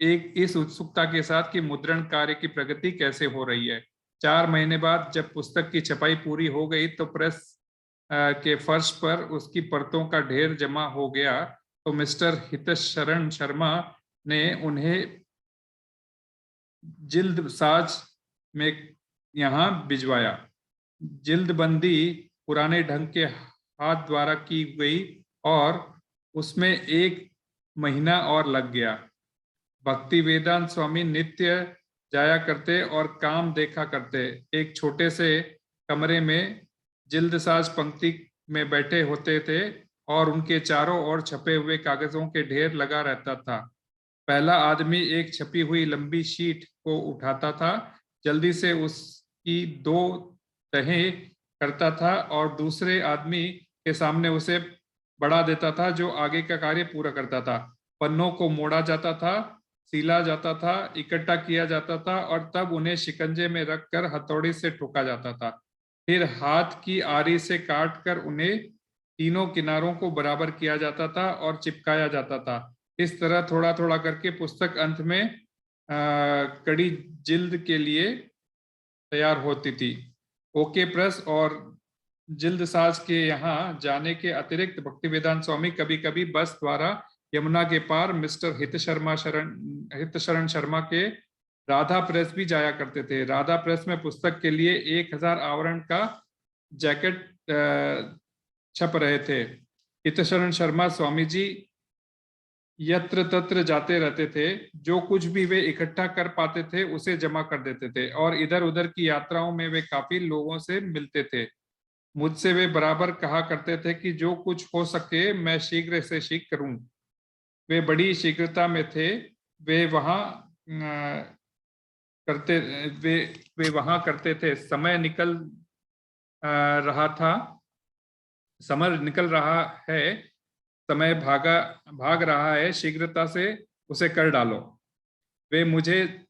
[SPEAKER 3] एक इस उत्सुकता के साथ कि मुद्रण कार्य की प्रगति कैसे हो रही है। 4 महीने बाद जब पुस्तक की छपाई पूरी हो गई तो प्रेस के फर्श पर उसकी परतों का ढेर जमा हो गया, तो मिस्टर हितशरण शर्मा ने उन्हें जिल्द साज में यहाँ भिजवाया। जिल्दबंदी पुराने ढंग के हाथ द्वारा की गई और उसमें 1 महीना और लग गया। भक्ति वेदांत स्वामी नित्य जाया करते और काम देखा करते। एक छोटे से कमरे में जिल्दसाज पंक्ति में बैठे होते थे और उनके चारों ओर छपे हुए कागजों के ढेर लगा रहता था। पहला आदमी एक छपी हुई लंबी शीट को उठाता था, जल्दी से उसकी 2 तहें करता था और दूसरे आदमी के सामने उसे बढ़ा देता था, जो आगे का कार्य पूरा करता था। पन्नों को मोड़ा जाता था, सीला जाता था, इकट्ठा किया जाता था और तब उन्हें शिकंजे में रखकर हथौड़ी से ठोका जाता था। फिर हाथ की आरी से काट कर उन्हें तीनों किनारों को बराबर किया जाता था और चिपकाया जाता था। इस तरह थोड़ा थोड़ा करके पुस्तक अंत में कड़ी जिल्द के लिए तैयार होती थी। ओके प्रेस और जिल्दसाज के यहाँ जाने के अतिरिक्त भक्तिवेदांत स्वामी कभी कभी बस द्वारा यमुना के पार मिस्टर हितशरण शर्मा के राधा प्रेस भी जाया करते थे। राधा प्रेस में पुस्तक के लिए 1000 आवरण का जैकेट छप रहे थे। हितशरण शर्मा स्वामी जी यत्र तत्र जाते रहते थे। जो कुछ भी वे इकट्ठा कर पाते थे उसे जमा कर देते थे और इधर उधर की यात्राओं में वे काफी लोगों से मिलते थे। मुझसे वे बराबर कहा करते थे कि जो कुछ हो सके मैं शीघ्र से शीघ्र करूं। वे बड़ी शीघ्रता में थे। वे वहां करते थे। समय निकल रहा है, समय भाग रहा है, शीघ्रता से उसे कर डालो। वे मुझे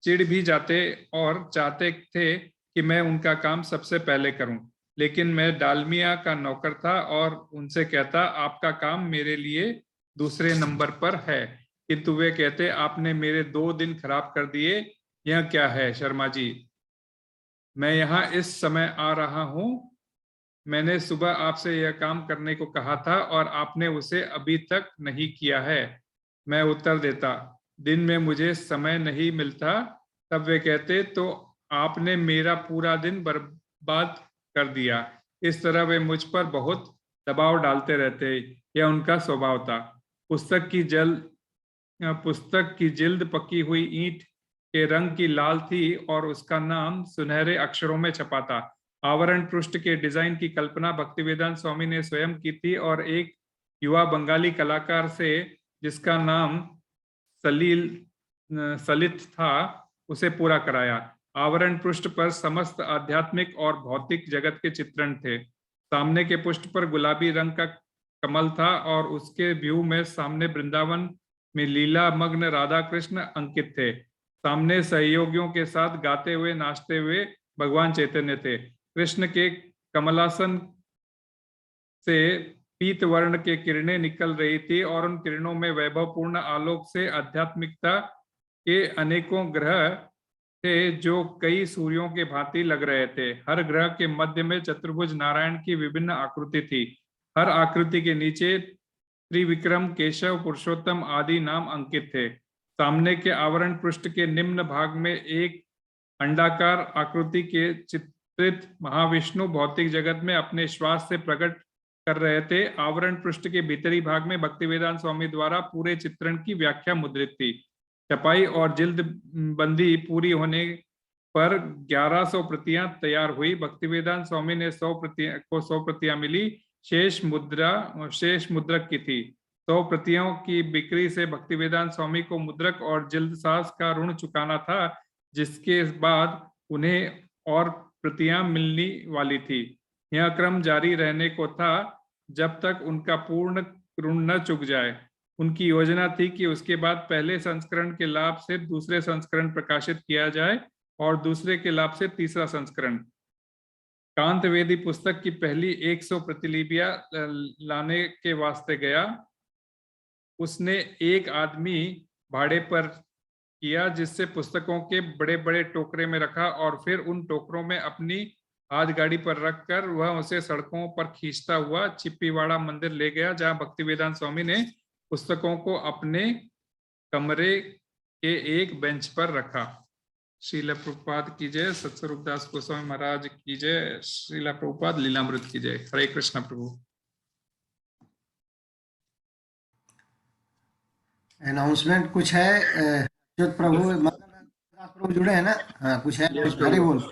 [SPEAKER 3] चिढ़ भी जाते और चाहते थे कि मैं उनका काम सबसे पहले करूं, लेकिन मैं डालमिया का नौकर था और उनसे कहता आपका काम मेरे लिए दूसरे नंबर पर है। किंतु वे कहते आपने मेरे 2 दिन खराब कर दिए। यह क्या है शर्मा जी, मैं यहाँ इस समय आ रहा हूँ। मैंने सुबह आपसे यह काम करने को कहा था और आपने उसे अभी तक नहीं किया है। मैं उत्तर देता दिन में मुझे समय नहीं मिलता। तब वे कहते तो आपने मेरा पूरा दिन बर्बाद कर दिया। इस तरह वे मुझ पर बहुत दबाव डालते रहते। यह उनका स्वभाव था। पुस्तक की जिल्द पकी हुई ईंट के रंग की लाल थी और उसका नाम सुनहरे अक्षरों में छपा था। आवरण पृष्ठ के डिजाइन की कल्पना भक्तिवेदांत स्वामी ने स्वयं की थी और एक युवा बंगाली कलाकार से जिसका नाम सलित था उसे पूरा कराया। आवरण पृष्ठ पर समस्त आध्यात्मिक और भौतिक जगत के चित्रण थे। सामने के पृष्ठ पर गुलाबी रंग का कमल था और उसके व्यू में सामने वृंदावन में लीला मग्न राधा कृष्ण अंकित थे। सामने सहयोगियों के साथ गाते हुए नाचते हुए भगवान चैतन्य थे। कृष्ण के कमलासन से पीत वर्ण के किरणें निकल रही थी और उन किरणों में वैभवपूर्ण आलोक से आध्यात्मिकता के अनेकों ग्रह थे जो कई सूर्यों के भांति लग रहे थे। हर ग्रह के मध्य में चतुर्भुज नारायण की विभिन्न आकृति थी। हर आकृति के नीचे त्रिविक्रम, केशव, पुरुषोत्तम आदि नाम अंकित थे। सामने के आवरण पृष्ठ के निम्न भाग में एक अंडाकार आकृति के चित्रित महाविष्णु भौतिक जगत में अपने श्वास से प्रकट कर रहे थे। आवरण पृष्ठ के भीतरी भाग में भक्तिवेदांत स्वामी द्वारा पूरे चित्रण की व्याख्या मुद्रित थी। छपाई और जिल्द बंदी पूरी होने पर 1100 प्रतियां तैयार हुई। भक्तिवेदांत स्वामी ने 100 प्रतियां मिली। शेष मुद्रक की थी। 100 प्रतियों की बिक्री से भक्तिवेदांत स्वामी को मुद्रक और जिल्दसाज का ऋण चुकाना था, जिसके बाद उन्हें और प्रतियां मिलने वाली थी। यह क्रम जारी रहने को था जब तक उनका पूर्ण ऋण न चुक जाए। उनकी योजना थी कि उसके बाद पहले संस्करण के लाभ से दूसरे संस्करण प्रकाशित किया जाए और दूसरे के लाभ से तीसरा संस्करण। कांतवेदी पुस्तक की पहली 100 प्रतिलिपियां लाने के वास्ते गया। उसने एक आदमी भाड़े पर किया, जिससे पुस्तकों के बड़े बड़े टोकरे में रखा और फिर उन टोकरों में अपनी हाथ गाड़ी पर रखकर वह उसे सड़कों पर खींचता हुआ चिप्पीवाड़ा मंदिर ले गया, जहां भक्तिवेदांत स्वामी ने पुस्तकों को अपने कमरे के एक बेंच पर रखा। श्रील प्रभुपाद की जय, सत्स्वरूप दास गोस्वामी महाराज की जय, श्रील प्रभुपाद लीलामृत की जय। हरे कृष्ण प्रभु।
[SPEAKER 1] अनाउंसमेंट कुछ है जो प्रभु दास प्रभु जुड़े हैं ना? हाँ कुछ है। हरे बोल।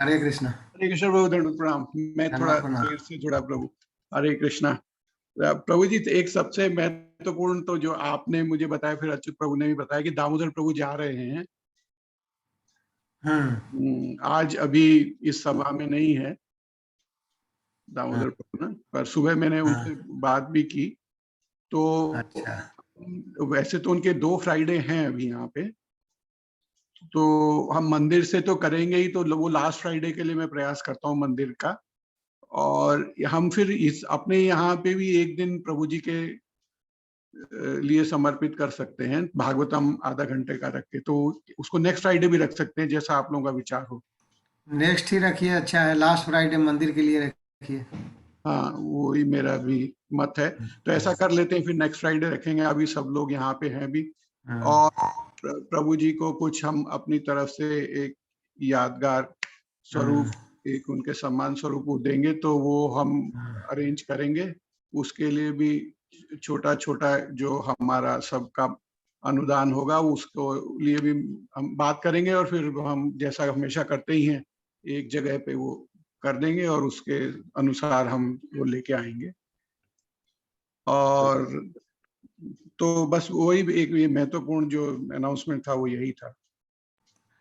[SPEAKER 1] हरे कृष्ण।
[SPEAKER 4] हरे कृष्ण प्रभु, दंड प्रणाम। मैं थोड़ा देर से जुड़ा प्रभु। हरे कृष्णा प्रभु जी। तो एक सबसे महत्वपूर्ण तो जो आपने मुझे बताया, फिर अच्युत प्रभु ने भी बताया कि दामोदर प्रभु जा रहे हैं। आज अभी इस सभा में नहीं है दामोदर प्रभु ना, पर सुबह मैंने उनसे बात भी की। तो
[SPEAKER 1] अच्छा।
[SPEAKER 4] वैसे तो उनके 2 फ्राइडे हैं अभी यहाँ पे, तो हम मंदिर से तो करेंगे ही, तो वो लास्ट फ्राइडे के लिए मैं प्रयास करता हूँ मंदिर का। और हम फिर इस अपने यहाँ पे भी एक दिन प्रभु जी के लिए समर्पित कर सकते हैं, भागवतम आधा घंटे का रख के। तो उसको नेक्स्ट फ्राइडे भी रख सकते हैं, जैसा आप लोगों का विचार हो।
[SPEAKER 1] नेक्स्ट ही रखिए, अच्छा है। लास्ट फ्राइडे मंदिर के लिए रखिए।
[SPEAKER 4] हाँ वही मेरा भी मत है। तो ऐसा कर लेते हैं, फिर नेक्स्ट फ्राइडे रखेंगे। अभी सब लोग यहाँ पे हैं भी। और प्रभु जी को कुछ हम अपनी तरफ से एक यादगार स्वरूप, एक उनके सम्मान स्वरूप वो देंगे, तो वो हम अरेंज करेंगे। उसके लिए भी छोटा छोटा जो हमारा सबका अनुदान होगा, उसको लिए भी हम बात करेंगे। और फिर हम जैसा हमेशा करते ही हैं, एक जगह पे वो कर देंगे और उसके अनुसार हम वो लेके आएंगे। और तो बस वही एक ये महत्वपूर्ण जो अनाउंसमेंट था वो यही था,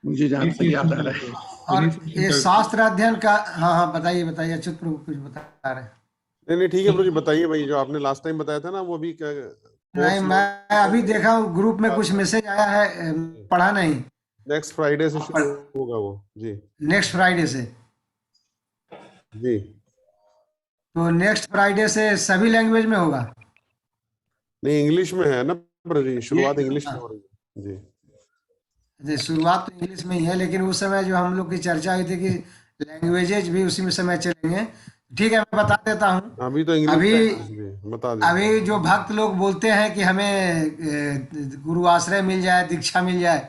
[SPEAKER 4] मुझे जहाँ तक याद आ रहा है।
[SPEAKER 1] और ये शास्त्र अध्ययन का, हाँ बताइए बताइए। अच्युत प्रभु कुछ बता रहे हैं?
[SPEAKER 5] नहीं ठीक है प्रभु जी, बताइए भाई। जो आपने लास्ट टाइम बताया था ना, वो भी
[SPEAKER 1] नहीं, मैं अभी देखा हूँ ग्रुप में कुछ मैसेज आया है, पढ़ा नहीं।
[SPEAKER 5] नेक्स्ट फ्राइडे से शुरू होगा वो जी।
[SPEAKER 1] नेक्स्ट फ्राइडे से
[SPEAKER 5] जी।
[SPEAKER 1] तो नेक्स्ट फ्राइडे से सभी लैंग्वेज में होगा?
[SPEAKER 5] नहीं, इंग्लिश में है ना प्रभु जी, शुरुआत इंग्लिश में हो रही है जी।
[SPEAKER 1] शुरुआत तो इंग्लिश में ही है, लेकिन उस समय जो हम लोग की चर्चा हुई थी कि लैंग्वेजेज भी उसी में समय चलेंगे। ठीक है, मैं बता देता हूँ।
[SPEAKER 5] अभी तो इंग्लिश बता दीजिए।
[SPEAKER 1] अभी जो भक्त लोग बोलते हैं कि हमें गुरु आश्रय मिल जाए, दीक्षा मिल जाए,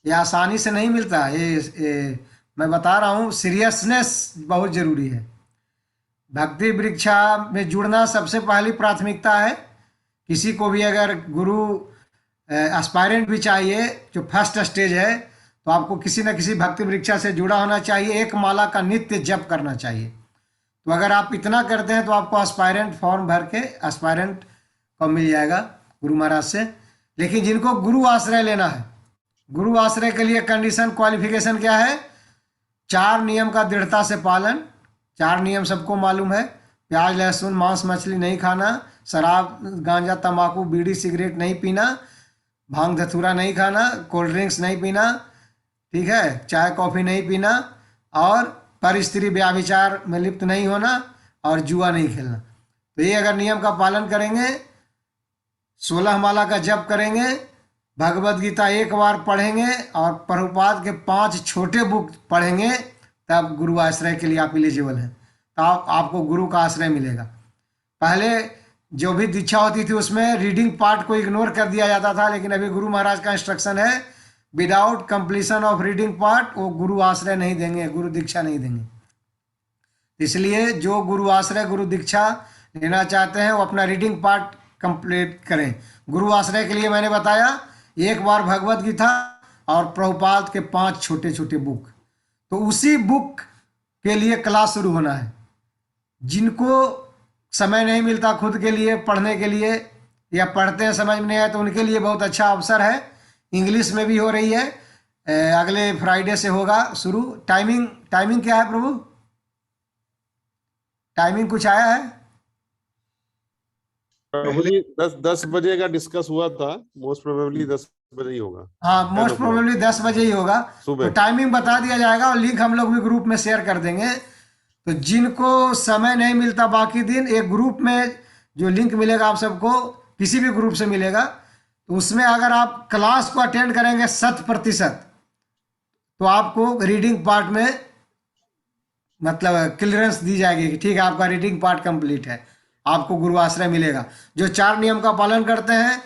[SPEAKER 1] ये आसानी से नहीं मिलता। ये मैं बता रहा हूँ, सीरियसनेस बहुत जरूरी है। भक्ति वृक्षा में जुड़ना सबसे पहली प्राथमिकता है। किसी को भी अगर गुरु एस्पायरेंट भी चाहिए, जो फर्स्ट स्टेज है, तो आपको किसी न किसी भक्ति वृक्षा से जुड़ा होना चाहिए। एक माला का नित्य जप करना चाहिए। तो अगर आप इतना करते हैं तो आपको एस्पायरेंट फॉर्म भर के एस्पायरेंट को मिल जाएगा गुरु महाराज से। लेकिन जिनको गुरु आश्रय लेना है, गुरु आश्रय के लिए कंडीशन, क्वालिफिकेशन क्या है? 4 नियम का दृढ़ता से पालन। 4 नियम सबको मालूम है। प्याज, लहसुन, मांस, मछली नहीं खाना, शराब, गांजा, तंबाकू, बीड़ी, सिगरेट नहीं पीना, भांग धतूरा नहीं खाना, कोल्ड ड्रिंक्स नहीं पीना, ठीक है, चाय कॉफी नहीं पीना, और पर स्त्री व्याभिचार में लिप्त नहीं होना, और जुआ नहीं खेलना। तो ये अगर नियम का पालन करेंगे, 16 माला का जप करेंगे, भगवत गीता एक बार पढ़ेंगे और प्रभुपाद के 5 छोटे बुक पढ़ेंगे, तब गुरु आश्रय के लिए आप एलिजिबल हैं। तो आपको गुरु का आश्रय मिलेगा। पहले जो भी दीक्षा होती थी उसमें रीडिंग पार्ट को इग्नोर कर दिया जाता था, लेकिन अभी गुरु महाराज का इंस्ट्रक्शन है, without completion of reading part वो गुरु आश्रय नहीं देंगे, गुरु दीक्षा नहीं देंगे। इसलिए जो गुरु आश्रय गुरु दीक्षा लेना चाहते हैं वो अपना रीडिंग पार्ट कंप्लीट करें। गुरु आश्रय के लिए मैंने बताया, एक बार भगवत गीता और प्रभुपाद के 5 छोटे छोटे बुक। तो उसी बुक के लिए क्लास शुरू होना है। जिनको समय नहीं मिलता खुद के लिए पढ़ने के लिए, या पढ़ते हैं समझ में नहीं आया, तो उनके लिए बहुत अच्छा अवसर है। इंग्लिश में भी हो रही है, अगले फ्राइडे से होगा शुरू। टाइमिंग क्या है प्रभु? टाइमिंग कुछ आया है?
[SPEAKER 5] पहले 10 बजे का डिस्कस हुआ था, मोस्ट प्रोबेबली 10 बजे ही होगा।
[SPEAKER 1] हाँ, मोस्ट प्रोबेबली 10 बजे ही होगा। तो टाइमिंग बता दिया जाएगा और लिंक हम लोग भी ग्रुप में शेयर कर देंगे। तो जिनको समय नहीं मिलता बाकी दिन, एक ग्रुप में जो लिंक मिलेगा आप सबको, किसी भी ग्रुप से मिलेगा, तो उसमें अगर आप क्लास को अटेंड करेंगे 100%, तो आपको रीडिंग पार्ट में मतलब क्लियरेंस दी जाएगी कि ठीक है आपका रीडिंग पार्ट कंप्लीट है, आपको गुरु आश्रय मिलेगा। जो 4 नियम का पालन करते हैं,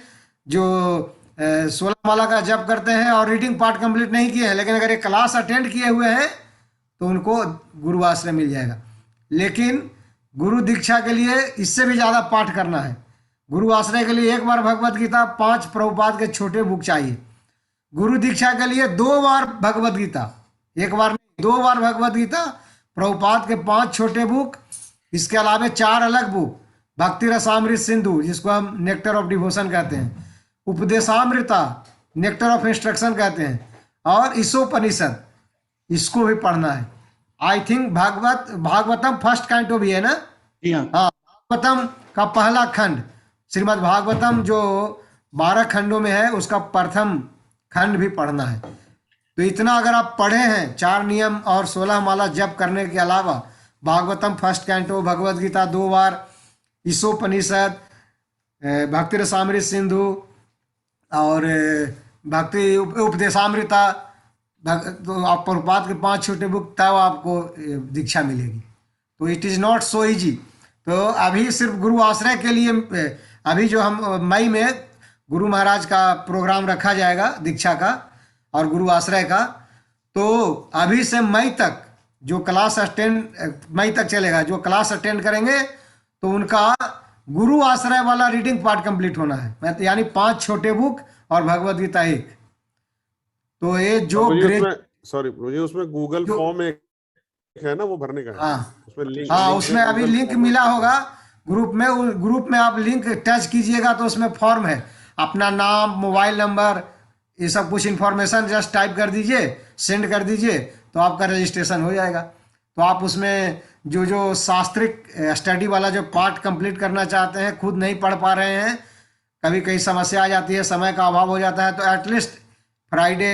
[SPEAKER 1] जो 16 माला का जप करते हैं और रीडिंग पार्ट कंप्लीट नहीं किए हैं, लेकिन अगर ये क्लास अटेंड किए हुए हैं तो उनको गुरु आश्रय मिल जाएगा। लेकिन गुरु दीक्षा के लिए इससे भी ज़्यादा पाठ करना है। गुरु आश्रय के लिए एक बार भगवत गीता, 5 प्रभुपाद के छोटे बुक चाहिए। गुरु दीक्षा के लिए 2 बार भगवत गीता, एक बार नहीं 2 बार भगवत गीता, प्रभुपाद के 5 छोटे बुक, इसके अलावा 4 अलग बुक, भक्ति रसामृत सिंधु जिसको हम नेक्टर ऑफ डिवोशन कहते हैं, उपदेशामृता नेक्टर ऑफ इंस्ट्रक्शन कहते हैं, और ईशोपनिषद, इसको भी पढ़ना है। I think Bhagavatam first canto भी है ना? हाँ, भागवतम का पहला खंड, श्रीमद् भागवतम जो 12 खंडों में है, उसका प्रथम खंड भी पढ़ना है। तो इतना अगर आप पढ़े हैं, 4 नियम और 16 माला जप करने के अलावा, भागवतम फर्स्ट कैंटो, भगवत गीता 2 बार, ईशोपनिषद, भक्ति रसामृत सिंधु और भक्ति उपदेशामृता, तो आप प्रभुपाद के 5 छोटे बुक, तब आपको दीक्षा मिलेगी। तो it is not so easy. तो अभी सिर्फ गुरु आश्रय के लिए, अभी जो हम मई में गुरु महाराज का प्रोग्राम रखा जाएगा दीक्षा का और गुरु आश्रय का, तो अभी से मई तक जो क्लास मई तक चलेगा, जो क्लास अटेंड करेंगे तो उनका गुरु आश्रय वाला रीडिंग पार्ट कंप्लीट होना है, यानी 5 छोटे बुक और भगवत गीता 1। तो ये जो
[SPEAKER 5] उसमें गूगल फॉर्म एक है ना, वो भरने का है।
[SPEAKER 1] हाँ,
[SPEAKER 5] उसमें लिंक,
[SPEAKER 1] उसमें अभी लिंक मिला होगा ग्रुप में। ग्रुप में आप लिंक टच कीजिएगा तो उसमें फॉर्म है, अपना नाम, मोबाइल नंबर, ये सब कुछ इन्फॉर्मेशन जस्ट टाइप कर दीजिए, सेंड कर दीजिए, तो आपका रजिस्ट्रेशन हो जाएगा। तो आप उसमें जो शास्त्रिक स्टडी वाला जो पार्ट कंप्लीट करना चाहते हैं, खुद नहीं पढ़ पा रहे हैं, कभी कहीं समस्या आ जाती है, समय का अभाव हो जाता है, तो एटलीस्ट फ्राइडे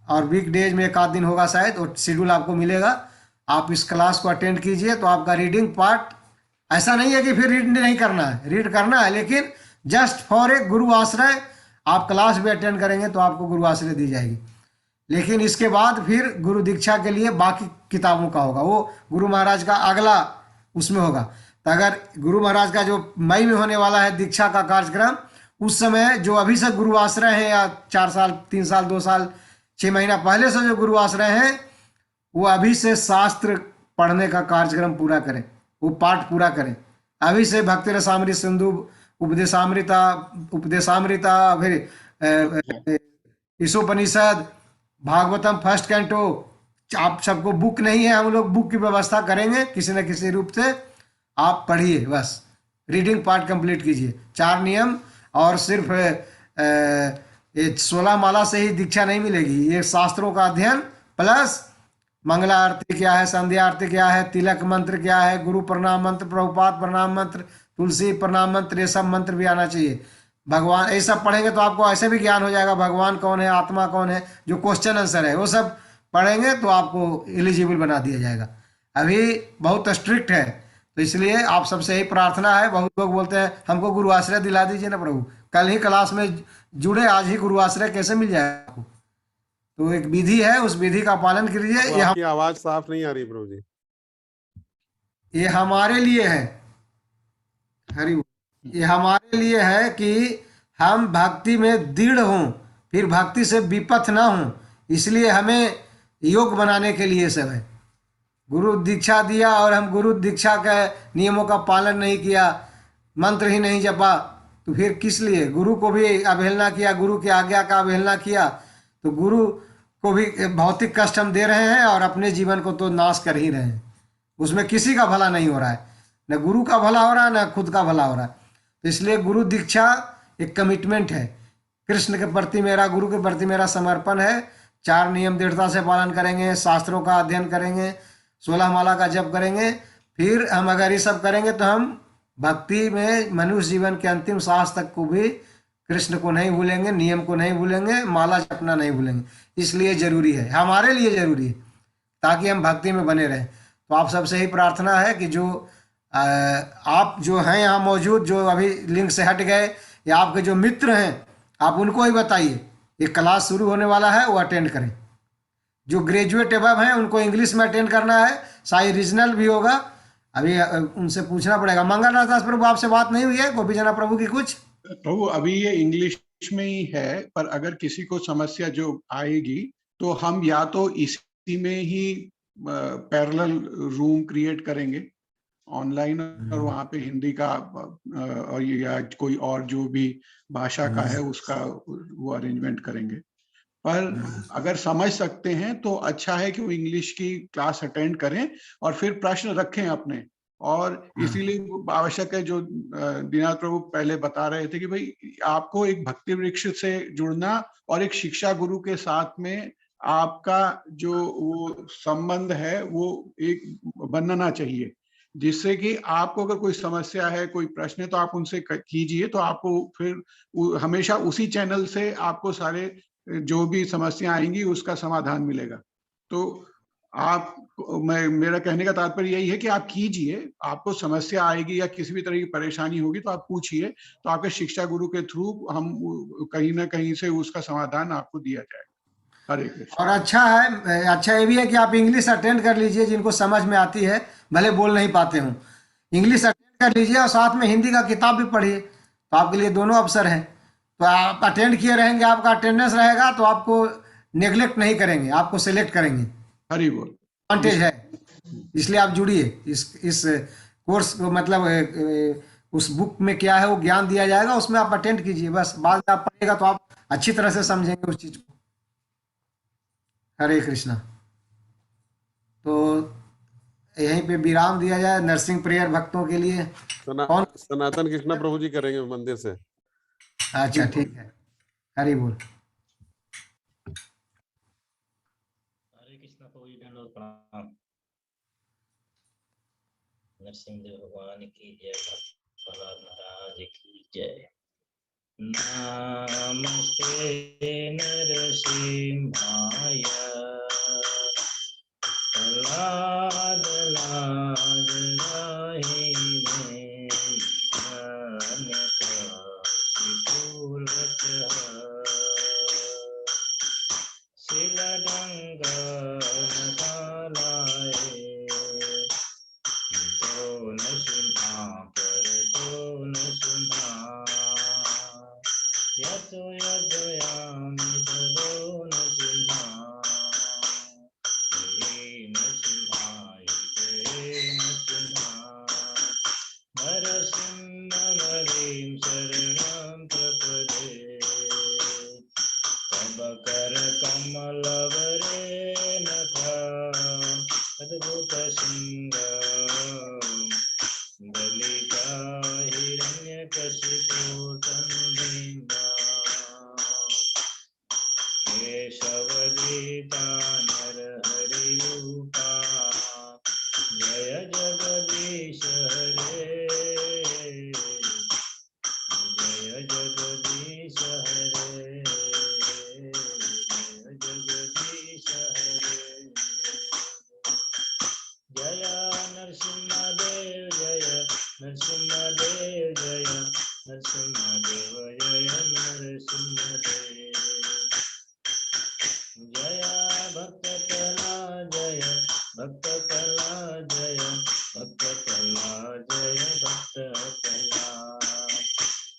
[SPEAKER 1] और वीकडेज में 1 आध दिन होगा शायद, और शेड्यूल आपको मिलेगा। आप इस क्लास को अटेंड कीजिए, तो आपका रीडिंग पार्ट, ऐसा नहीं है कि फिर रीड नहीं करना है, रीड करना है, लेकिन जस्ट फॉर ए गुरु आश्रय आप क्लास भी अटेंड करेंगे तो आपको गुरु आश्रय दी जाएगी। लेकिन इसके बाद फिर गुरु दीक्षा के लिए बाकी किताबों का होगा, वो गुरु महाराज का अगला उसमें होगा। तो अगर गुरु महाराज का जो मई में होने वाला है दीक्षा का कार्यक्रम, उस समय जो अभी से गुरु आश्रय है, या 4 साल 3 साल 2 साल 6 महीना पहले से जो गुरु आश्रय हैं, वो अभी से शास्त्र पढ़ने का कार्यक्रम पूरा करें, वो पाठ पूरा करें। अभी से भक्ति रसामृत सिंधु, उपदेशामृता, फिर ईशोपनिषद, भागवतम फर्स्ट कैंटो, आप सबको बुक नहीं है, हम लोग बुक की व्यवस्था करेंगे किसी न किसी रूप से। आप पढ़िए, बस रीडिंग पार्ट कंप्लीट कीजिए। 4 नियम और सिर्फ ये 16 माला से ही दीक्षा नहीं मिलेगी, ये शास्त्रों का अध्ययन प्लस मंगला आरती क्या है, संध्या आरती क्या है, तिलक मंत्र क्या है, गुरु प्रणाम मंत्र, प्रभुपाद प्रणाम मंत्र, तुलसी प्रणाम मंत्र, ये सब मंत्र भी आना चाहिए। भगवान ये सब पढ़ेंगे तो आपको ऐसे भी ज्ञान हो जाएगा, भगवान कौन है, आत्मा कौन है, जो क्वेश्चन आंसर है वो सब पढ़ेंगे तो आपको एलिजिबल बना दिया जाएगा। अभी बहुत स्ट्रिक्ट है, तो इसलिए आप सबसे यही प्रार्थना है। बहुत लोग बोलते हैं हमको गुरु आश्रय दिला दीजिए ना प्रभु, कल ही क्लास में जुड़े, आज ही गुरु आश्रय कैसे मिल जाएगा आपको? तो एक विधि है, उस विधि का पालन कीजिए।
[SPEAKER 5] वो आपकी आवाज साफ नहीं आ रही प्रभु जी।
[SPEAKER 1] ये हमारे लिए है, हरि बोल। ये हमारे लिए है कि हम भक्ति में दृढ़ हों, फिर भक्ति से विपथ ना हों, इसलिए हमें योग बनाने के लिए सब है। गुरु दीक्षा दिया और हम गुरु दीक्षा के नियमों का पालन नहीं किया, मंत्र ही नहीं जपा, तो फिर किस लिए? गुरु को भी अवहेलना किया, गुरु की आज्ञा का अवहेलना किया, तो गुरु को भी भौतिक कष्ट हम दे रहे हैं और अपने जीवन को तो नाश कर ही रहे हैं। उसमें किसी का भला नहीं हो रहा है, न गुरु का भला हो रहा है, न खुद का भला हो रहा है। तो इसलिए गुरु दीक्षा एक कमिटमेंट है। कृष्ण के प्रति मेरा, गुरु के प्रति मेरा समर्पण है। 4 नियम दृढ़ता से पालन करेंगे, शास्त्रों का अध्ययन करेंगे, 16 माला का जप करेंगे। फिर हम अगर ये सब करेंगे तो हम भक्ति में मनुष्य जीवन के अंतिम सांस तक को भी कृष्ण को नहीं भूलेंगे, नियम को नहीं भूलेंगे, माला जपना नहीं भूलेंगे। इसलिए जरूरी है, हमारे लिए जरूरी है, ताकि हम भक्ति में बने रहें। तो आप सबसे ही प्रार्थना है कि जो आप जो हैं यहाँ मौजूद, जो अभी लिंक से हट गए, या आपके जो मित्र हैं, आप उनको ही बताइए ये क्लास शुरू होने वाला है, वो अटेंड करें। जो ग्रेजुएट एबव हैं उनको इंग्लिश में अटेंड करना है, शायद रीजनल भी होगा, अभी उनसे पूछना पड़ेगा। मंगलनाथ दास प्रभु, आपसे बात नहीं हुई है गोपी जना प्रभु की कुछ?
[SPEAKER 4] प्रभु अभी ये इंग्लिश में ही है, पर अगर किसी को समस्या जो आएगी तो हम या तो इसी में ही पैरेलल रूम क्रिएट करेंगे ऑनलाइन, और वहाँ पे हिंदी का और या कोई और जो भी भाषा का है उसका वो अरेंजमेंट करेंगे। पर अगर समझ सकते हैं तो अच्छा है कि वो इंग्लिश की क्लास अटेंड करें और फिर प्रश्न रखें अपने। और इसीलिए आवश्यक है जो दीनानाथ प्रभु पहले बता रहे थे कि भाई आपको एक भक्ति वृक्ष से जुड़ना और एक शिक्षा गुरु के साथ में आपका जो वो संबंध है वो एक बनना चाहिए, जिससे कि आपको अगर कोई समस्या है, कोई प्रश्न है, तो आप उनसे कीजिए, तो आपको फिर हमेशा उसी चैनल से आपको सारे जो भी समस्या आएंगी उसका समाधान मिलेगा। तो आप, मेरा कहने का तात्पर्य यही है कि आप कीजिए, आपको समस्या आएगी या किसी भी तरह की परेशानी होगी तो आप पूछिए, तो आपके शिक्षा गुरु के थ्रू हम कहीं ना कहीं से उसका समाधान आपको दिया जाएगा। हरे कृष्ण।
[SPEAKER 1] और अच्छा है, अच्छा ये भी है कि आप इंग्लिश अटेंड कर लीजिए, जिनको समझ में आती है, भले बोल नहीं पाते हो, इंग्लिश अटेंड कर लीजिए और साथ में हिंदी का किताब भी पढ़िए, तो आपके लिए दोनों अवसर हैं। तो आप अटेंड किए रहेंगे, आपका अटेंडेंस रहेगा, तो आपको नेग्लेक्ट नहीं करेंगे, आपको सेलेक्ट करेंगे।
[SPEAKER 4] हरि बोल।
[SPEAKER 1] एडवांटेज है, इसलिए आप जुड़िए इस कोर्स को, मतलब उस बुक में क्या है वो ज्ञान दिया जाएगा, उसमें आप अटेंड कीजिए, बस बाद में आप पढ़ेगा तो आप अच्छी तरह से समझेंगे उस चीज को। हरे कृष्णा। तो यहीं पे विराम दिया जाए नरसिंह प्रेयर भक्तों के लिए। कौन?
[SPEAKER 5] सनातन कृष्णा प्रभु जी करेंगे मंदिर से।
[SPEAKER 1] अच्छा ठीक है, हरि बोल।
[SPEAKER 6] हरे कृष्णा प्रभु जी, दंडवत प्रणाम। नरसिंहदेव भगवान की जय, भक्त प्रहलाद महाराज की जय। नमस्ते नरसिंहाय, प्रहलाद लाज राहिने, धन्य काशीपुर शिलडंग कालाए, तो न सुना पर तो न सुना, यतो यदयामि तदो न सुना, न सुनाई न सुना, नरसिंहमरीं शरणं प्रपदे, तव कर कमलवरे नखा, अद्भुत सिंह दलिता हिरण्यकशिपु तनुभिन्ना, केशवदीता नरहरि रूपा, जय जगदीश हरे, जय जगदीश नरसिंहदेव जय नरसिंहदेव जय नरसिंहदेव जय नरसिंहदेव जय भक्त कला जय भक्त कला जय भक्त कला जय भक्त कला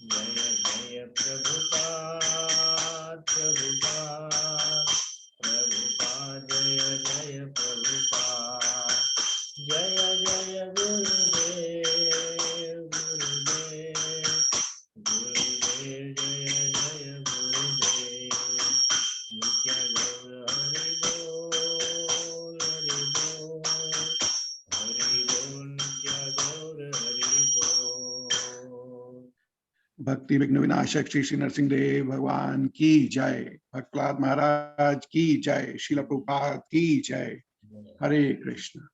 [SPEAKER 6] जय जय प्रभुपाद प्रभुपाद प्रभुपाद जय जय प्रभुपाद जय जय गुरुदेव गुरुदेव गुरुदेव जय जय गुरुदेव नित्य गौर हरि बोल नित्य गौर हरि बोल।
[SPEAKER 4] भक्ति विघ्न विनाशक श्री श्री नरसिंह देव भगवान की जय, भक्तलाल महाराज की जय, शिला प्रभुपाद की जय। हरे कृष्ण।